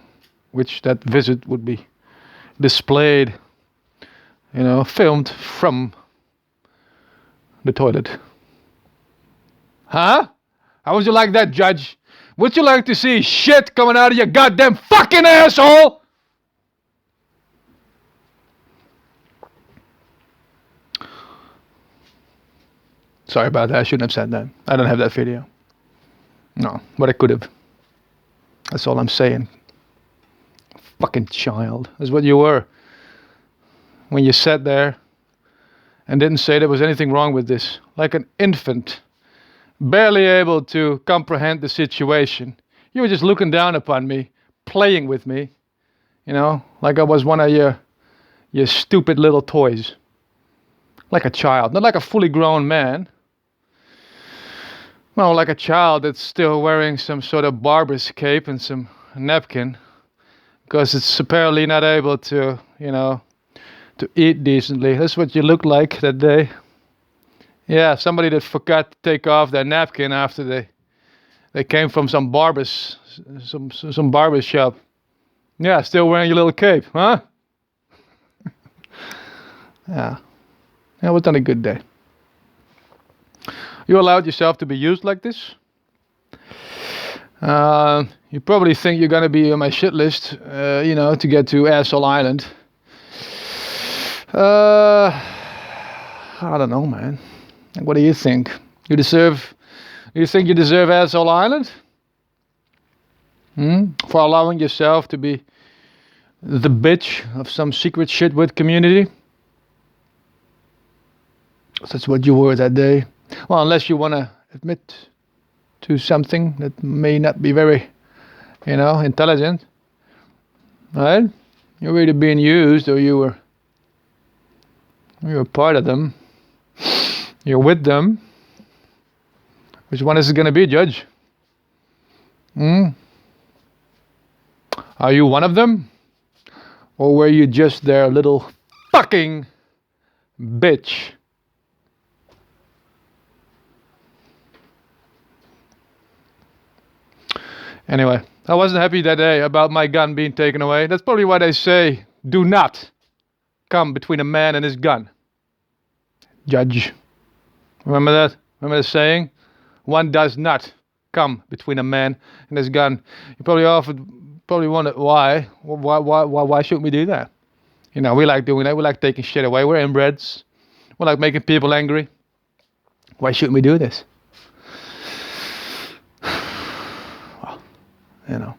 which that visit would be displayed, filmed from the toilet? Huh? How would you like that, Judge? Would you like to see shit coming out of your goddamn fucking asshole? Sorry about that. I shouldn't have said that. I don't have that video. No, but I could have. That's all I'm saying. Fucking child. That's what you were. When you sat there and didn't say there was anything wrong with this. Like an infant. Barely able to comprehend the situation. You were just looking down upon me. Playing with me. Like I was one of your stupid little toys. Like a child. Not like a fully grown man. Well, like a child that's still wearing some sort of barber's cape and some napkin because it's apparently not able to, to eat decently. That's what you look like that day. Yeah, somebody that forgot to take off their napkin after they came from some barber shop. Yeah, still wearing your little cape, huh? Yeah, yeah, it was not a good day. You allowed yourself to be used like this? You probably think you're gonna be on my shit list, to get to Asshole Island. I don't know, man. What do you think? You think you deserve Asshole Island? For allowing yourself to be the bitch of some secret shitwit community? That's what you were that day. Well, unless you want to admit to something that may not be very, intelligent. Right? You're either being used or you were part of them. You're with them. Which one is it going to be, Judge? Are you one of them? Or were you just their little fucking bitch? Anyway, I wasn't happy that day about my gun being taken away. That's probably why they say, do not come between a man and his gun. Judge. Remember that? Remember the saying? One does not come between a man and his gun. You probably wondered why. Why shouldn't we do that? We like doing that. We like taking shit away. We're inbreds. We like making people angry. Why shouldn't we do this? Well,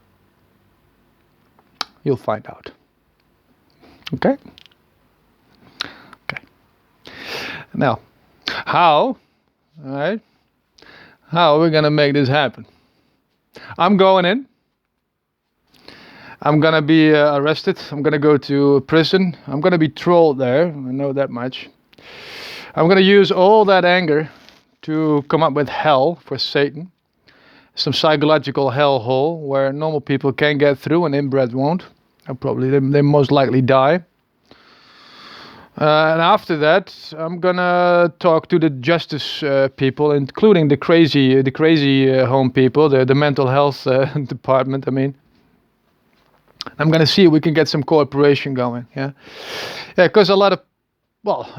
you'll find out. Okay? Okay. Now, how are we going to make this happen? I'm going in. I'm going to be arrested. I'm going to go to prison. I'm going to be trolled there. I know that much. I'm going to use all that anger to come up with hell for Satan. Some psychological hellhole where normal people can get through and inbred won't. They most likely die. And after that, I'm gonna talk to the justice people, including the crazy home people, the mental health department. I mean, I'm gonna see if we can get some cooperation going. Yeah, because a lot of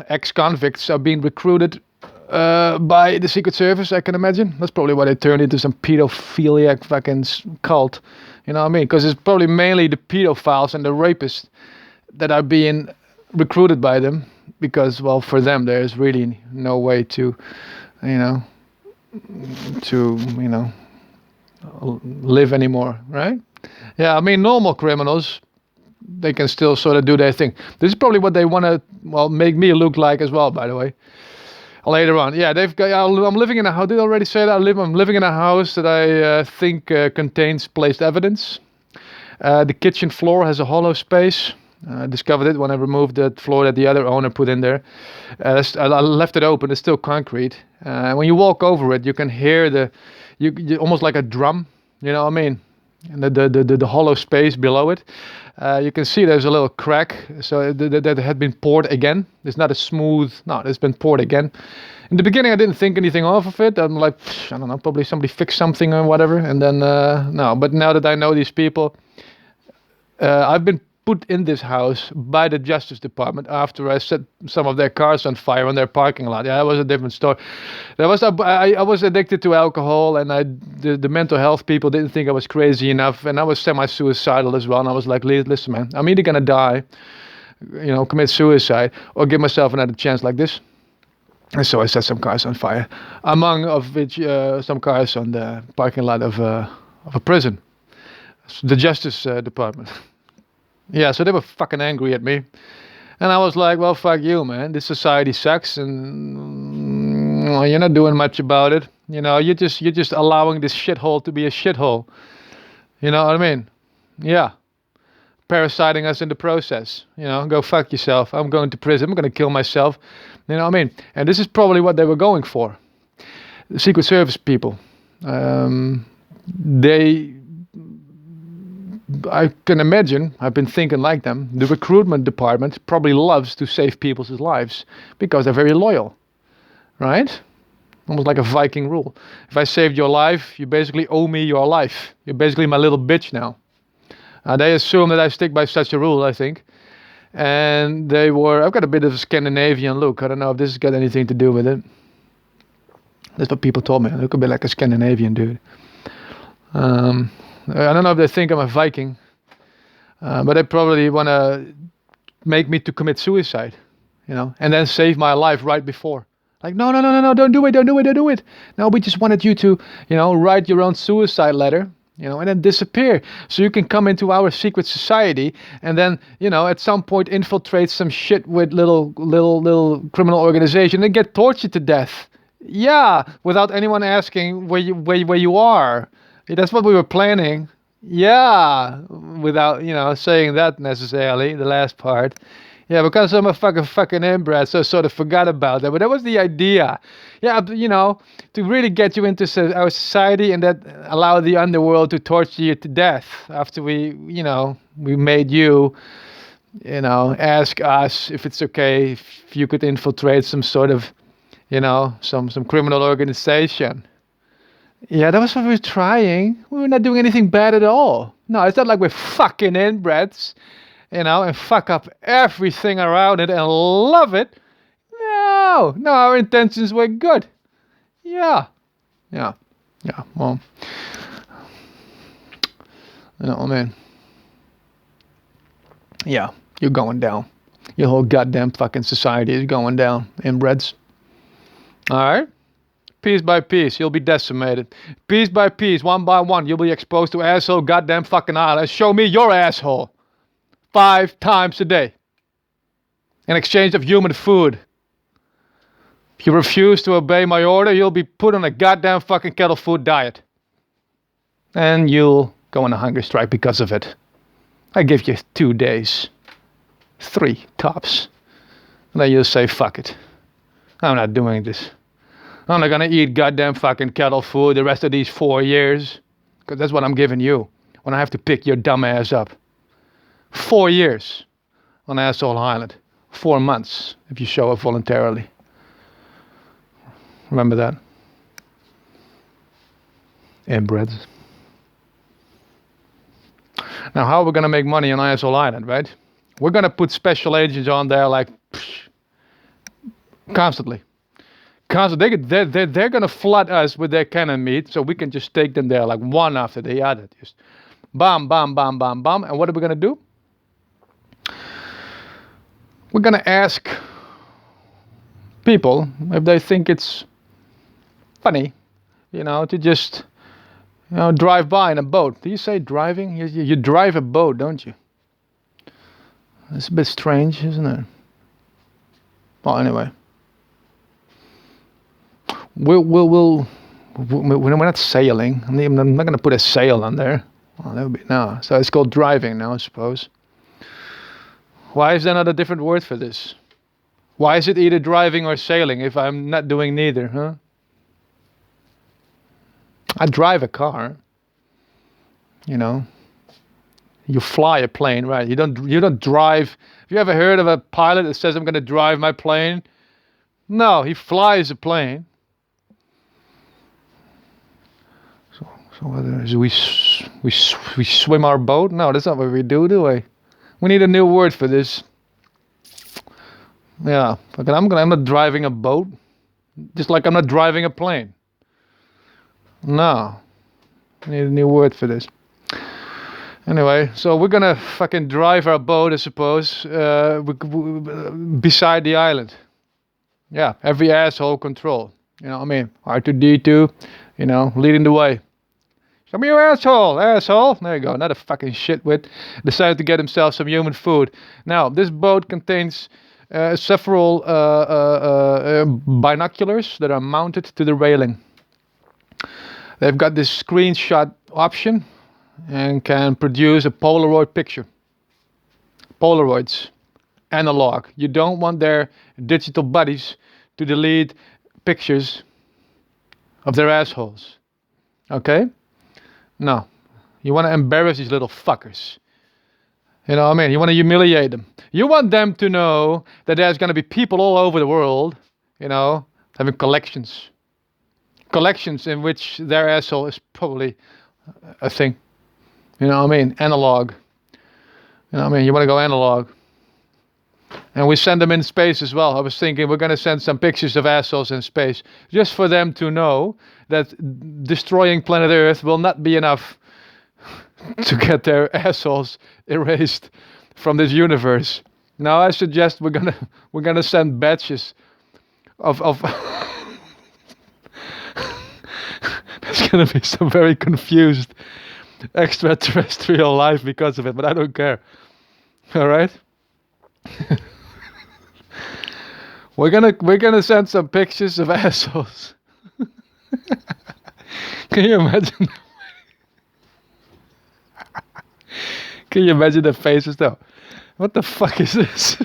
ex-convicts are being recruited by the Secret Service. I can imagine that's probably why they turned into some pedophiliac fucking cult. You know what I mean? Because it's probably mainly the pedophiles and the rapists that are being recruited by them, because for them there's really no way to live anymore, right? Yeah, I mean, normal criminals, they can still sort of do their thing. This is probably what they want to make me look like as well, by the way, later on. Yeah, I'm living in a house. Did I already say that? I'm living in a house that I think contains placed evidence. The kitchen floor has a hollow space. I discovered it when I removed that floor that the other owner put in there. I left it open. It's still concrete. When you walk over it, you can hear you almost like a drum. You know what I mean? And the hollow space below it. You can see there's a little crack. So that had been poured again. It's not a smooth. No, it's been poured again. In the beginning, I didn't think anything of it. I'm like, I don't know, probably somebody fixed something or whatever. And then no. But now that I know these people, I've been put in this house by the Justice Department after I set some of their cars on fire on their parking lot. Yeah, that was a different story. I was addicted to alcohol, and the mental health people didn't think I was crazy enough, and I was semi-suicidal as well. And I was like, listen, man, I'm either gonna die, commit suicide, or give myself another chance like this. And so I set some cars on fire, among of which some cars on the parking lot of a prison, the Justice Department. Yeah, so they were fucking angry at me. And I was like, well, fuck you, man. This society sucks, and you're not doing much about it. You're just allowing this shithole to be a shithole. You know what I mean? Yeah. Parasiting us in the process. Go fuck yourself. I'm going to prison. I'm going to kill myself. You know what I mean? And this is probably what they were going for. Secret Service people. They, I can imagine, I've been thinking like them, the recruitment department probably loves to save people's lives because they're very loyal, right? Almost like a Viking rule. If I saved your life, you basically owe me your life. You're basically my little bitch now. They assume that I stick by such a rule, I think. And they were, I've got a bit of a Scandinavian look. I don't know if this has got anything to do with it. That's what people told me. I look a bit like a Scandinavian dude. I don't know if they think I'm a Viking, but they probably want to make me to commit suicide, and then save my life right before. Like, no, no, no, no, no, don't do it, don't do it, don't do it. No, we just wanted you to, write your own suicide letter, and then disappear. So you can come into our secret society and then, at some point infiltrate some shit with little criminal organization and get tortured to death. Yeah, without anyone asking where you are. That's what we were planning. Yeah, without, saying that necessarily, the last part. Yeah, because I'm a fucking inbred, so I sort of forgot about that. But that was the idea. Yeah, to really get you into our society and that allow the underworld to torture you to death after we made you, ask us if it's okay if you could infiltrate some sort of, some criminal organization. Yeah, that was what we were trying. We were not doing anything bad at all. No, it's not like we're fucking inbreds, and fuck up everything around it and love it. No, our intentions were good. Yeah. Well, man. Yeah, you're going down. Your whole goddamn fucking society is going down, inbreds. All right? Piece by piece, you'll be decimated. Piece by piece, one by one, you'll be exposed to asshole goddamn fucking islands. Show me your asshole. 5 times a day. In exchange of human food. If you refuse to obey my order, you'll be put on a goddamn fucking kettle food diet. And you'll go on a hunger strike because of it. I give you 2 days. 3 tops. And then you'll say, fuck it. I'm not doing this. I'm not gonna eat goddamn fucking kettle food the rest of these 4 years. Because that's what I'm giving you when I have to pick your dumb ass up. 4 years on Asshole Island. 4 months if you show up voluntarily. Remember that? Inbreds. Now, how are we going to make money on Asshole Island, right? We're going to put special agents on there like constantly. They're going to flood us with their cannon meat so we can just take them there like one after the other. Just bam, bam, bam, bam, bam. And what are we going to do? We're going to ask people if they think it's funny, to just, drive by in a boat. Do you say driving? You drive a boat, don't you? It's a bit strange, isn't it? Well, anyway. We're not sailing. I'm not going to put a sail on there. Well, that would be, no. So it's called driving now, I suppose. Why is there not a different word for this? Why is it either driving or sailing if I'm not doing neither, huh? I drive a car. You fly a plane, right? You don't drive. Have you ever heard of a pilot that says I'm going to drive my plane? No, he flies a plane. So whether we swim our boat? No, that's not what we do we? We need a new word for this. Yeah, I'm not driving a boat, just like I'm not driving a plane. No, I need a new word for this. Anyway, so we're gonna fucking drive our boat, I suppose, beside the island. Yeah, every asshole control. R2D2, leading the way. Show me your asshole. There you go. Another fucking shitwit decided to get himself some human food. Now, this boat contains several binoculars that are mounted to the railing. They've got this screenshot option and can produce a Polaroid picture. Polaroids, analog. You don't want their digital buddies to delete pictures of their assholes. Okay? No. You want to embarrass these little fuckers. You know what I mean? You want to humiliate them. You want them to know that there's going to be people all over the world, you know, having collections. Collections in which their asshole is probably a thing. You know what I mean? Analog. You know what I mean? You want to go analog. And we send them in space as well. I was thinking we're going to send some pictures of assholes in space just for them to know that destroying planet Earth will not be enough to get their assholes erased from this universe. Now I suggest we're gonna send batches of there's gonna be some very confused extraterrestrial life because of it, but I don't care. All right. We're gonna send some pictures of assholes. Can you imagine? Can you imagine the faces though? What the fuck is this?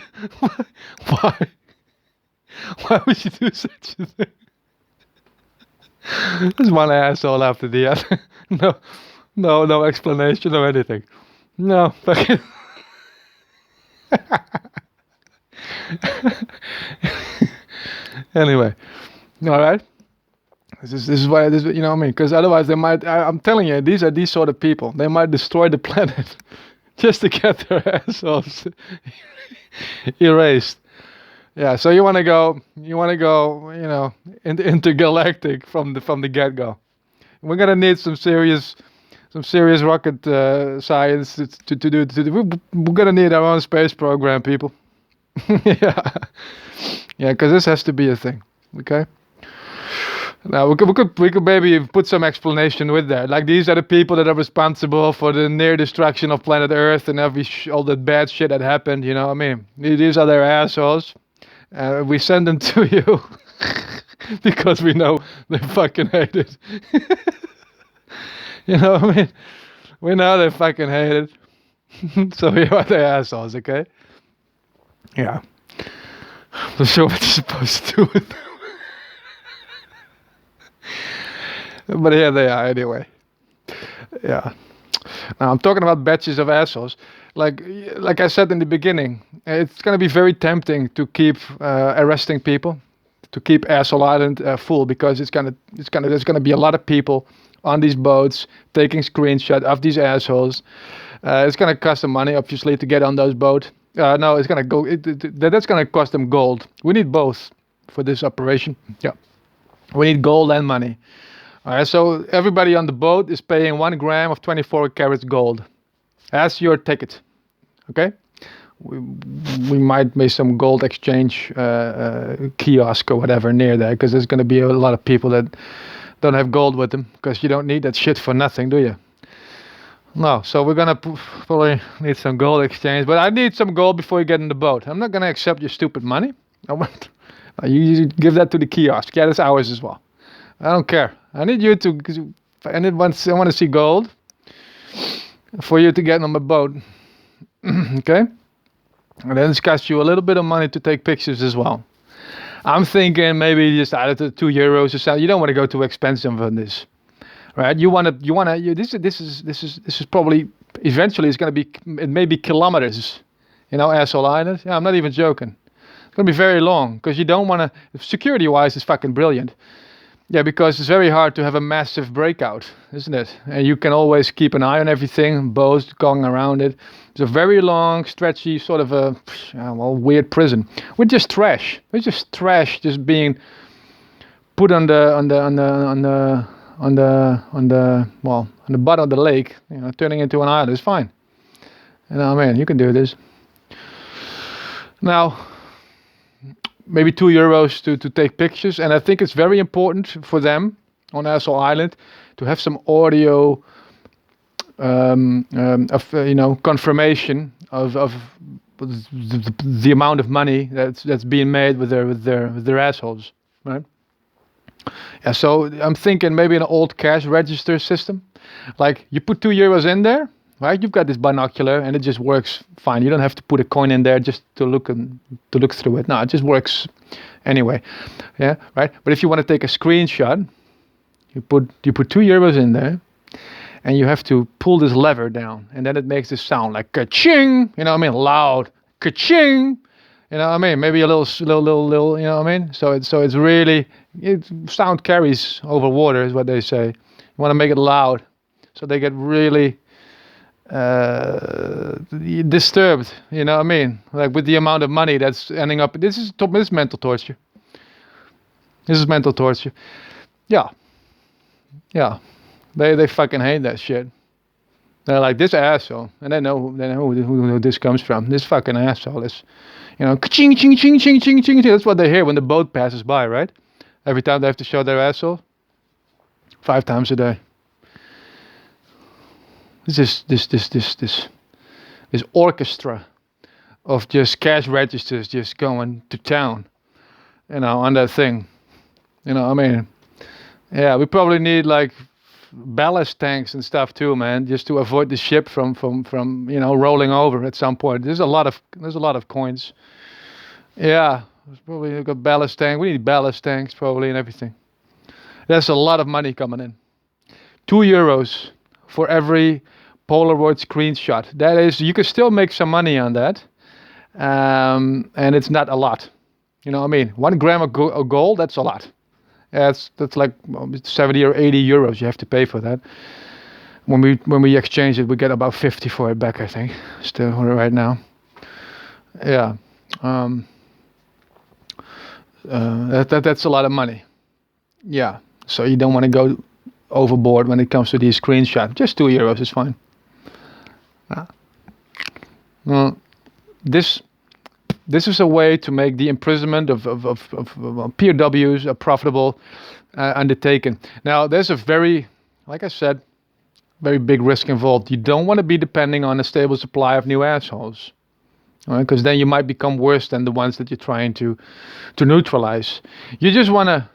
Why? Why would you do such a thing? There's one asshole after the other. No explanation or anything. No, fucking. Anyway, all right. This is why you know what I mean? Because otherwise they might. I'm telling you, these are these sort of people. They might destroy the planet just to get their assholes erased. Yeah. So you want to go, you know, intergalactic from the get go. We're gonna need some serious rocket science to do. We're gonna need our own space program, people. Yeah. Yeah, because this has to be a thing. Okay. Now we could maybe put some explanation with that. Like these are the people that are responsible for the near destruction of planet Earth and all that bad shit that happened. You know what I mean? These are their assholes. We send them to you because we know they fucking hate it. You know what I mean? We know they fucking hate it. So we are their assholes, okay? Yeah. I'm not sure what you're supposed to do with them. But here they are anyway. Yeah. Now I'm talking about batches of assholes. Like I said in the beginning, it's going to be very tempting to keep arresting people, to keep Asshole Island full, because there's going to be a lot of people on these boats taking screenshots of these assholes. It's going to cost them money, obviously, to get on those boats. No, it's going to go. That's going to cost them gold. We need both for this operation. Yeah, we need gold and money. All right, so everybody on the boat is paying 1 gram of 24 carats gold. That's your ticket. Okay, we might make some gold exchange kiosk or whatever near there, because there's going to be a lot of people that don't have gold with them, because you don't need that shit for nothing, do you? No, so we're gonna probably need some gold exchange, but I need some gold before you get in the boat. I'm not gonna accept your stupid money. I want you give that to the kiosk. Yeah, that's ours as well. I don't care. I need you to, because I want to see gold for you to get on my boat. Okay, and then it's cost you a little bit of money to take pictures as well. I'm thinking maybe just add it to €2 or something. You don't want to go too expensive on this. Right, this is probably eventually it's going to be, it may be kilometers, you know, Asshole Island. Yeah, I'm not even joking. It's going to be very long, because you don't want to, security wise it's fucking brilliant. Yeah, because it's very hard to have a massive breakout, isn't it? And you can always keep an eye on everything, boats going around it. It's a very long, stretchy sort of a weird prison. We're just trash. Just being put on the bottom of the lake, you know, turning into an island is fine. You know what I mean? You can do this. Now, maybe €2 to take pictures, and I think it's very important for them on Asshole Island to have some audio of confirmation of the amount of money that's being made with their assholes, right? Yeah, so I'm thinking maybe an old cash register system. Like you put €2 in there, right? You've got this binocular and it just works fine. You don't have to put a coin in there just to look through it. No, it just works anyway. Yeah, right? But if you want to take a screenshot, You put 2 euros in there, and you have to pull this lever down, and then it makes this sound like ka-ching. You know what I mean? Loud ka-ching. You know what I mean? Maybe a little. You know what I mean? So it's really sound carries over water is what they say. You want to make it loud, so they get really disturbed. You know what I mean? Like with the amount of money that's ending up. This is mental torture. This is mental torture. Yeah, yeah. They fucking hate that shit. They're like this asshole, and they know who this comes from. This fucking asshole is, ching ching ching ching ching ching. That's what they hear when the boat passes by, right? Every time they have to show their asshole. 5 times a day. This orchestra of just cash registers just going to town, on that thing. I mean, yeah, we probably need like ballast tanks and stuff too, man, just to avoid the ship from rolling over at some point. There's a lot of coins. Yeah, there's probably got ballast tank. We need ballast tanks probably and everything. There's a lot of money coming in. 2 euros for every Polaroid screenshot. That is, you can still make some money on that, and it's not a lot. You know what I mean? 1 gram of gold, that's a lot. That's like 70 or 80 euros you have to pay for that. When we exchange it, we get about 50 for it back, I think. Still right now. Yeah. That's a lot of money. Yeah. So you don't want to go overboard when it comes to these screenshots. Just 2 euros is fine. This is a way to make the imprisonment of POWs a profitable undertaking. Now, there's a like I said, very big risk involved. You don't want to be depending on a stable supply of new assholes, right? Because then you might become worse than the ones that you're trying to neutralize. You just want to,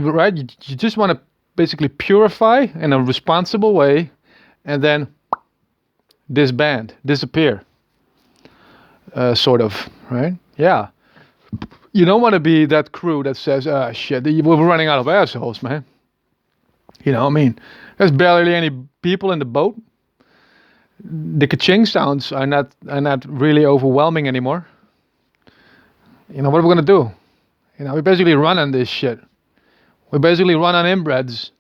right? You just want to basically purify in a responsible way, and then disappear. Sort of, right? Yeah. You don't want to be that crew that says, shit, we're running out of assholes, man. You know what I mean? There's barely any people in the boat. The ka-ching sounds are not really overwhelming anymore. What are we going to do? We basically run on this shit. We basically run on inbreds.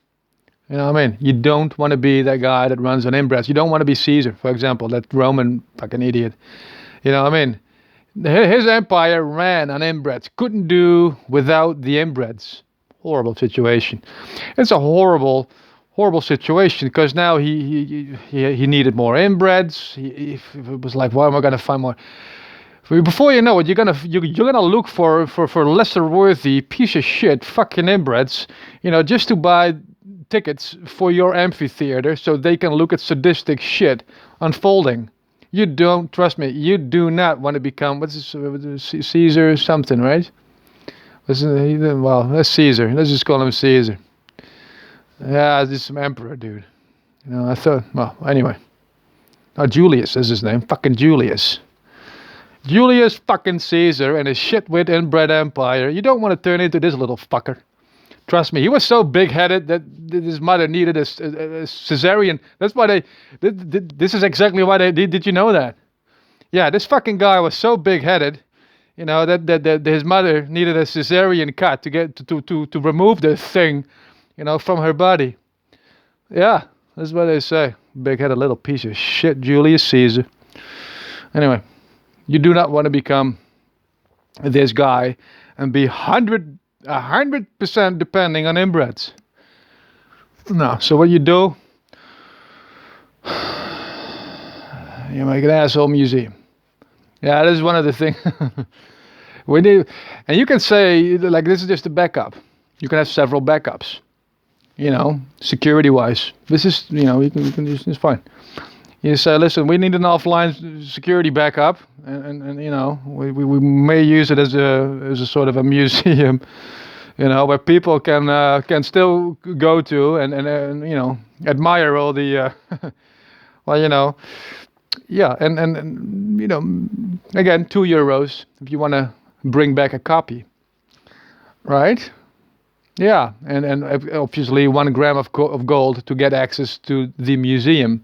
You know what I mean? You don't want to be that guy that runs on inbreds. You don't want to be Caesar, for example, that Roman fucking idiot. You know what I mean? His empire ran on inbreds. Couldn't do without the inbreds. Horrible situation. It's a horrible situation because now he needed more inbreds. It was like, why am I going to find more? Before you know it, you're gonna look for lesser worthy piece of shit fucking inbreds, just to buy tickets for your amphitheater so they can look at sadistic shit unfolding. You don't, trust me, you do not want to become, what's this, Caesar something, right? Well, that's Caesar. Let's just call him Caesar. Yeah, this is some emperor, dude. I thought, well, anyway. Oh, Julius is his name. Fucking Julius. Julius fucking Caesar and his shitwit inbred empire. You don't want to turn into this little fucker. Trust me, he was so big-headed that his mother needed a cesarean. That's why this is exactly why they did. Did you know that? Yeah, this fucking guy was so big-headed, that his mother needed a cesarean cut to get to remove the thing, from her body. Yeah, that's what they say. Big-headed little piece of shit, Julius Caesar. Anyway, you do not want to become this guy and be 100% depending on inbreds. No, so what you do, you make an asshole museum. Yeah, this is one of the things. We need, and you can say, like, this is just a backup. You can have several backups, security-wise. This is, you can just, it's fine. You say, listen, we need an offline security backup, and we may use it as a sort of a museum, where people can still go to and admire all the, yeah, and again, 2 euros if you want to bring back a copy, right? Yeah, and obviously 1 gram of gold to get access to the museum.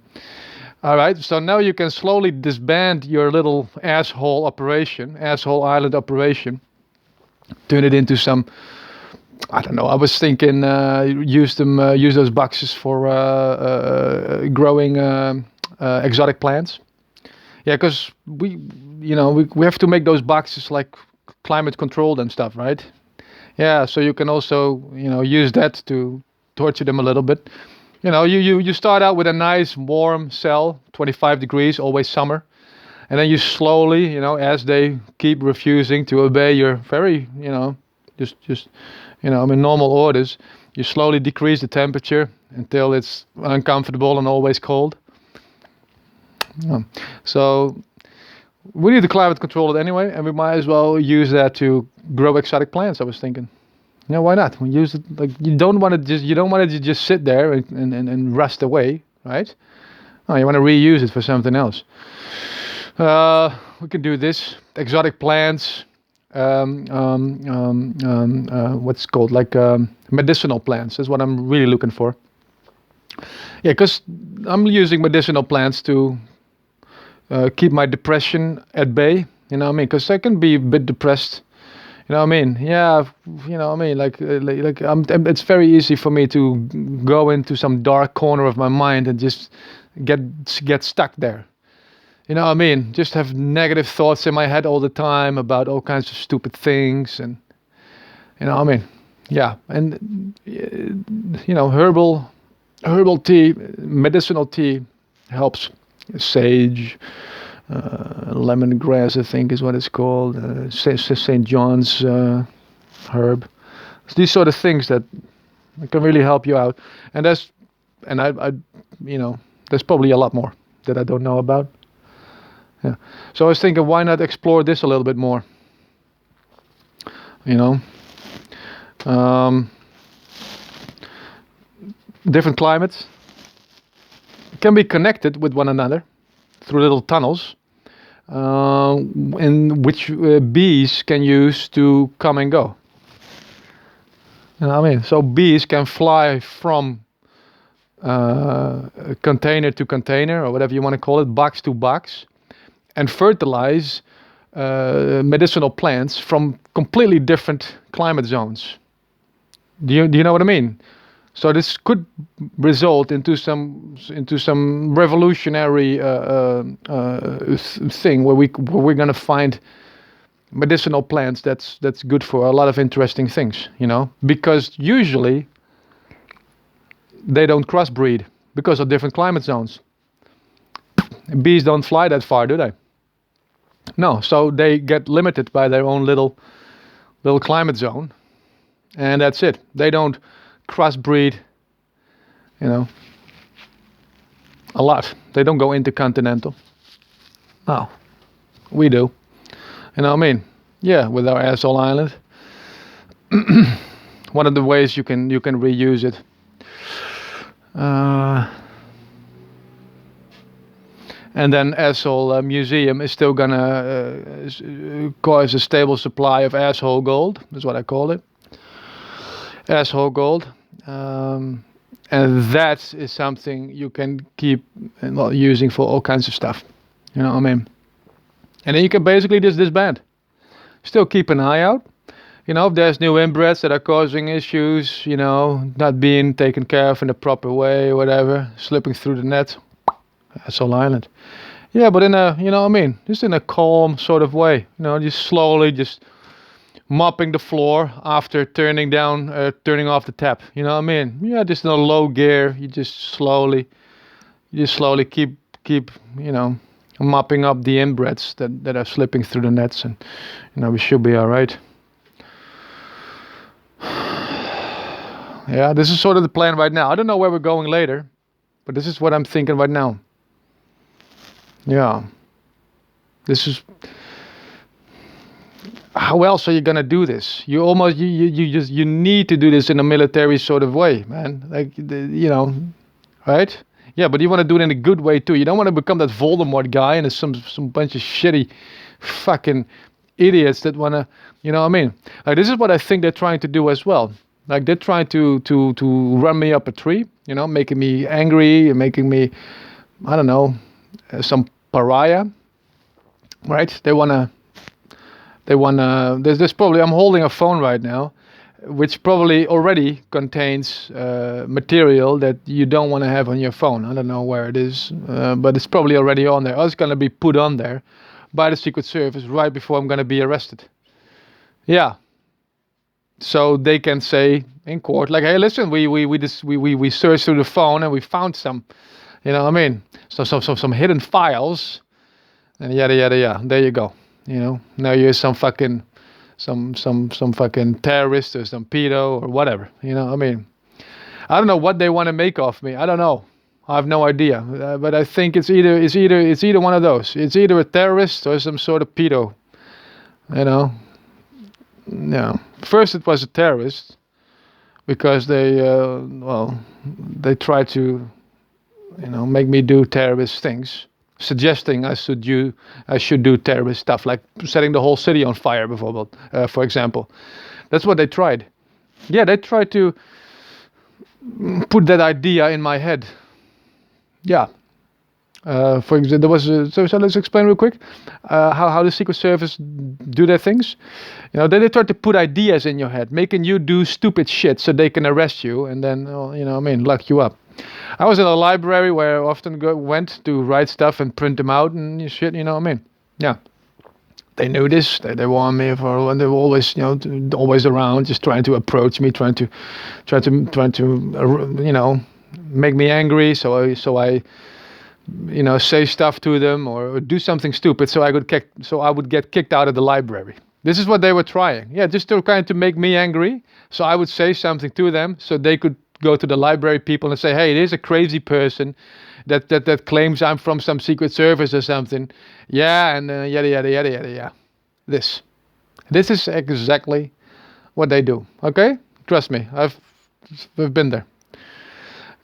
All right, so now you can slowly disband your little asshole island operation, turn it into some. I don't know. I was thinking use those boxes for growing exotic plants. Yeah, because we have to make those boxes like climate controlled and stuff, right? Yeah, so you can also use that to torture them a little bit. You start out with a nice warm cell, 25 degrees, always summer, and then you slowly, as they keep refusing to obey your very, just I mean normal orders, you slowly decrease the temperature until it's uncomfortable and always cold. Yeah. So we need to climate control it anyway, and we might as well use that to grow exotic plants. I was thinking, why not? We use it like you don't want it to just sit there and rust away, right? Oh, you want to reuse it for something else. We can do this exotic plants. What's it called like medicinal plants is what I'm really looking for. Yeah, because I'm using medicinal plants to keep my depression at bay. You know what I mean? Because I can be a bit depressed. You know what I mean? Yeah, you know what I mean. It's very easy for me to go into some dark corner of my mind and just get stuck there. You know what I mean? Just have negative thoughts in my head all the time about all kinds of stupid things, and you know what I mean? Yeah, and herbal tea, medicinal tea helps. Sage, lemongrass, I think is what it's called. St. John's herb. It's these sort of things that can really help you out, and there's probably a lot more that I don't know about. Yeah. So I was thinking, why not explore this a little bit more? Different climates can be connected with one another through little tunnels, in which bees can use to come and go. You know what I mean? So bees can fly from container to container, or whatever you want to call it, box to box, and fertilize medicinal plants from completely different climate zones. Do you know what I mean? So this could result into some revolutionary thing where we're gonna find medicinal plants that's good for a lot of interesting things, because usually they don't crossbreed because of different climate zones. Bees don't fly that far, do they? No, so they get limited by their own little climate zone, and that's it. They don't crossbreed, a lot. They don't go intercontinental. No, we do. You know what I mean? Yeah, with our asshole island. One of the ways you can reuse it. And then asshole museum is still gonna cause a stable supply of asshole gold. That's what I call it. Asshole gold. And that is something you can keep using for all kinds of stuff. You know what I mean? And then you can basically just disband. Still keep an eye out. If there's new inbreds that are causing issues, not being taken care of in the proper way or whatever, slipping through the net, asshole island. Yeah, but in a, just in a calm sort of way. Just slowly, just mopping the floor after turning off the tap. You know what I mean? Yeah, just in a low gear. You just slowly keep mopping up the inbreds that are slipping through the nets, and we should be all right. Yeah, this is sort of the plan right now. I don't know where we're going later, but this is what I'm thinking right now. Yeah, this is. How else are you gonna do this? You need to do this in a military sort of way, man. Right? Yeah, but you want to do it in a good way too. You don't want to become that Voldemort guy and some bunch of shitty, fucking idiots that wanna, you know what I mean? Like, this is what I think they're trying to do as well. Like they're trying to run me up a tree, you know, making me angry, making me, I don't know, some pariah, right? They wanna. There's probably, I'm holding a phone right now, which probably already contains material that you don't want to have on your phone. I don't know where it is, but it's probably already on there. Or it's gonna be put on there by the Secret Service right before I'm gonna be arrested. Yeah, so they can say in court, like, hey, listen, we searched through the phone and we found some, you know what I mean, some hidden files, and yada yada yada. There you go. You know, now you're some fucking some fucking terrorist or some pedo or whatever. You know, I mean, I don't know what they want to make of me. I don't know. I have no idea. But I think it's either one of those. It's either a terrorist or some sort of pedo. You know. No. First, it was a terrorist because they tried to, you know, make me do terrorist things, suggesting I should do terrorist stuff, like setting the whole city on fire, for example. That's what they tried. Yeah, they tried to put that idea in my head. Yeah. For example, there was so let's explain real quick how the Secret Service do their things. You know, they try to put ideas in your head, making you do stupid shit so they can arrest you and then, you know, what I mean, lock you up. I was in a library where I often went to write stuff and print them out and shit. You know what I mean? Yeah. They knew this. They warned me for, and they were always, you know, always around, just trying to approach me, trying to, you know, make me angry. So I you know, say stuff to them or do something stupid so I would get kicked out of the library. This is what they were trying. Yeah, just to kind of make me angry. So I would say something to them so they could go to the library people and say, hey, there's a crazy person that claims I'm from some Secret Service or something. Yeah, and yada yada yada yada. Yeah, this is exactly what they do. Okay, trust me, I've been there.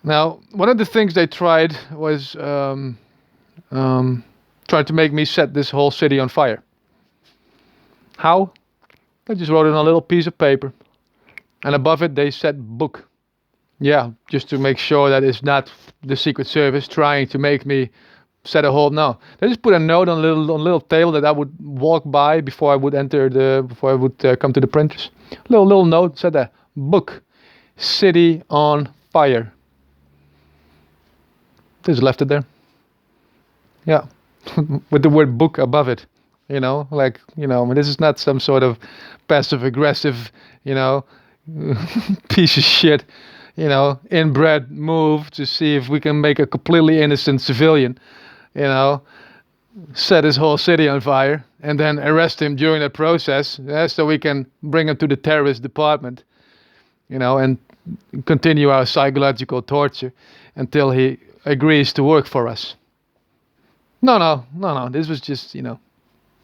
Now, one of the things they tried was trying to make me set this whole city on fire. How? They just wrote it on a little piece of paper, and above it they said book. Yeah, just to make sure that it's not the Secret Service trying to make me set a whole. No, they just put a note on a little table that I would walk by before I would come to the printers. Little note said that book, city on fire. Just left it there. Yeah, with the word book above it. You know, like, you know, I mean, this is not some sort of passive aggressive, you know, piece of shit, you know, inbred move to see if we can make a completely innocent civilian, you know, set his whole city on fire and then arrest him during that process, so we can bring him to the terrorist department, you know, and continue our psychological torture until he agrees to work for us. No. This was just, you know,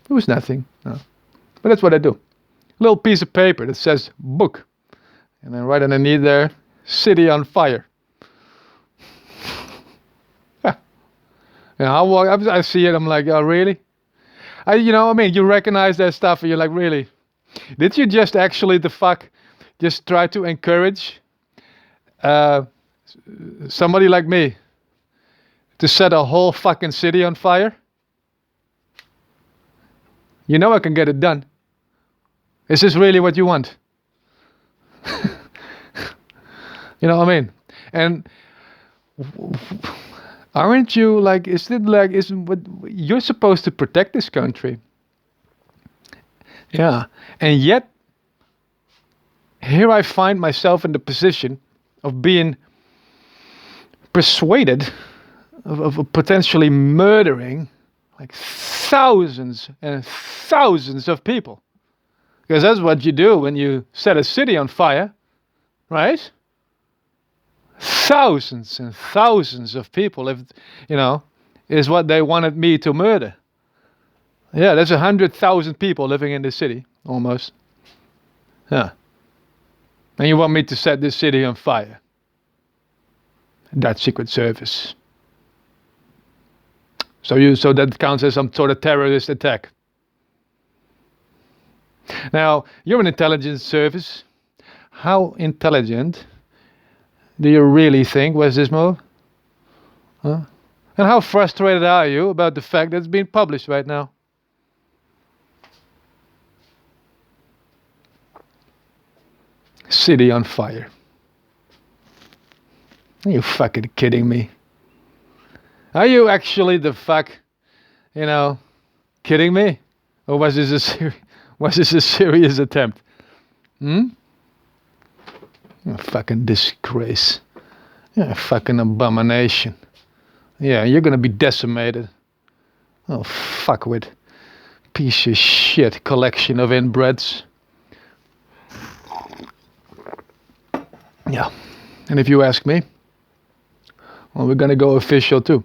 it was nothing. No. But that's what I do. A little piece of paper that says book. And then right underneath there, city on fire. Yeah, I see it, I'm like, oh, really? You know, I mean, you recognize that stuff and you're like, really? Did you just actually just try to encourage somebody like me to set a whole fucking city on fire? You know I can get it done. Is this really what you want? You know what I mean? And aren't you like, isn't what you're supposed to protect this country? Yeah. And yet here I find myself in the position of being persuaded of potentially murdering like thousands and thousands of people. Because that's what you do when you set a city on fire, right? Thousands and thousands of people, if you know, is what they wanted me to murder. Yeah, there's 100,000 people living in this city, almost. Yeah. And you want me to set this city on fire? That's Secret Service. So that counts as some sort of terrorist attack. Now, you're an intelligence service. How intelligent do you really think was this move? Huh? And how frustrated are you about the fact that it's being published right now? City on fire. Are you fucking kidding me? Are you actually the fuck, kidding me? Or was this a serious attempt? Hmm? You fucking disgrace. Yeah, fucking abomination. Yeah, you're gonna be decimated. Oh, fuckwit. Piece of shit collection of inbreds. Yeah. And if you ask me, well, we're gonna go official too.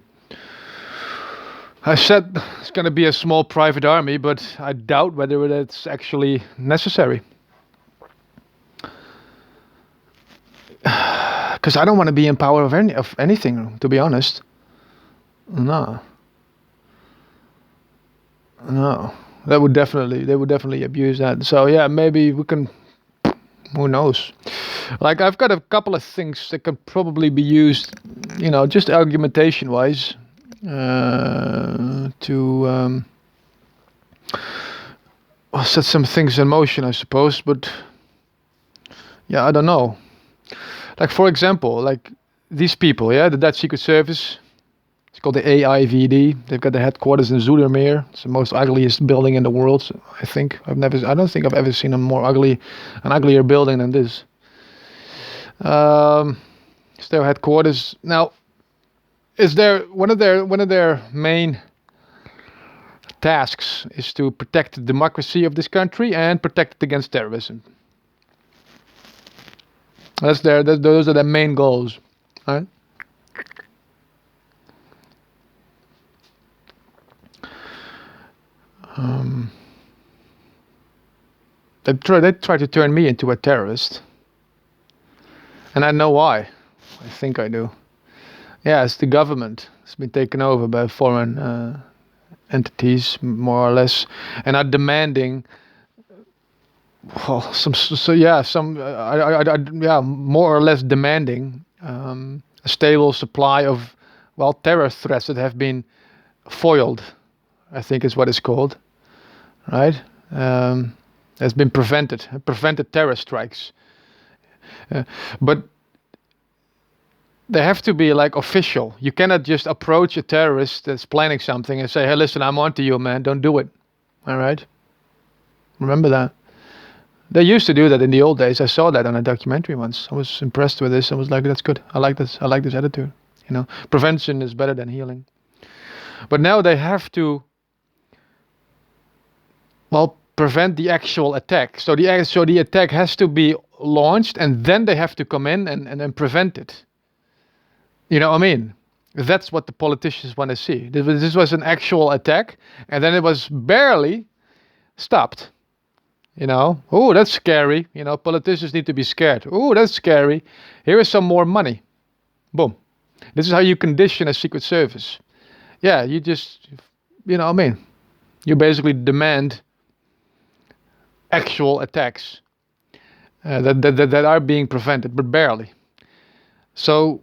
I said it's gonna be a small private army, but I doubt whether it's actually necessary. Because I don't want to be in power of anything, to be honest. No. They would definitely abuse that. So yeah, maybe we can. Who knows? Like I've got a couple of things that could probably be used, just argumentation-wise, to set some things in motion, I suppose. But yeah, I don't know. Like for example, like these people, yeah, the Dutch Secret Service. It's called the AIVD. They've got the headquarters in Zoetermeer. It's the most ugliest building in the world. So I don't think I've ever seen an uglier building than this. It's their headquarters. Now, is there one of their main tasks is to protect the democracy of this country and protect it against terrorism. Those are their main goals, right? They try to turn me into a terrorist, and I know why. I think I do. Yeah, it's the government. It's been taken over by foreign entities, more or less, and are demanding. Well, more or less demanding a stable supply of, terror threats that have been foiled, I think is what it's called, right? Has been prevented terror strikes. But they have to be like official. You cannot just approach a terrorist that's planning something and say, hey, listen, I'm onto you, man. Don't do it. All right? Remember that. They used to do that in the old days. I saw that on a documentary once. I was impressed with this. I was like, that's good. I like this attitude. Prevention is better than healing. But now they have to, prevent the actual attack. So the attack has to be launched, and then they have to come in and prevent it. You know what I mean? That's what the politicians want to see. This was an actual attack, and then it was barely stopped. Oh, that's scary. Politicians need to be scared. Oh, that's scary. Here is some more money. Boom. This is how you condition a Secret Service. Yeah, you just, you basically demand actual attacks that are being prevented, but barely. So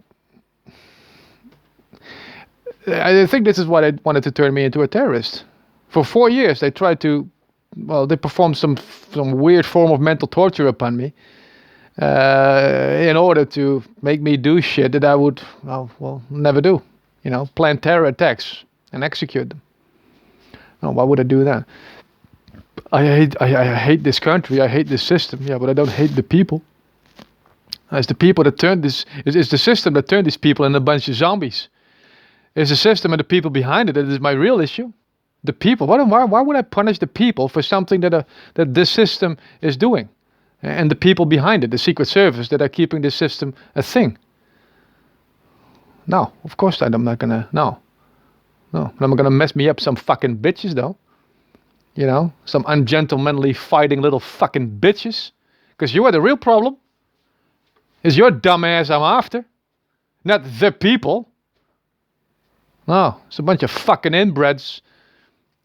I think this is why they wanted to turn me into a terrorist. For 4 years, they tried to, they performed some weird form of mental torture upon me in order to make me do shit that I would, never do. Plan terror attacks and execute them. Oh, why would I do that? I hate this country. I hate this system. Yeah, but I don't hate the people. It's the people that turned this. It's the system that turned these people into a bunch of zombies. It's the system and the people behind it that is my real issue. The people. Why would I punish the people for something that this system is doing, and the people behind it, the Secret Service, that are keeping this system a thing? No, of course I'm not gonna. No, I'm not gonna mess me up some fucking bitches though. Some ungentlemanly fighting little fucking bitches. Because you are the real problem. It's your dumb ass I'm after. Not the people. No, it's a bunch of fucking inbreds,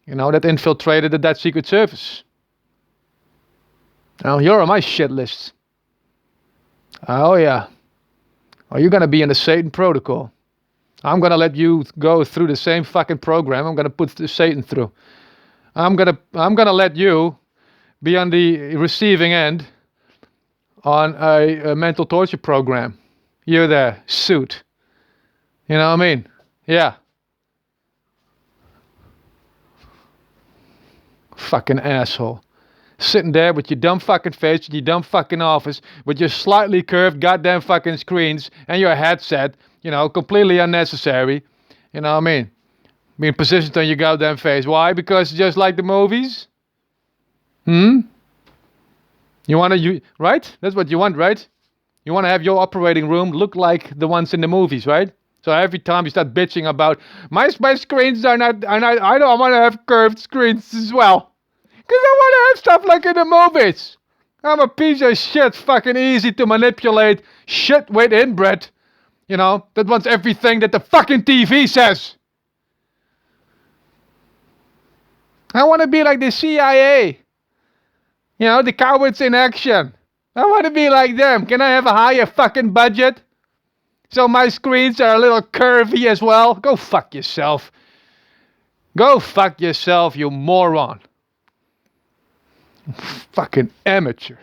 that infiltrated the Dutch Secret Service. Now, you're on my shit list. Oh yeah. Are you gonna be in the Satan protocol? I'm gonna let you go through the same fucking program. I'm gonna put the Satan through. I'm gonna let you be on the receiving end on a mental torture program. You're the suit. You know what I mean? Yeah. Fucking asshole. Sitting there with your dumb fucking face, with your dumb fucking office, with your slightly curved goddamn fucking screens and your headset, completely unnecessary. You know what I mean? Being positioned on your goddamn face. Why? Because just like the movies? Hmm? Right? That's what you want, right? You want to have your operating room look like the ones in the movies, right? So every time you start bitching about my screens I don't want to have curved screens as well. Because I want to have stuff like in the movies. I'm a piece of shit, fucking easy to manipulate, shit with inbred. That wants everything that the fucking TV says. I want to be like the CIA. The cowards in action. I want to be like them. Can I have a higher fucking budget? So my screens are a little curvy as well? Go fuck yourself. Go fuck yourself, you moron. Fucking amateur.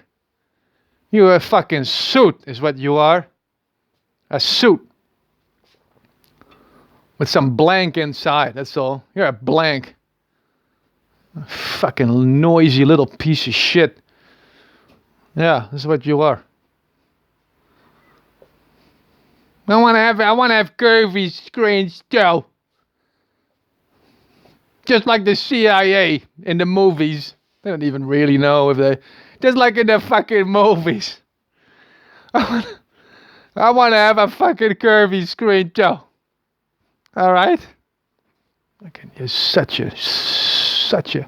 You're a fucking suit is what you are. A suit. With some blank inside, that's all. You're a blank. A fucking noisy little piece of shit. Yeah, that's what you are. I want to have curvy screens too. Just like the CIA in the movies. They don't even really know if they... Just like in the fucking movies. I want to have a fucking curvy screen too. Alright? Fucking, you're such a... You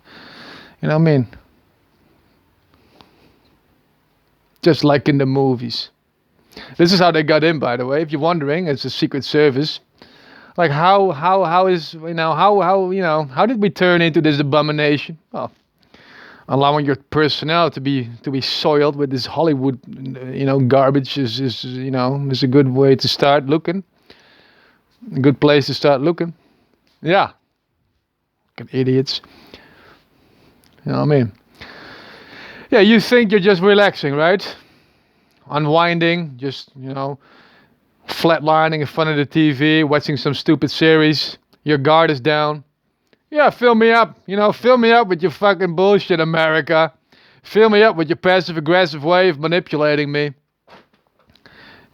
know what I mean? Just like in the movies. This is how they got in, by the way. If you're wondering, it's a Secret Service. Like how did we turn into this abomination? Well, allowing your personnel to be soiled with this Hollywood, garbage is a good way to start looking. A good place to start looking. Yeah. Fucking idiots. You know what I mean? Yeah, you think you're just relaxing, right? Unwinding, just, flatlining in front of the TV, watching some stupid series. Your guard is down. Yeah, fill me up. Fill me up with your fucking bullshit, America. Fill me up with your passive-aggressive way of manipulating me.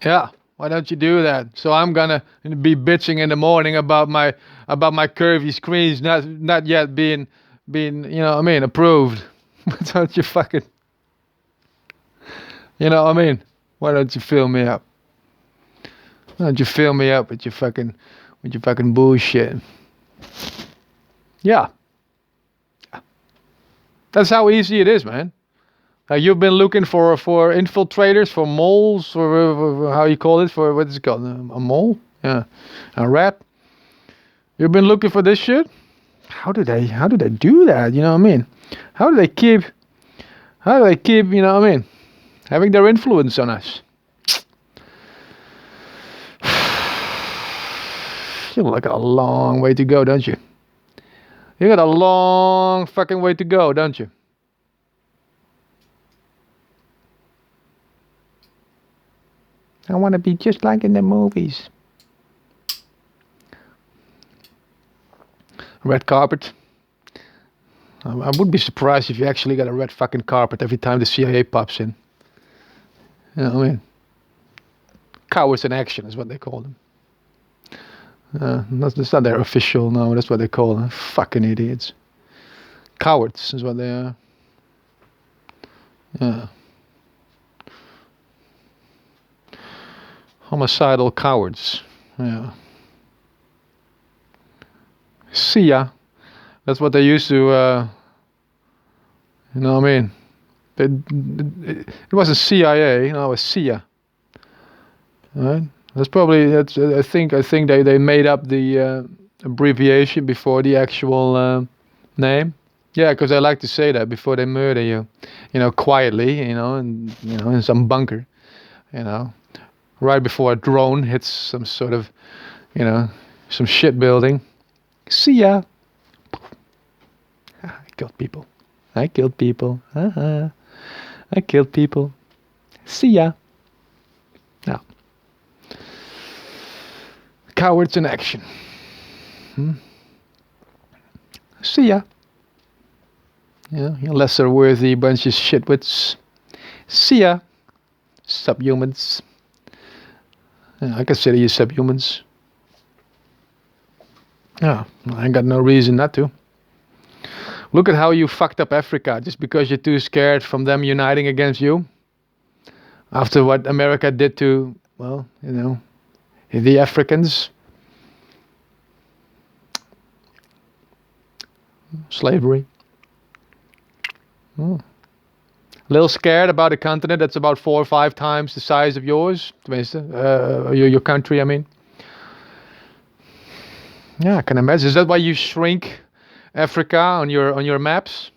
Yeah, why don't you do that? So I'm gonna be bitching in the morning about my curvy screens not yet being approved. Why don't you fucking... You know what I mean? Why don't you fill me up? Why don't you fill me up with your fucking bullshit? Yeah. That's how easy it is, man. You've been looking for infiltrators, for moles, or how you call it, for what is it called? A mole? Yeah. A rat? You've been looking for this shit? How do they do that? You know what I mean? How do they keep, you know what I mean, having their influence on us? You got a long way to go, don't you? You got a long fucking way to go, don't you? I want to be just like in the movies. Red carpet. I wouldn't be surprised if you actually got a red fucking carpet every time the CIA pops in. You know what I mean? Cowards in action is what they call them. That's not their official, no, that's what they call them. Fucking idiots. Cowards is what they are. Yeah. Homicidal cowards. Yeah. See ya. That's what they used to, you know what I mean? It wasn't CIA, it was SIA. Right? I think they made up the abbreviation before the actual name. Yeah, because they like to say that before they murder you, quietly, in some bunker. you know, right before a drone hits some sort of, you know, some shit building. See ya. I killed people. I killed people. I killed people. See ya. Now, cowards in action. See ya. Yeah, you lesser worthy bunch of shitwits. See ya. Subhumans. Yeah, I consider you subhumans. Yeah, I ain't got no reason not to. Look at how you fucked up Africa just because you're too scared from them uniting against you. After what America did to, well, you know, the Africans. Slavery. A little scared about a continent that's about 4 or 5 times the size of yours, your country, I mean. Yeah, I can imagine. Is that why you shrink Africa on your maps?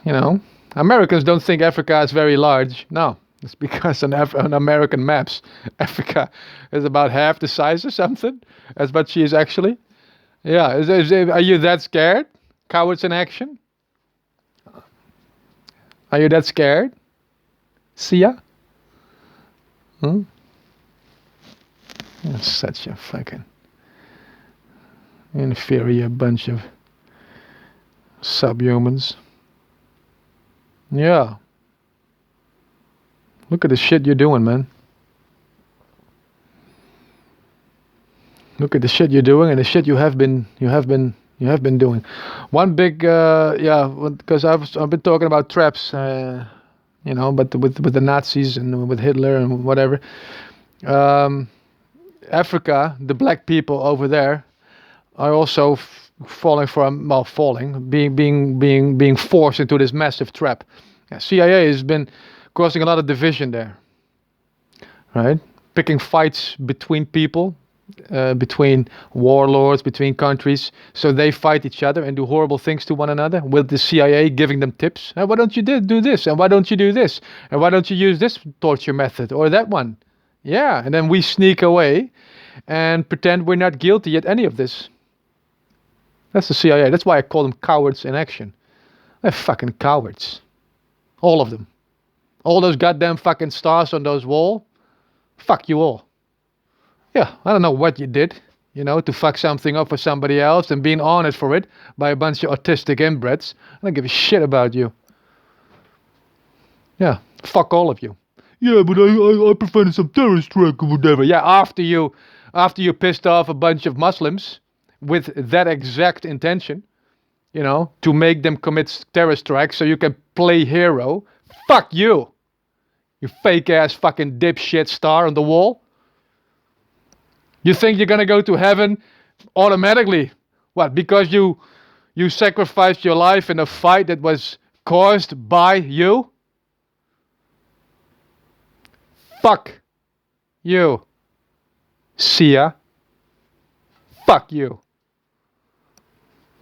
You know, Americans don't think Africa is very large. No, it's because on American maps, Africa is about half the size or something. That's what she is actually. Yeah, are you that scared? Cowards in action? Are you that scared? See ya? You're such a fucking inferior bunch of subhumans. Yeah. Look at the shit you're doing, man. Look at the shit you're doing and the shit you have been doing. One big because I've been talking about traps, you know, but with the Nazis and with Hitler and whatever. Africa, the black people over there, are also being forced into this massive trap. Yeah, CIA has been causing a lot of division there, right? Picking fights between people, between warlords, between countries, so they fight each other and do horrible things to one another, with the CIA giving them tips. Why don't you do this? And why don't you do this? And why don't you use this torture method or that one? Yeah, and then we sneak away and pretend we're not guilty at any of this. That's the CIA. That's why I call them cowards in action. They're fucking cowards. All of them. All those goddamn fucking stars on those walls. Fuck you all. Yeah, I don't know what you did, you know, to fuck something up for somebody else and being honored for it by a bunch of autistic inbreds. I don't give a shit about you. Yeah, fuck all of you. Yeah, but I prevented some terrorist track or whatever. Yeah, after you pissed off a bunch of Muslims with that exact intention, you know, to make them commit terrorist strikes so you can play hero. Fuck you. You fake ass fucking dipshit star on the wall. You think you're gonna go to heaven automatically? What? Because you sacrificed your life in a fight that was caused by you? Fuck you. See ya. Fuck you.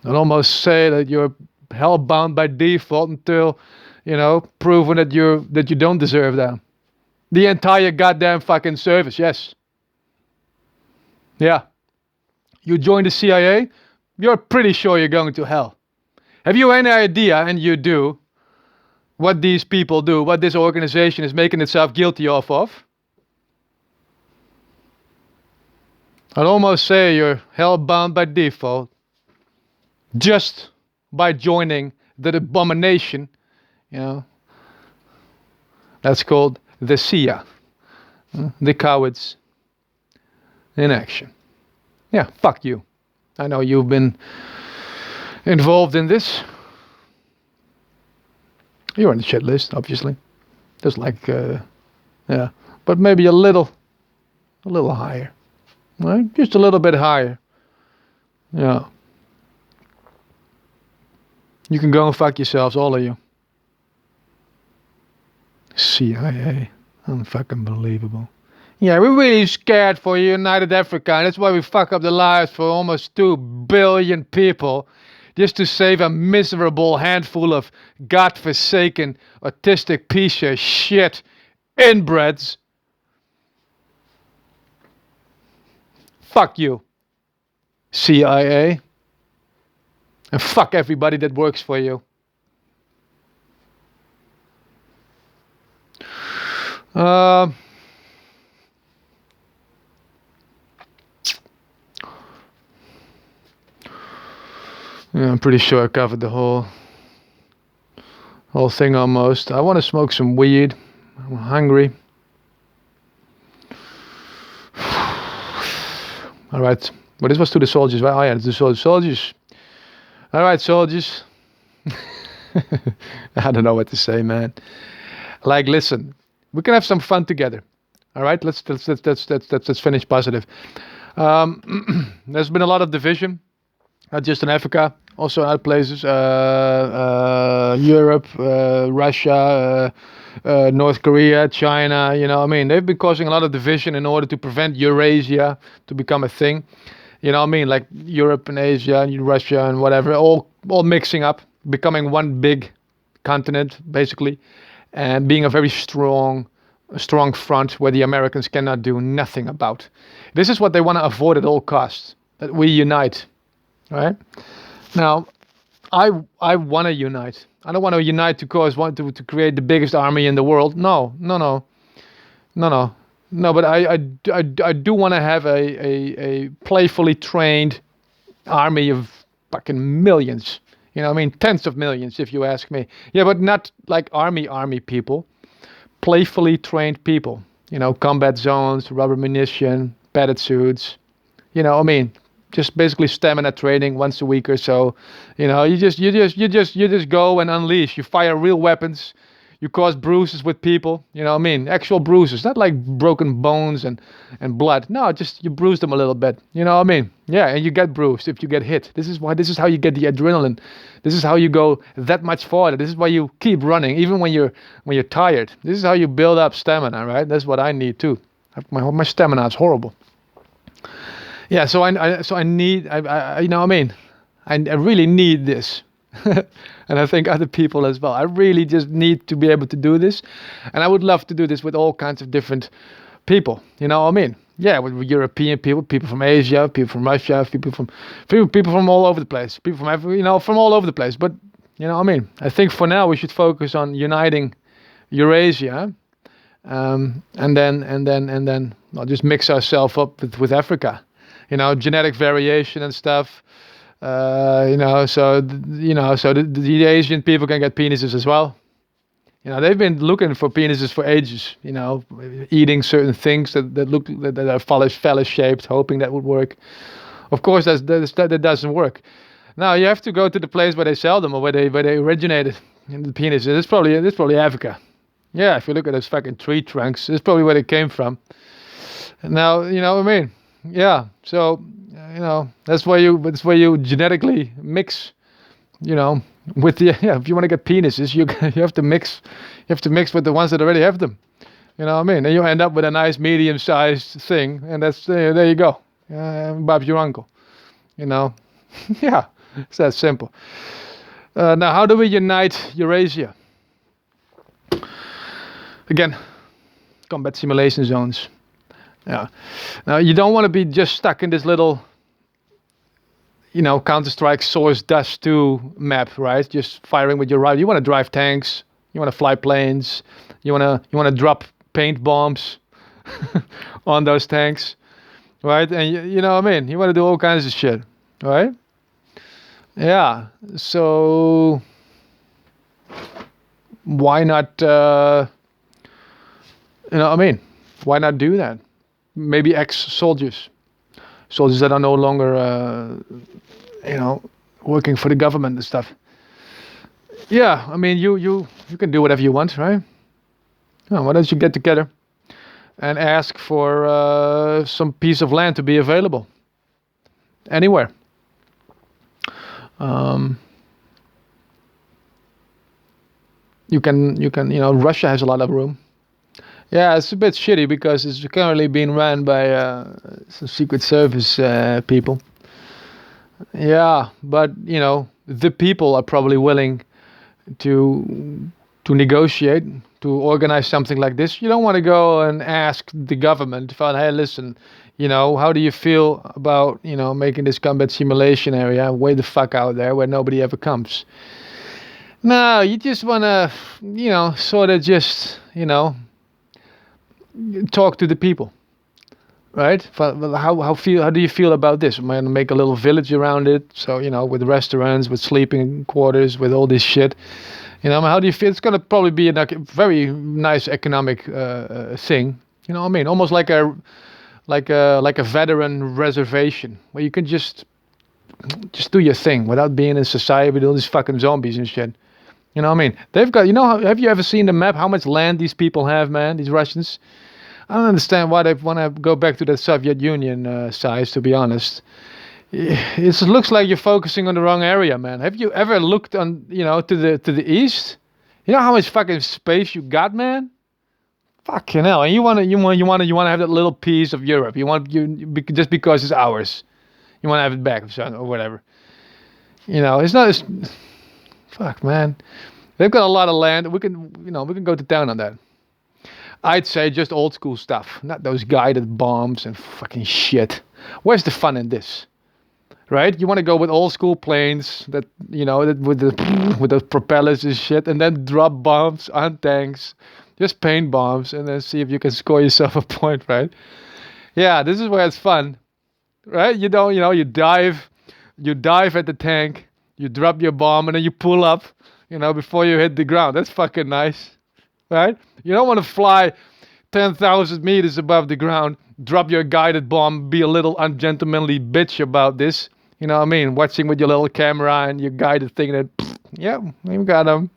I'd almost say that you're hellbound by default until, you know, proven that you don't deserve that. The entire goddamn fucking service, yes. Yeah. You join the CIA, you're pretty sure you're going to hell. Have you any idea, and you do, what these people do, what this organization is making itself guilty of? I'd almost say you're hellbound by default. Just by joining the abomination, you know. That's called the CIA. The cowards in action. Yeah, fuck you. I know you've been involved in this. You're on the shit list, obviously. Just like, yeah, but maybe a little higher, right? Just a little bit higher. Yeah. You can go and fuck yourselves, all of you. CIA, unfucking believable. Yeah, we're really scared for United Africa, and that's why we fuck up the lives for almost 2 billion people, just to save a miserable handful of godforsaken, autistic piece of shit Inbreds. Fuck you, CIA. And fuck everybody that works for you. Uh, yeah, I'm pretty sure I covered the whole thing almost. I want to smoke some weed. I'm hungry. All right. But this was to the soldiers, right? Oh yeah, it's the soldiers. All right, soldiers. I don't know what to say, man. Like, listen, we can have some fun together. All right, let's finish positive. There's been a lot of division, not just in Africa, also in other places, Europe, Russia, North Korea, China. You know, I mean, they've been causing a lot of division in order to prevent Eurasia to become a thing. You know what I mean? Like Europe and Asia and Russia and whatever, all mixing up, becoming one big continent, basically, and being a very strong front where the Americans cannot do nothing about. This is what they want to avoid at all costs, that we unite, right? Now, I want to unite. I don't want to unite to cause to create the biggest army in the world. No, no, no, no, no, no. But I do want to have a playfully trained army of fucking millions. You know, I mean, tens of millions, if you ask me. Yeah, but not like army people. Playfully trained people. You know, combat zones, rubber munition, padded suits. You know, I mean, just basically stamina training once a week or so. You know, you just go and unleash. You fire real weapons. You cause bruises with people. You know what I mean? Actual bruises, not like broken bones and blood. No, just you bruise them a little bit. You know what I mean? Yeah, and you get bruised if you get hit. This is how you get the adrenaline. This is how you go that much farther. This is why you keep running even when you're tired. This is how you build up stamina, right? That's what I need too. My stamina is horrible. Yeah, so I need you know what I mean? I really need this. And I think other people as well. I really just need to be able to do this. And I would love to do this with all kinds of different people. You know what I mean? Yeah, with European people, people from Asia, people from Russia, people from all over the place. People from Africa, you know, from all over the place. But you know what I mean? I think for now we should focus on uniting Eurasia. And then well, just mix ourselves up with Africa. You know, genetic variation and stuff. You know, so the Asian people can get penises as well. You know, they've been looking for penises for ages. You know, eating certain things that are phallus shaped, hoping that would work. Of course, that doesn't work. Now you have to go to the place where they sell them or where they originated in the penises. It's probably Africa. Yeah, if you look at those fucking tree trunks, it's probably where they came from. Now, you know what I mean? Yeah. So, you know, that's why you genetically mix, you know, with the if you want to get penises, you have to mix with the ones that already have them. You know what I mean? And you end up with a nice medium-sized thing, and that's there you go. Bob's your uncle. You know, yeah, it's that simple. Now, how do we unite Eurasia? Again, combat simulation zones. Yeah. Now you don't want to be just stuck in this little, you know, Counter-Strike Source Dust 2 map, right? Just firing with your rifle. You want to drive tanks. You want to fly planes. You want to drop paint bombs on those tanks, right? And you know what I mean? You want to do all kinds of shit, right? Yeah. So why not? You know what I mean? Why not do that? Maybe ex-soldiers, soldiers that are no longer, you know, working for the government and stuff. Yeah, I mean, you can do whatever you want, right? Oh, why don't you get together and ask for some piece of land to be available anywhere? You can, you know, Russia has a lot of room. Yeah, it's a bit shitty because it's currently being run by some Secret Service people. Yeah, but you know, the people are probably willing to negotiate, to organize something like this, you don't want to go and ask the government, hey, listen, how do you feel about, making this combat simulation area way the fuck out there where nobody ever comes? No, you just want to, sort of just, talk to the people. Right? How do you feel about this? I'm gonna make a little village around it, so with restaurants, with sleeping quarters, with all this shit. How do you feel? It's gonna probably be a very nice economic thing. You know what I mean? Almost like a veteran reservation where you can just do your thing without being in society with all these fucking zombies and shit. You know what I mean? They've got. Have you ever seen the map? How much land these people have, man? These Russians. I don't understand why they want to go back to the Soviet Union size, to be honest. It looks like you're focusing on the wrong area, man. Have you ever looked on, to the east? You know how much fucking space you got, man? Fucking hell! And you want to have that little piece of Europe. Just because it's ours. You want to have it back or whatever. It's not as fuck, man. They've got a lot of land. We can go to town on that. I'd say just old school stuff, not those guided bombs and fucking shit. Where's the fun in this? Right? You want to go with old school planes that, with the propellers and shit, and then drop bombs on tanks, just paint bombs, and then see if you can score yourself a point, right? Yeah, this is where it's fun, right? You dive at the tank, you drop your bomb, and then you pull up, before you hit the ground. That's fucking nice. Right? You don't want to fly 10,000 meters above the ground, drop your guided bomb, be a little ungentlemanly bitch about this. You know what I mean? Watching with your little camera and your guided thing that, yeah, we got him.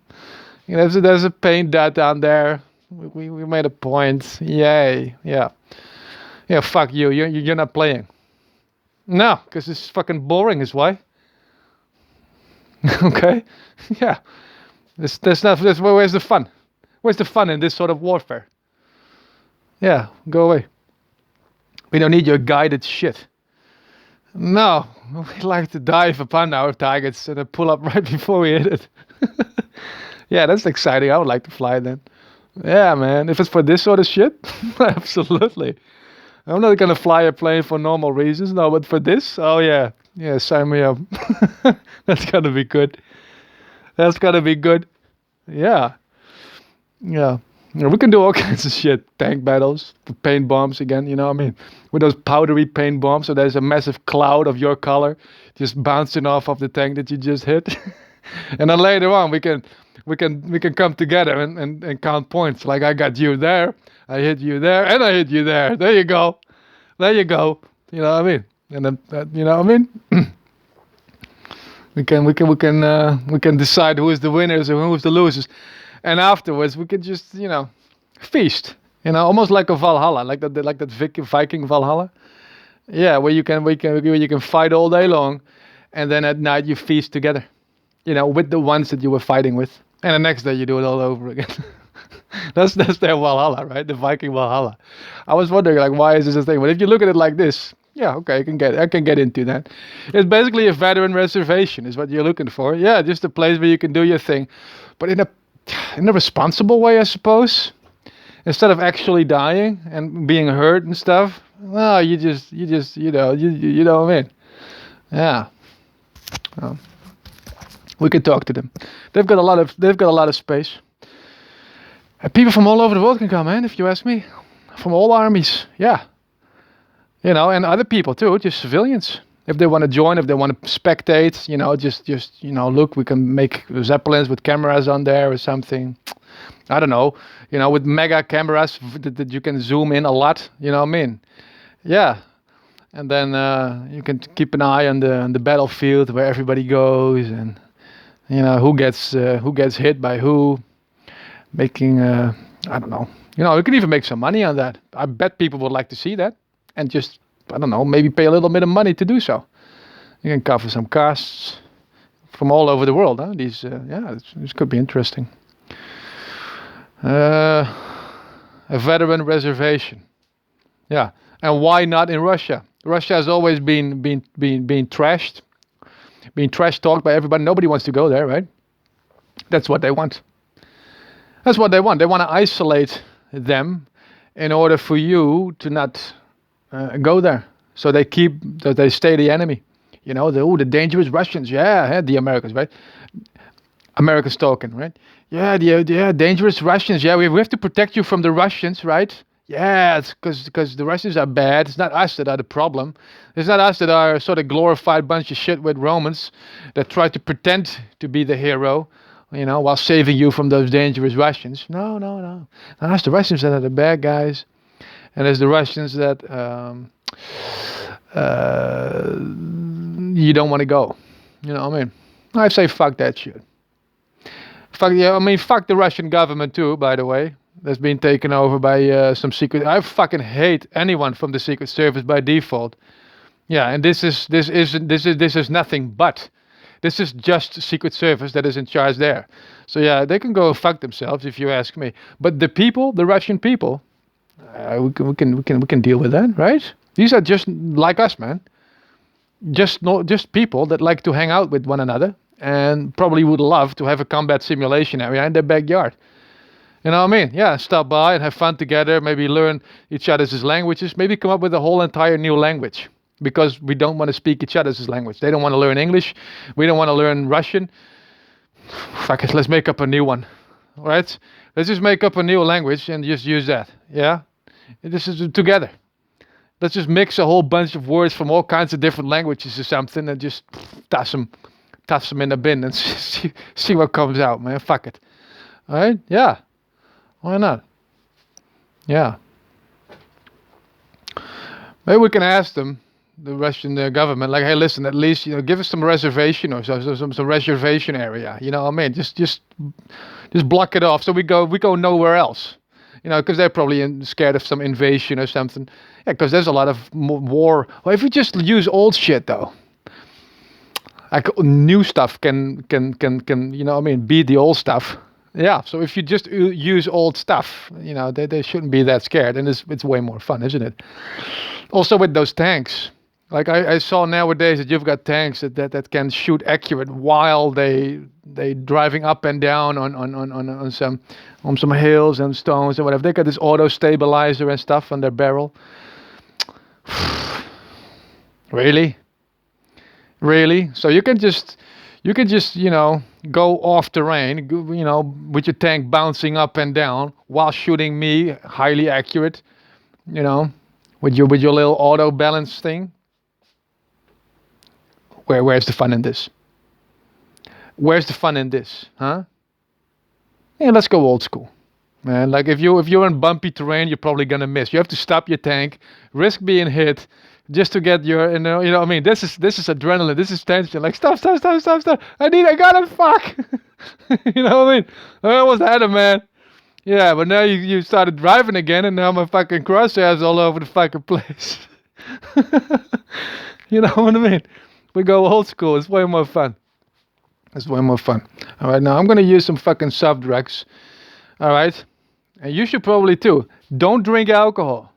There's a paint dot down there. We made a point. Yay. Yeah. Yeah, fuck you. You're not playing. No, because it's fucking boring is why. Okay? Yeah. Where's the fun? Where's the fun in this sort of warfare? Yeah, go away. We don't need your guided shit. No, we like to dive upon our targets and then pull up right before we hit it. Yeah, that's exciting. I would like to fly then. Yeah, man. If it's for this sort of shit, absolutely. I'm not gonna fly a plane for normal reasons, no, but for this, oh yeah. Yeah, sign me up. That's gonna be good. That's gonna be good. Yeah. Yeah. We can do all kinds of shit. Tank battles, paint bombs again, you know what I mean? With those powdery paint bombs, so there's a massive cloud of your color just bouncing off of the tank that you just hit. And then later on we can come together and count points. Like I got you there, I hit you there, and I hit you there. There you go. There you go. You know what I mean? And then you know what I mean? we can decide who is the winners and who is the losers. And afterwards, we could just, feast. Almost like a Valhalla, like that Viking Valhalla. Yeah, where you can fight all day long, and then at night you feast together. With the ones that you were fighting with, and the next day you do it all over again. that's their Valhalla, right? The Viking Valhalla. I was wondering, like, why is this a thing? But if you look at it like this, yeah, okay, I can get into that. It's basically a veteran reservation, is what you're looking for. Yeah, just a place where you can do your thing, but in a responsible way, I suppose. Instead of actually dying and being hurt and stuff, well, you know what I mean? Yeah. We could talk to them. They've got a lot of space. And people from all over the world can come, man. If you ask me, from all armies, yeah. And other people too, just civilians. If they want to join, if they want to spectate, just look, we can make Zeppelins with cameras on there or something. I don't know, with mega cameras that you can zoom in a lot, you know what I mean? Yeah. And then you can keep an eye on the battlefield where everybody goes and, who gets hit by who, making, I don't know. You can even make some money on that. I bet people would like to see that. And just, I don't know, maybe pay a little bit of money to do so. You can cover some costs from all over the world. Huh? This could be interesting. A veteran reservation. Yeah, and why not in Russia? Russia has always been trashed, being trash talked by everybody. Nobody wants to go there, right? That's what they want. That's what they want. They want to isolate them in order for you to not go there. So they keep, that they stay the enemy. You know, the dangerous Russians. Yeah, the Americans, right? Americans talking, right? Yeah, dangerous Russians. Yeah, we have to protect you from the Russians, right? Yeah, it's because the Russians are bad. It's not us that are the problem. It's not us that are sort of glorified bunch of shit with Romans that try to pretend to be the hero, you know, while saving you from those dangerous Russians. No, no, no. No, it's the Russians that are the bad guys, and it's the Russians that you don't want to go. You know what I mean? I say fuck that shit. Fuck yeah, I mean fuck the Russian government too. By the way, that's been taken over by some secret. I fucking hate anyone from the Secret Service by default. Yeah, and this is nothing but. This is just Secret Service that is in charge there. So yeah, they can go fuck themselves if you ask me. But the people, the Russian people, we can deal with that, right? These are just like us, man. Just people that like to hang out with one another and probably would love to have a combat simulation area in their backyard. You know what I mean? Yeah, stop by and have fun together. Maybe learn each other's languages. Maybe come up with a whole entire new language because we don't want to speak each other's language. They don't want to learn English. We don't want to learn Russian. Fuck it, let's make up a new one. All right? Let's just make up a new language and just use that. Yeah? This is together. Let's just mix a whole bunch of words from all kinds of different languages or something and just toss them in a bin and see what comes out, man. Fuck it. All right? Yeah. Why not? Yeah. Maybe we can ask them, the Russian government, like, hey, listen, at least give us some reservation or some reservation area. You know what I mean? Just block it off so we go nowhere else. You know, because they're probably scared of some invasion or something. Yeah, because there's a lot of war. Well, if we just use old shit though, like new stuff can you know what I mean, beat the old stuff. Yeah, so if you just use old stuff, you know, they shouldn't be that scared, and it's way more fun, isn't it? Also with those tanks, like I saw nowadays that you've got tanks that can shoot accurate while they driving up and down on some hills and stones and whatever. They got this auto stabilizer and stuff on their barrel. Really? Really? So you can just go off terrain, with your tank bouncing up and down while shooting me highly accurate, with your little auto balance thing. Where's the fun in this? Where's the fun in this, huh? Yeah, let's go old school, man. Like if you're in bumpy terrain, you're probably gonna miss. You have to stop your tank, risk being hit, just to get your, what I mean. This is adrenaline. This is tension. Like stop. I gotta fuck. You know what I mean? I almost had him, man. Yeah, but now you started driving again, and now my fucking crosshairs all over the fucking place. You know what I mean? We go old school. It's way more fun. It's way more fun. All right, now I'm gonna use some fucking soft drugs. All right, and you should probably too. Don't drink alcohol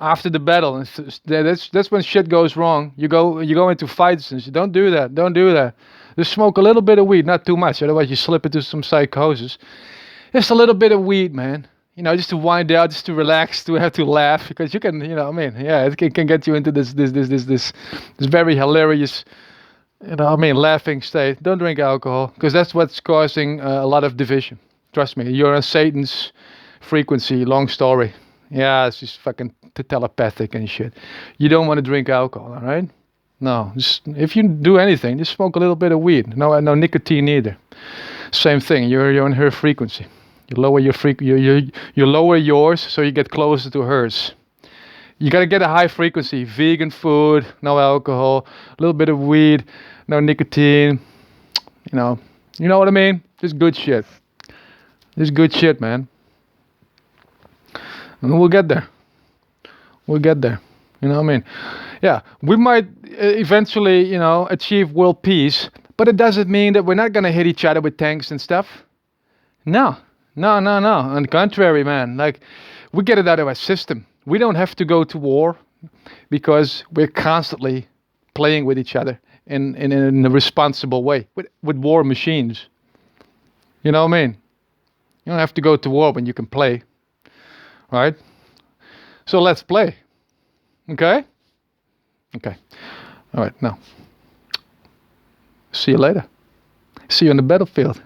after the battle. And that's when shit goes wrong. You go into fights and shit. Don't do that. Don't do that. Just smoke a little bit of weed, not too much. Otherwise, you slip into some psychosis. Just a little bit of weed, man. Just to wind down, just to relax, to have to laugh, because you can, yeah, it can get you into this very hilarious, laughing state. Don't drink alcohol, because that's what's causing a lot of division. Trust me, you're on Satan's frequency. Long story. Yeah, it's just fucking telepathic and shit. You don't want to drink alcohol, all right? No, just if you do anything, just smoke a little bit of weed. No nicotine either. Same thing. You're on her frequency. You lower your you lower yours so you get closer to hers. You gotta get a high frequency. Vegan food, no alcohol, a little bit of weed, no nicotine. You know what I mean? Just good shit. Just good shit, man. And we'll get there. We'll get there. You know what I mean? Yeah, we might eventually, achieve world peace, but it doesn't mean that we're not gonna hit each other with tanks and stuff. No. On the contrary, man. Like, we get it out of our system. We don't have to go to war because we're constantly playing with each other in a responsible way with war machines. You know what I mean? You don't have to go to war when you can play, right? So let's play. Okay? Okay. All right, now. See you later. See you on the battlefield.